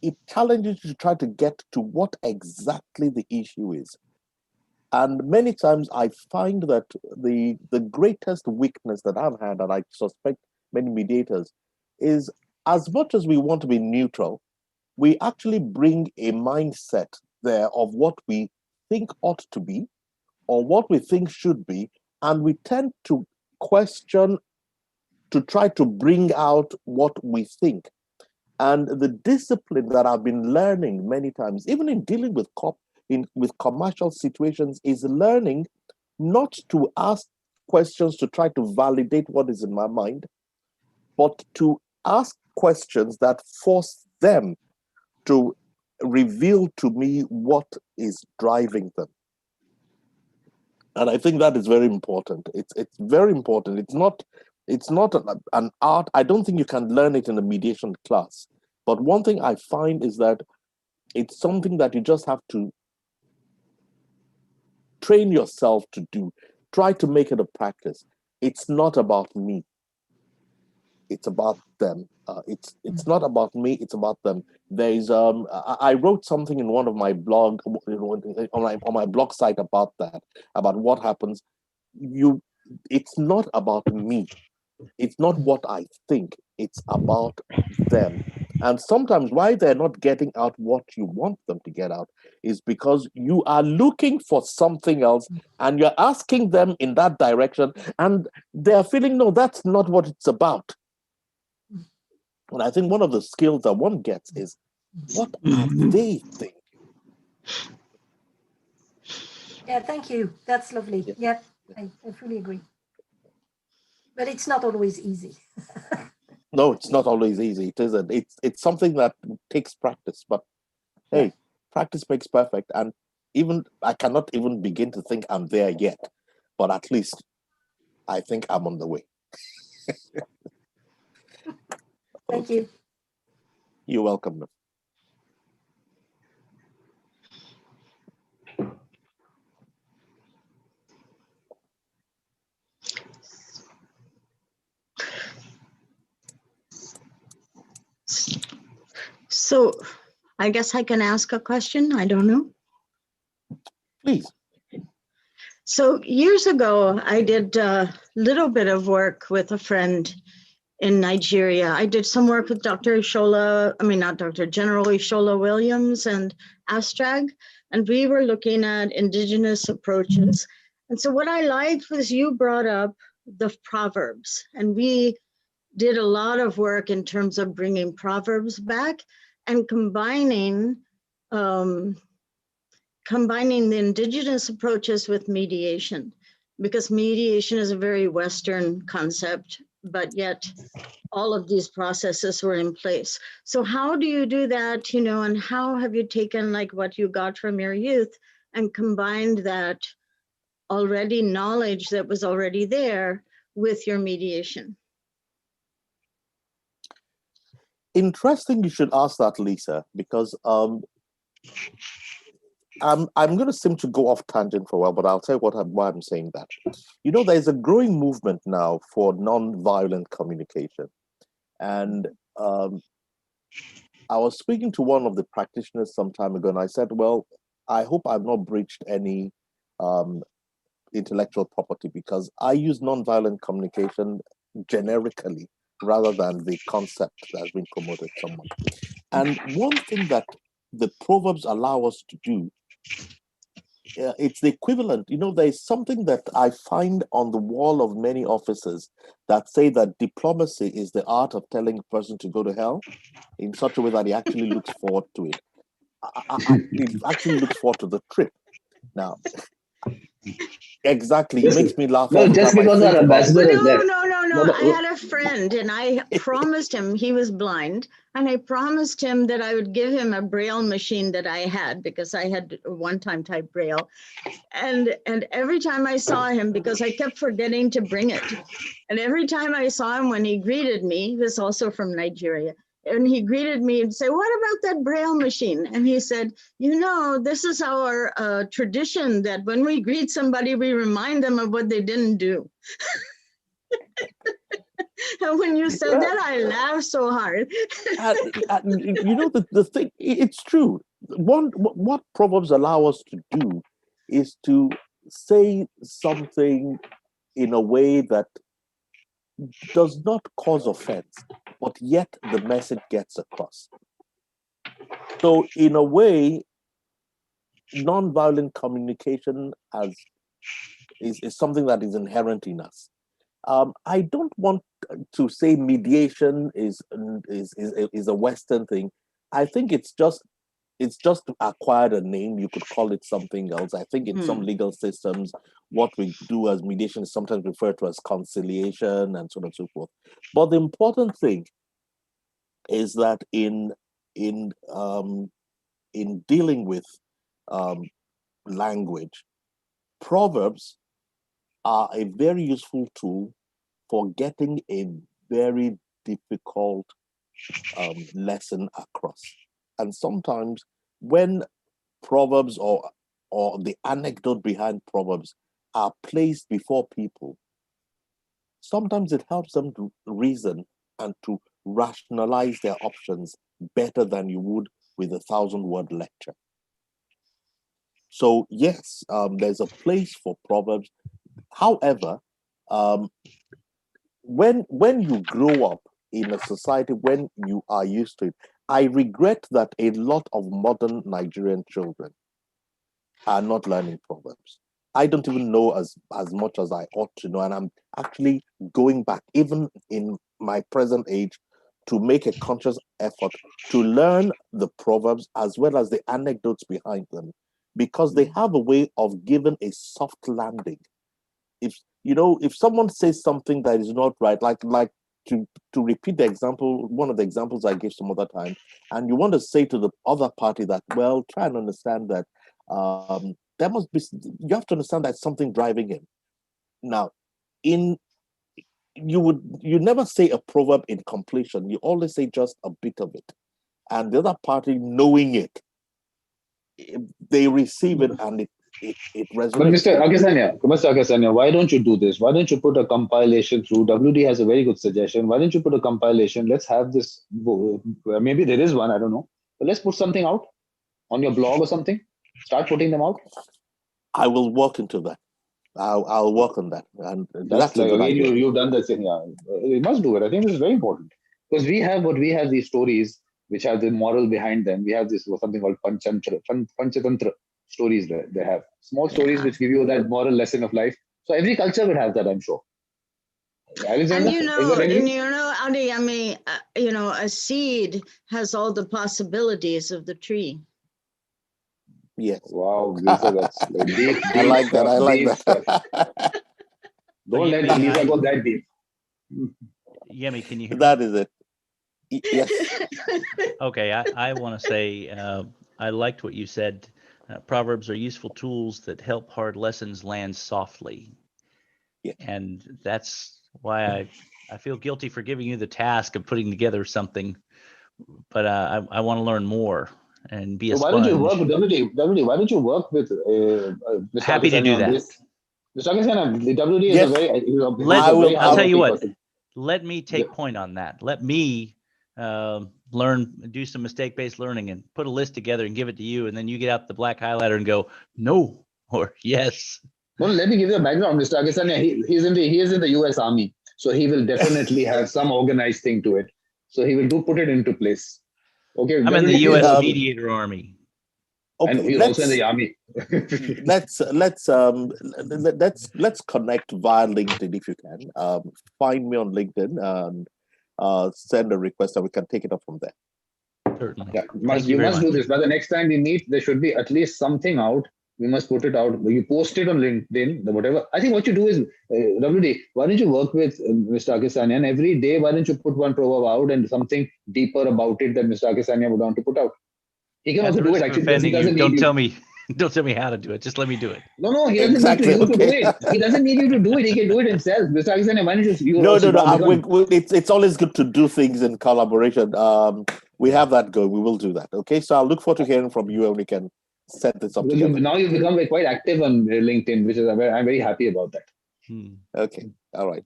it challenges you to try to get to what exactly the issue is. And many times I find that the greatest weakness that I've had, and I suspect many mediators, is as much as we want to be neutral, we actually bring a mindset there of what we think ought to be or what we think should be, and we tend to question to try to bring out what we think. And the discipline that I've been learning many times, even in dealing with with commercial situations, is learning not to ask questions to try to validate what is in my mind, but to ask questions that force them to reveal to me what is driving them. And I think that is very important. It's very important. It's not an art. I don't think you can learn it in a mediation class. But one thing I find is that it's something that you just have to train yourself to do. Try to make it a practice. It's not about me. It's about them. It's not about me. It's about them. There is I wrote something in one of my blog on my blog site about that, about what happens. It's not about me. It's not what I think. It's about them. And sometimes why they're not getting out what you want them to get out is because you are looking for something else and you're asking them in that direction, and they're feeling, no, that's not what it's about. And I think one of the skills that one gets is, what are they thinking? Yeah, thank you. That's lovely. Yeah, I fully agree. But it's not always easy. No, it's not always easy. It isn't. It's something that takes practice. But hey, practice makes perfect. And even I cannot even begin to think I'm there yet. But at least I think I'm on the way. Thank you. You're welcome. So I guess I can ask a question. I don't know. Please. So years ago, I did a little bit of work with a friend in Nigeria. I did some work with General Ishola Williams and Astrag, and we were looking at indigenous approaches. And so what I liked was you brought up the proverbs, and we did a lot of work in terms of bringing proverbs back and combining the indigenous approaches with mediation, because mediation is a very Western concept, but yet all of these processes were in place. So how do you do that, and how have you taken like what you got from your youth and combined that already knowledge that was already there with your mediation? Interesting you should ask that, Lisa, because I'm going to seem to go off tangent for a while, but I'll tell you why I'm saying that. There's a growing movement now for non-violent communication. And I was speaking to one of the practitioners some time ago, and I said, well, I hope I've not breached any intellectual property, because I use non-violent communication generically rather than the concept that has been promoted somewhat. And one thing that the proverbs allow us to do, it's the equivalent. There's something that I find on the wall of many offices that say that diplomacy is the art of telling a person to go to hell in such a way that he actually looks forward to it. He actually looks forward to the trip. Now, exactly, it makes me laugh. No, just because our ambassador is there. I had a friend and I promised him, he was blind, and I promised him that I would give him a Braille machine that I had because I had one-time type Braille. And every time I saw him, because I kept forgetting to bring it, and every time I saw him when he greeted me, he was also from Nigeria, and he greeted me and say, "What about that Braille machine?" And he said, "This is our tradition that when we greet somebody, we remind them of what they didn't do." And when you said that, I laughed so hard. The thing, it's true. What Proverbs allow us to do is to say something in a way that does not cause offense, but yet the message gets across. So in a way, nonviolent communication is something that is inherent in us. I don't want to say mediation is a Western thing. I think it's just acquired a name. You could call it something else. I think in some legal systems, what we do as mediation is sometimes referred to as conciliation and so on and so forth. But the important thing is that in dealing with language, Proverbs are a very useful tool for getting a very difficult lesson across. And sometimes when Proverbs or the anecdote behind Proverbs are placed before people, sometimes it helps them to reason and to rationalize their options better than you would with a 1,000-word lecture. So yes, there's a place for Proverbs. However, when you grow up in a society, when you are used to it, I regret that a lot of modern Nigerian children are not learning Proverbs. I don't even know as much as I ought to know, and I'm actually going back, even in my present age, to make a conscious effort to learn the Proverbs as well as the anecdotes behind them, because they have a way of giving a soft landing. If someone says something that is not right, like to repeat the example, one of the examples I gave some other time, and you want to say to the other party that, well, try and understand that there must be, you have to understand that something driving him. Now, you never say a proverb in completion. You always say just a bit of it, and the other party knowing it, they receive it and it resonates. But Mr. Akisanya, why don't you do this? Why don't you put a compilation through? WD has a very good suggestion. Why don't you put a compilation? Let's have this. Maybe there is one, I don't know. But let's put something out on your blog or something. Start putting them out. I will work into that. I'll work on that. And that's like, again, you've done this thing. Yeah, you must do it. I think this is very important because we have these stories which have the moral behind them. We have this something called Panchatantra stories. They have small stories which give you that moral lesson of life. So every culture would have that, I'm sure. Alexander, Adeyemi, a seed has all the possibilities of the tree. Yes. Wow, Lisa, that's deep. I like that. I like that. Don't let Lisa go that deep. Yemi, can you hear me? That is it. Yes. Okay, I want to say I liked what you said. Proverbs are useful tools that help hard lessons land softly. Yeah. And that's why I feel guilty for giving you the task of putting together something, but I want to learn more and be a why sponge. Don't you work with WD? Why don't you work with Mr. Happy to do that. Mr. Akisanya, WD is a very I'll tell you what. Let me take point on that. Let me do some mistake-based learning and put a list together and give it to you, and then you get out the black highlighter and go no or yes. Well, let me give you a background, Mr. Akisanya. He is in the U.S. Army, so he will definitely have some organized thing to it. So he will put it into place. Okay, I'm in the U.S. Mediator Army. Okay, and he's also in the Army. let's connect via LinkedIn if you can. Find me on LinkedIn and send a request, and we can take it up from there. Certainly. Yeah, you must do this. By the next time we meet, there should be at least something out We must put it out. You post it on LinkedIn, whatever. I think what you do is, WD, why don't you work with Mr. Akisanya, and every day, why don't you put one proverb out and something deeper about it that Mr. Akisanya would want to put out? He can At also the do it risk of actually because he offending you, doesn't need don't you. tell me, don't tell me how to do it. Just let me do it. No, he doesn't need you to do it. He doesn't need you to do it. He can do it himself. Mr. Akisanya, why don't you No. also now become... It's always good to do things in collaboration. We have that going. We will do that. Okay, so I'll look forward to hearing from you, and we can set this up Because together. now you've become quite active on LinkedIn, which is I'm very happy about that. Okay, all right.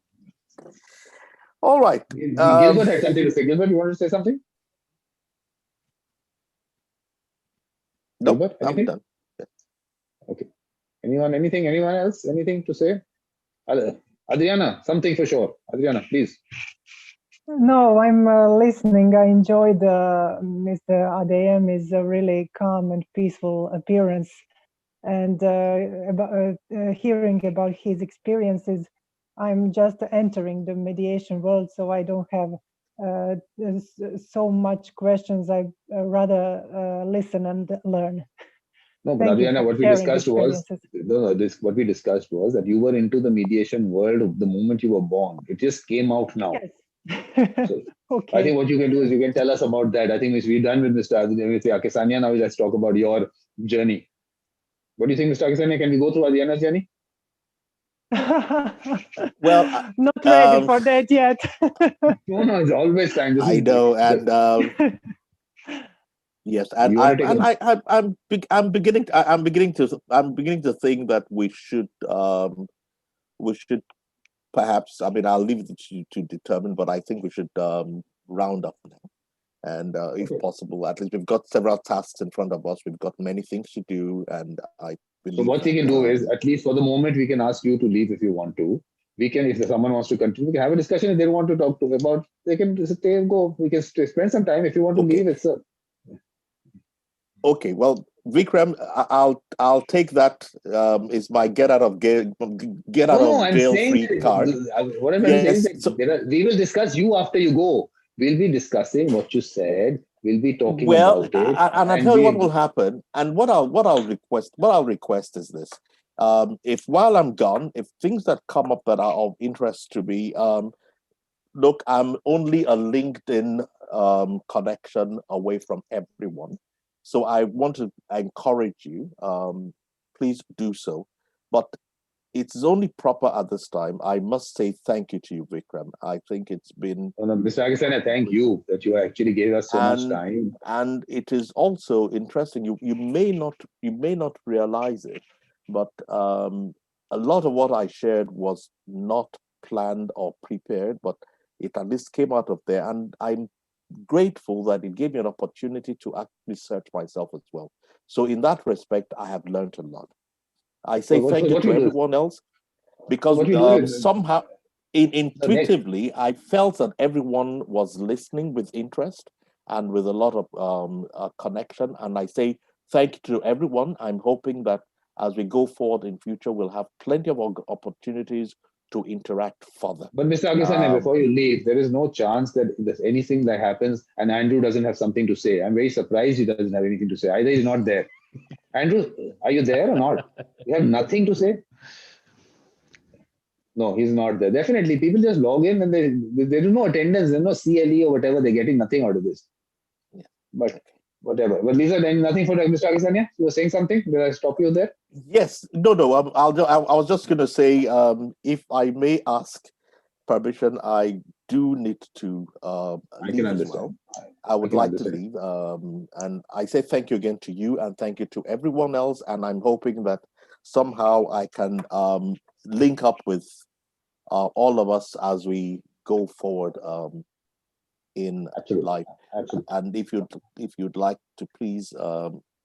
All right. Gilbert had something to say. Gilbert, you want to say something? Nope, Gilbert, I'm anything? done. Okay. Anyone else? Anything to say? Adriana, something for sure. Adriana, please. No, I'm listening. I enjoyed Mr. Adeyemi's really calm and peaceful appearance, and about hearing about his experiences. I'm just entering the mediation world, so I don't have so much questions. I rather listen and learn. No, but Adriana, what we discussed was what we discussed was that you were into the mediation world the moment you were born. It just came out now. Yes. So Okay. I think what you can do is you can tell us about that. I think we're done with Mr. Akisanya. Now let's talk about your journey. What do you think, Mr. Akisanya? Can we go through Adriana's journey? Well, not ready for that yet. No, it's always time. I know, and yes, and I'm beginning to think that we should perhaps. I mean, I'll leave it to determine, but I think we should round up now. And if possible, at least we've got several tasks in front of us. We've got many things to do, and I believe. So what we can do is, at least for the moment, we can ask you to leave if you want to. We can, if someone wants to continue, we can have a discussion. If they want to talk to about, they can stay and go. We can spend some time. If you want to leave, it's okay. Well, Vikram, I'll take that. Is my get out of jail free card. What I'm trying to say is that we will discuss you after you go. We'll be discussing what you said. We'll be talking about it. And I'll tell you what will happen. And what I'll request is this. If while I'm gone, if things that come up that are of interest to me, look, I'm only a LinkedIn connection away from everyone. So I want to encourage you, please do so. But it's only proper at this time. I must say thank you to you, Vikram. I think it's been... Mr. Akisanya, thank you that you actually gave us so much time. And it is also interesting. You may not realize it, but a lot of what I shared was not planned or prepared, but it at least came out of there. And I'm grateful that it gave me an opportunity to actually search myself as well. So in that respect, I have learned a lot. I say thank you to everyone else, because somehow, intuitively, I felt that everyone was listening with interest and with a lot of connection. And I say thank you to everyone. I'm hoping that as we go forward in future, we'll have plenty of opportunities to interact further. But Mr. Akisanya, before you leave, there is no chance that there's anything that happens and Andrew doesn't have something to say. I'm very surprised he doesn't have anything to say. Either he's not there. Andrew, are you there or not? You have nothing to say? No, he's not there. Definitely, people just log in and there is no attendance, there's no CLE or whatever. They're getting nothing out of this. Yeah. But whatever. But Lisa, nothing for Mr. Akisanya? You were saying something? Did I stop you there? Yes. No. I was just going to say, if I may ask permission, I do need to leave as well. I would like to leave. And I say thank you again to you, and thank you to everyone else. And I'm hoping that somehow I can link up with all of us as we go forward in life. Absolutely. And if you'd like to please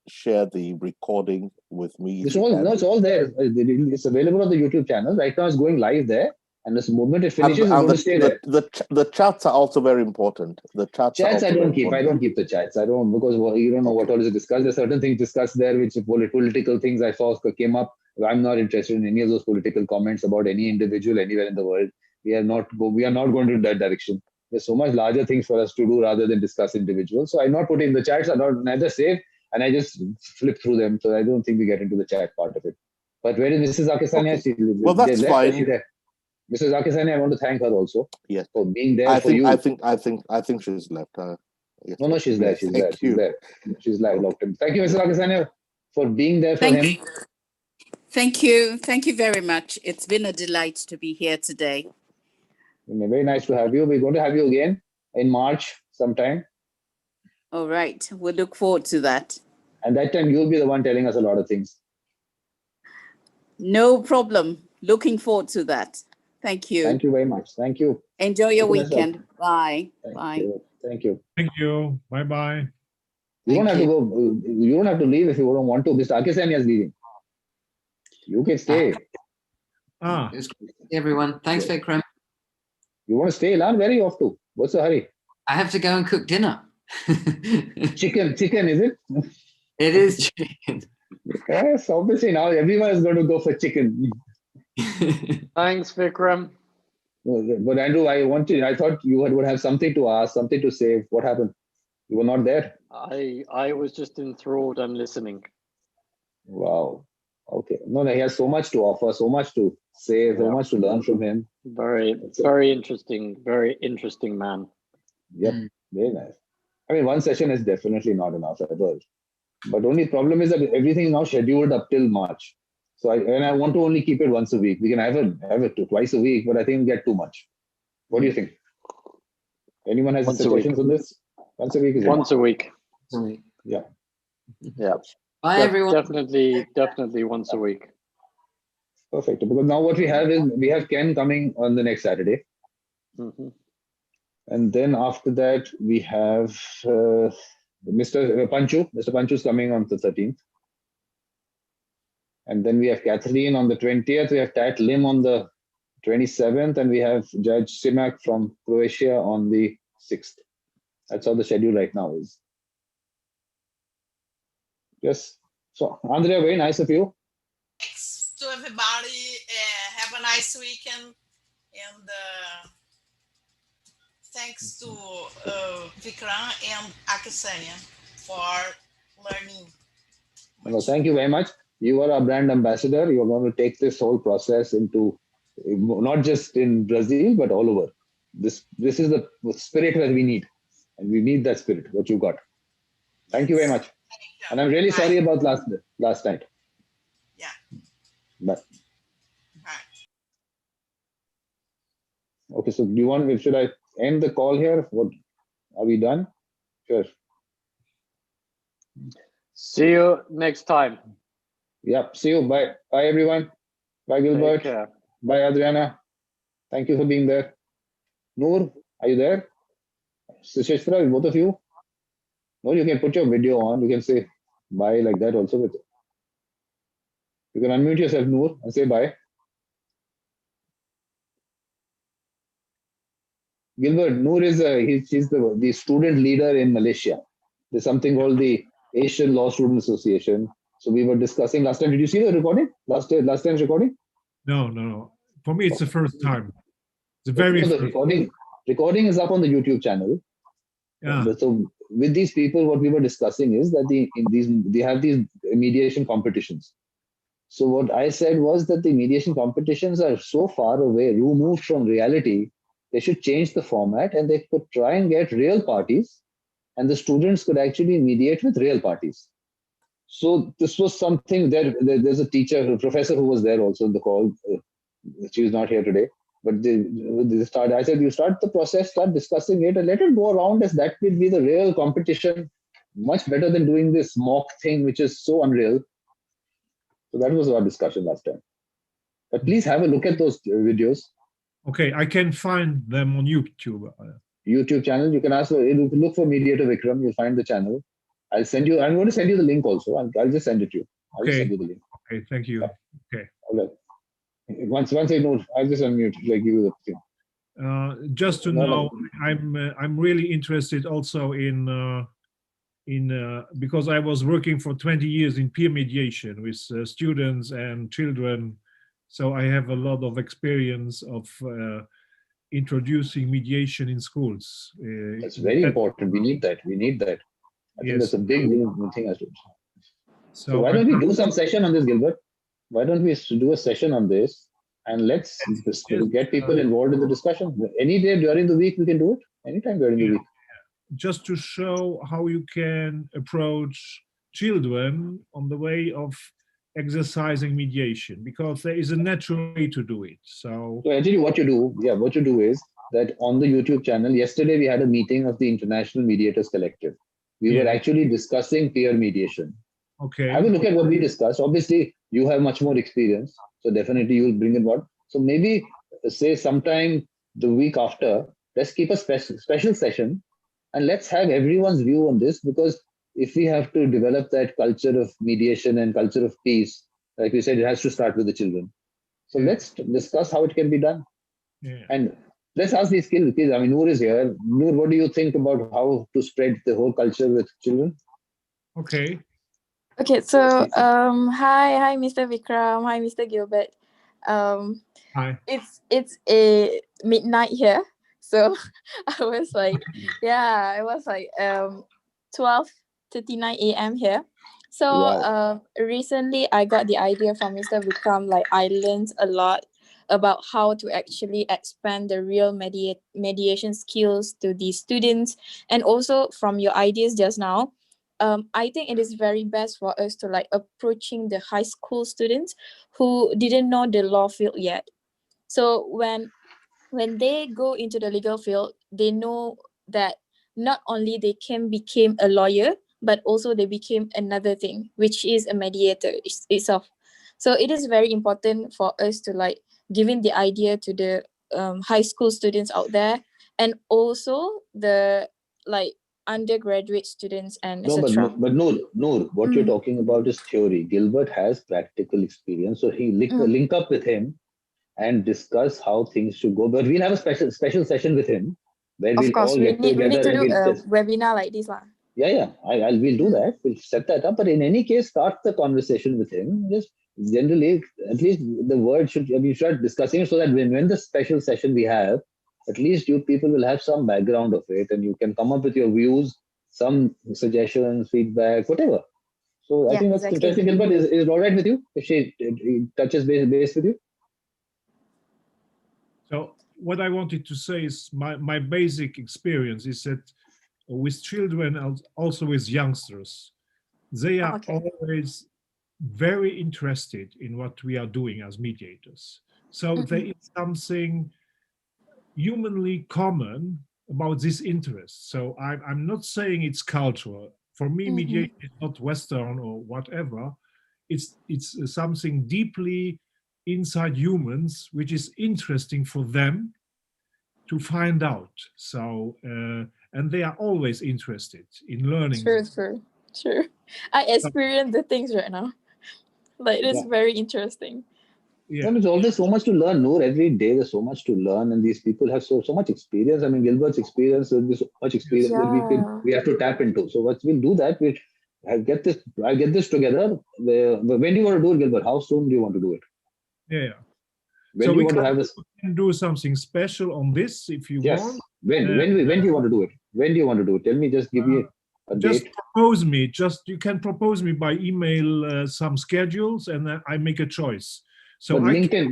share the recording with me. It's all there. It's available on the YouTube channel. Right now it's going live there. And this moment it finishes, it's going to stay there. The chats are also very important. The chats I don't keep. I don't keep the chats. I don't, because you don't know what all is discussed. There's certain things discussed there, which political things I saw came up. I'm not interested in any of those political comments about any individual anywhere in the world. We are not going to that direction. There's so much larger things for us to do rather than discuss individuals. So I'm not putting the chats are not neither safe and I just flip through them. So I don't think we get into the chat part of it. But where is Mrs. Akisanya? Okay. Well, that's fine. Mrs. Akisanya, I want to thank her also. Yes. For being there I for think, you. I think she's left. Yes. No, she's there. Yes, She's there. thank you. She's there. She's like locked in. Thank you, Mrs. Akisanya, for being there for him. Thank you. Thank you very much. It's been a delight to be here today. Very nice to have you. We're going to have you again in March sometime. All right. We'll look forward to that. And that time you'll be the one telling us a lot of things. No problem. Looking forward to that. Thank you. Thank you very much. Thank you. Enjoy your weekend. Bye. Thank you. Thank you. Thank you. Bye-bye. You don't have to go. You don't have to leave if you don't want to. Mr. Akisanya is leaving. You can stay. Everyone, thanks, Vikram. You want to stay, Lan? Where are you off to? What's the hurry? I have to go and cook dinner. Chicken, is it? It is chicken. Yes, obviously now everyone is going to go for chicken. Thanks, Vikram. But Andrew, I thought you would have something to ask, something to say. What happened? You were not there. I was just enthralled. I'm listening. Wow. Okay. No, he has so much to offer, so much to say, so much to learn from him. Very interesting man. Yep. Very nice. I mean, one session is definitely not enough at all. But only problem is that everything is now scheduled up till March. So I want to only keep it once a week. We can have it twice a week, but I think we get too much. What do you think? Anyone has suggestions on this? Once a week is Once a week. Yeah. Yeah. Bye, everyone. Definitely once a week. Perfect. Because now what we have is we have Ken coming on the next Saturday. Mm-hmm. And then after that, we have Mr. Panchu. Mr. Panchu is coming on the 13th. And then we have Kathleen on the 20th. We have Tat Lim on the 27th. And we have Judge Simak from Croatia on the 6th. That's how the schedule right now is. Yes. So, Andrea, very nice of you. Thanks to everybody. Have a nice weekend. And thanks to Vikram and Akisanya for learning. Well, thank you very much. You are our brand ambassador. You are going to take this whole process into not just in Brazil, but all over. This is the spirit that we need. And we need that spirit, what you got. Thank you very much. And I'm really sorry about last night. Yeah. But. Okay, so do you want, should I end the call here? What, are we done? Sure. See you next time. Yep. See you. Bye. Bye, everyone. Bye, Gilbert. Bye, Adriana. Thank you for being there. Noor, are you there? Susheshwara, both of you? No, you can put your video on. You can say bye like that also. You can unmute yourself, Noor, and say bye. Gilbert, Noor is she's the student leader in Malaysia. There's something called the Asian Law Student Association. So we were discussing last time. Did you see the recording? Last time's recording? No. For me, it's the first time. The very the first. recording is up on the YouTube channel. Yeah. So with these people, what we were discussing is that they have these mediation competitions. So what I said was that the mediation competitions are so far away, removed from reality. They should change the format and they could try and get real parties, and the students could actually mediate with real parties. So this was something there's a teacher, a professor who was there also in the call. She is not here today, but I said, you start the process, start discussing it, and let it go around as that will be the real competition. Much better than doing this mock thing, which is so unreal. So that was our discussion last time. But please have a look at those videos. Okay, I can find them on YouTube. YouTube channel. You can look for Mediator Vikram. You'll find the channel. I'm going to send you the link also. I'll just send it to you. I'll just send you the link. Okay, thank you. Okay. All right. Once I know, I'll just unmute, like give you the thing. Just to know, I'm really interested also in because I was working for 20 years in peer mediation with students and children, so I have a lot of experience of introducing mediation in schools. That's very important. We need that. I think that's a big thing. So So why don't we do some session on this, Gilbert? Why don't we do a session on this, and let's get people involved in the discussion. Any day during the week we can do it. Anytime during the week. just to show how you can approach children on the way of exercising mediation, because there is a natural way to do it. So I tell you what you do. Yeah, what you do is that on the YouTube channel, yesterday we had a meeting of the International Mediators Collective. We were actually discussing peer mediation. Okay. Have a look at what we discussed. Obviously, you have much more experience, so definitely you will bring in what. So maybe say sometime the week after, let's keep a special session, and let's have everyone's view on this, because if we have to develop that culture of mediation and culture of peace, like we said, it has to start with the children. So let's discuss how it can be done. And let's ask these kids. I mean, Noor is here. Noor, what do you think about how to spread the whole culture with children? Okay. Okay, so hi Mr. Vikram, hi Mr. Gilbert. Hi. It's a midnight here, so I was like 12:39 a.m. here. So recently I got the idea from Mr. Vikram. Like, I learned a lot about how to actually expand the real mediation skills to the students, and also from your ideas just now. I think it is very best for us to like approaching the high school students who didn't know the law field yet. So when they go into the legal field, they know that not only they can become a lawyer, but also they became another thing, which is a mediator itself. So it is very important for us to like giving the idea to the high school students out there, and also the like undergraduate students and No, etc. but Noor, what you're talking about is theory. Gilbert has practical experience, so he link up with him and discuss how things should go. But we'll have a special session with him where Of we'll course, all we get need together to and do we'll a webinar like this lah. we'll do that. We'll set that up. But in any case, start the conversation with him. Just generally, at least the word should we start discussing it, so that when the special session we have, at least you people will have some background of it, and you can come up with your views, some suggestions, feedback, whatever. So I think that's interesting. Gilbert, is it all right with you if she touches base with you? So what I wanted to say is my basic experience is that with children and also with youngsters, they are always very interested in what we are doing as mediators. So there is something humanly common about this interest. So I'm not saying it's cultural. For me, mediation is not Western or whatever. It's something deeply inside humans, which is interesting for them to find out. So, and they are always interested in learning. True. I experience the things right now. Like, it is very interesting. Yeah. There's always so much to learn, Noor. Every day there's so much to learn, and these people have so much experience. I mean, Gilbert's experience, there's so much experience that we have to tap into. So what we'll do that, I'll get this together. When do you want to do it, Gilbert? How soon do you want to do it? Yeah. When do you want to have this? We can do something special on this if you want. When do you want to do it? When do you want to do it? Tell me, just give me a just date. Propose me. You can propose me by email some schedules, and I make a choice. So but LinkedIn,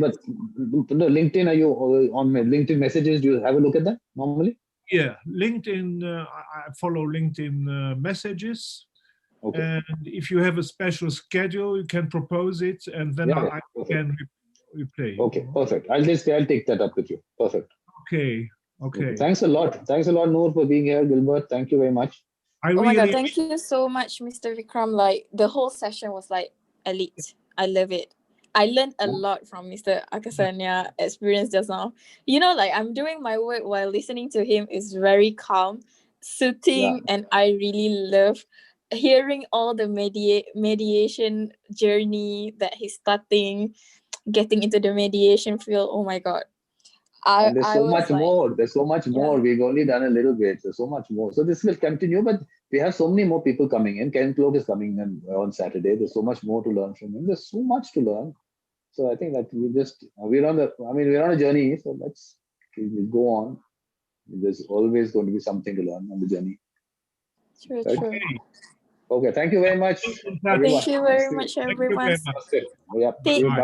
LinkedIn, are you on LinkedIn messages? Do you have a look at that normally? Yeah, LinkedIn. I follow LinkedIn messages. Okay. And if you have a special schedule, you can propose it, and then I can replay. Okay, perfect. I'll take that up with you. Perfect. Okay. Thanks a lot. Thanks a lot, Noor, for being here, Gilbert. Thank you very much. Oh my God, thank you so much, Mr. Vikram. Like, the whole session was like elite. I love it. I learned a lot from Mr. Akisanya experience just now. You know, like, I'm doing my work while listening to him is very calm, soothing, and I really love hearing all the mediation journey that he's starting, getting into the mediation field. Oh my God. And there's so much more. There's so much more. We've only done a little bit. There's so much more. So this will continue, but we have so many more people coming in. Ken Cloak is coming in on Saturday. There's so much more to learn from him. There's so much to learn. So I think that we're on a journey. So let's go on. There's always going to be something to learn on the journey. True, Right? true. Okay, thank you very much, everyone. Thank you very much, everyone. Yep. Thank- Bye.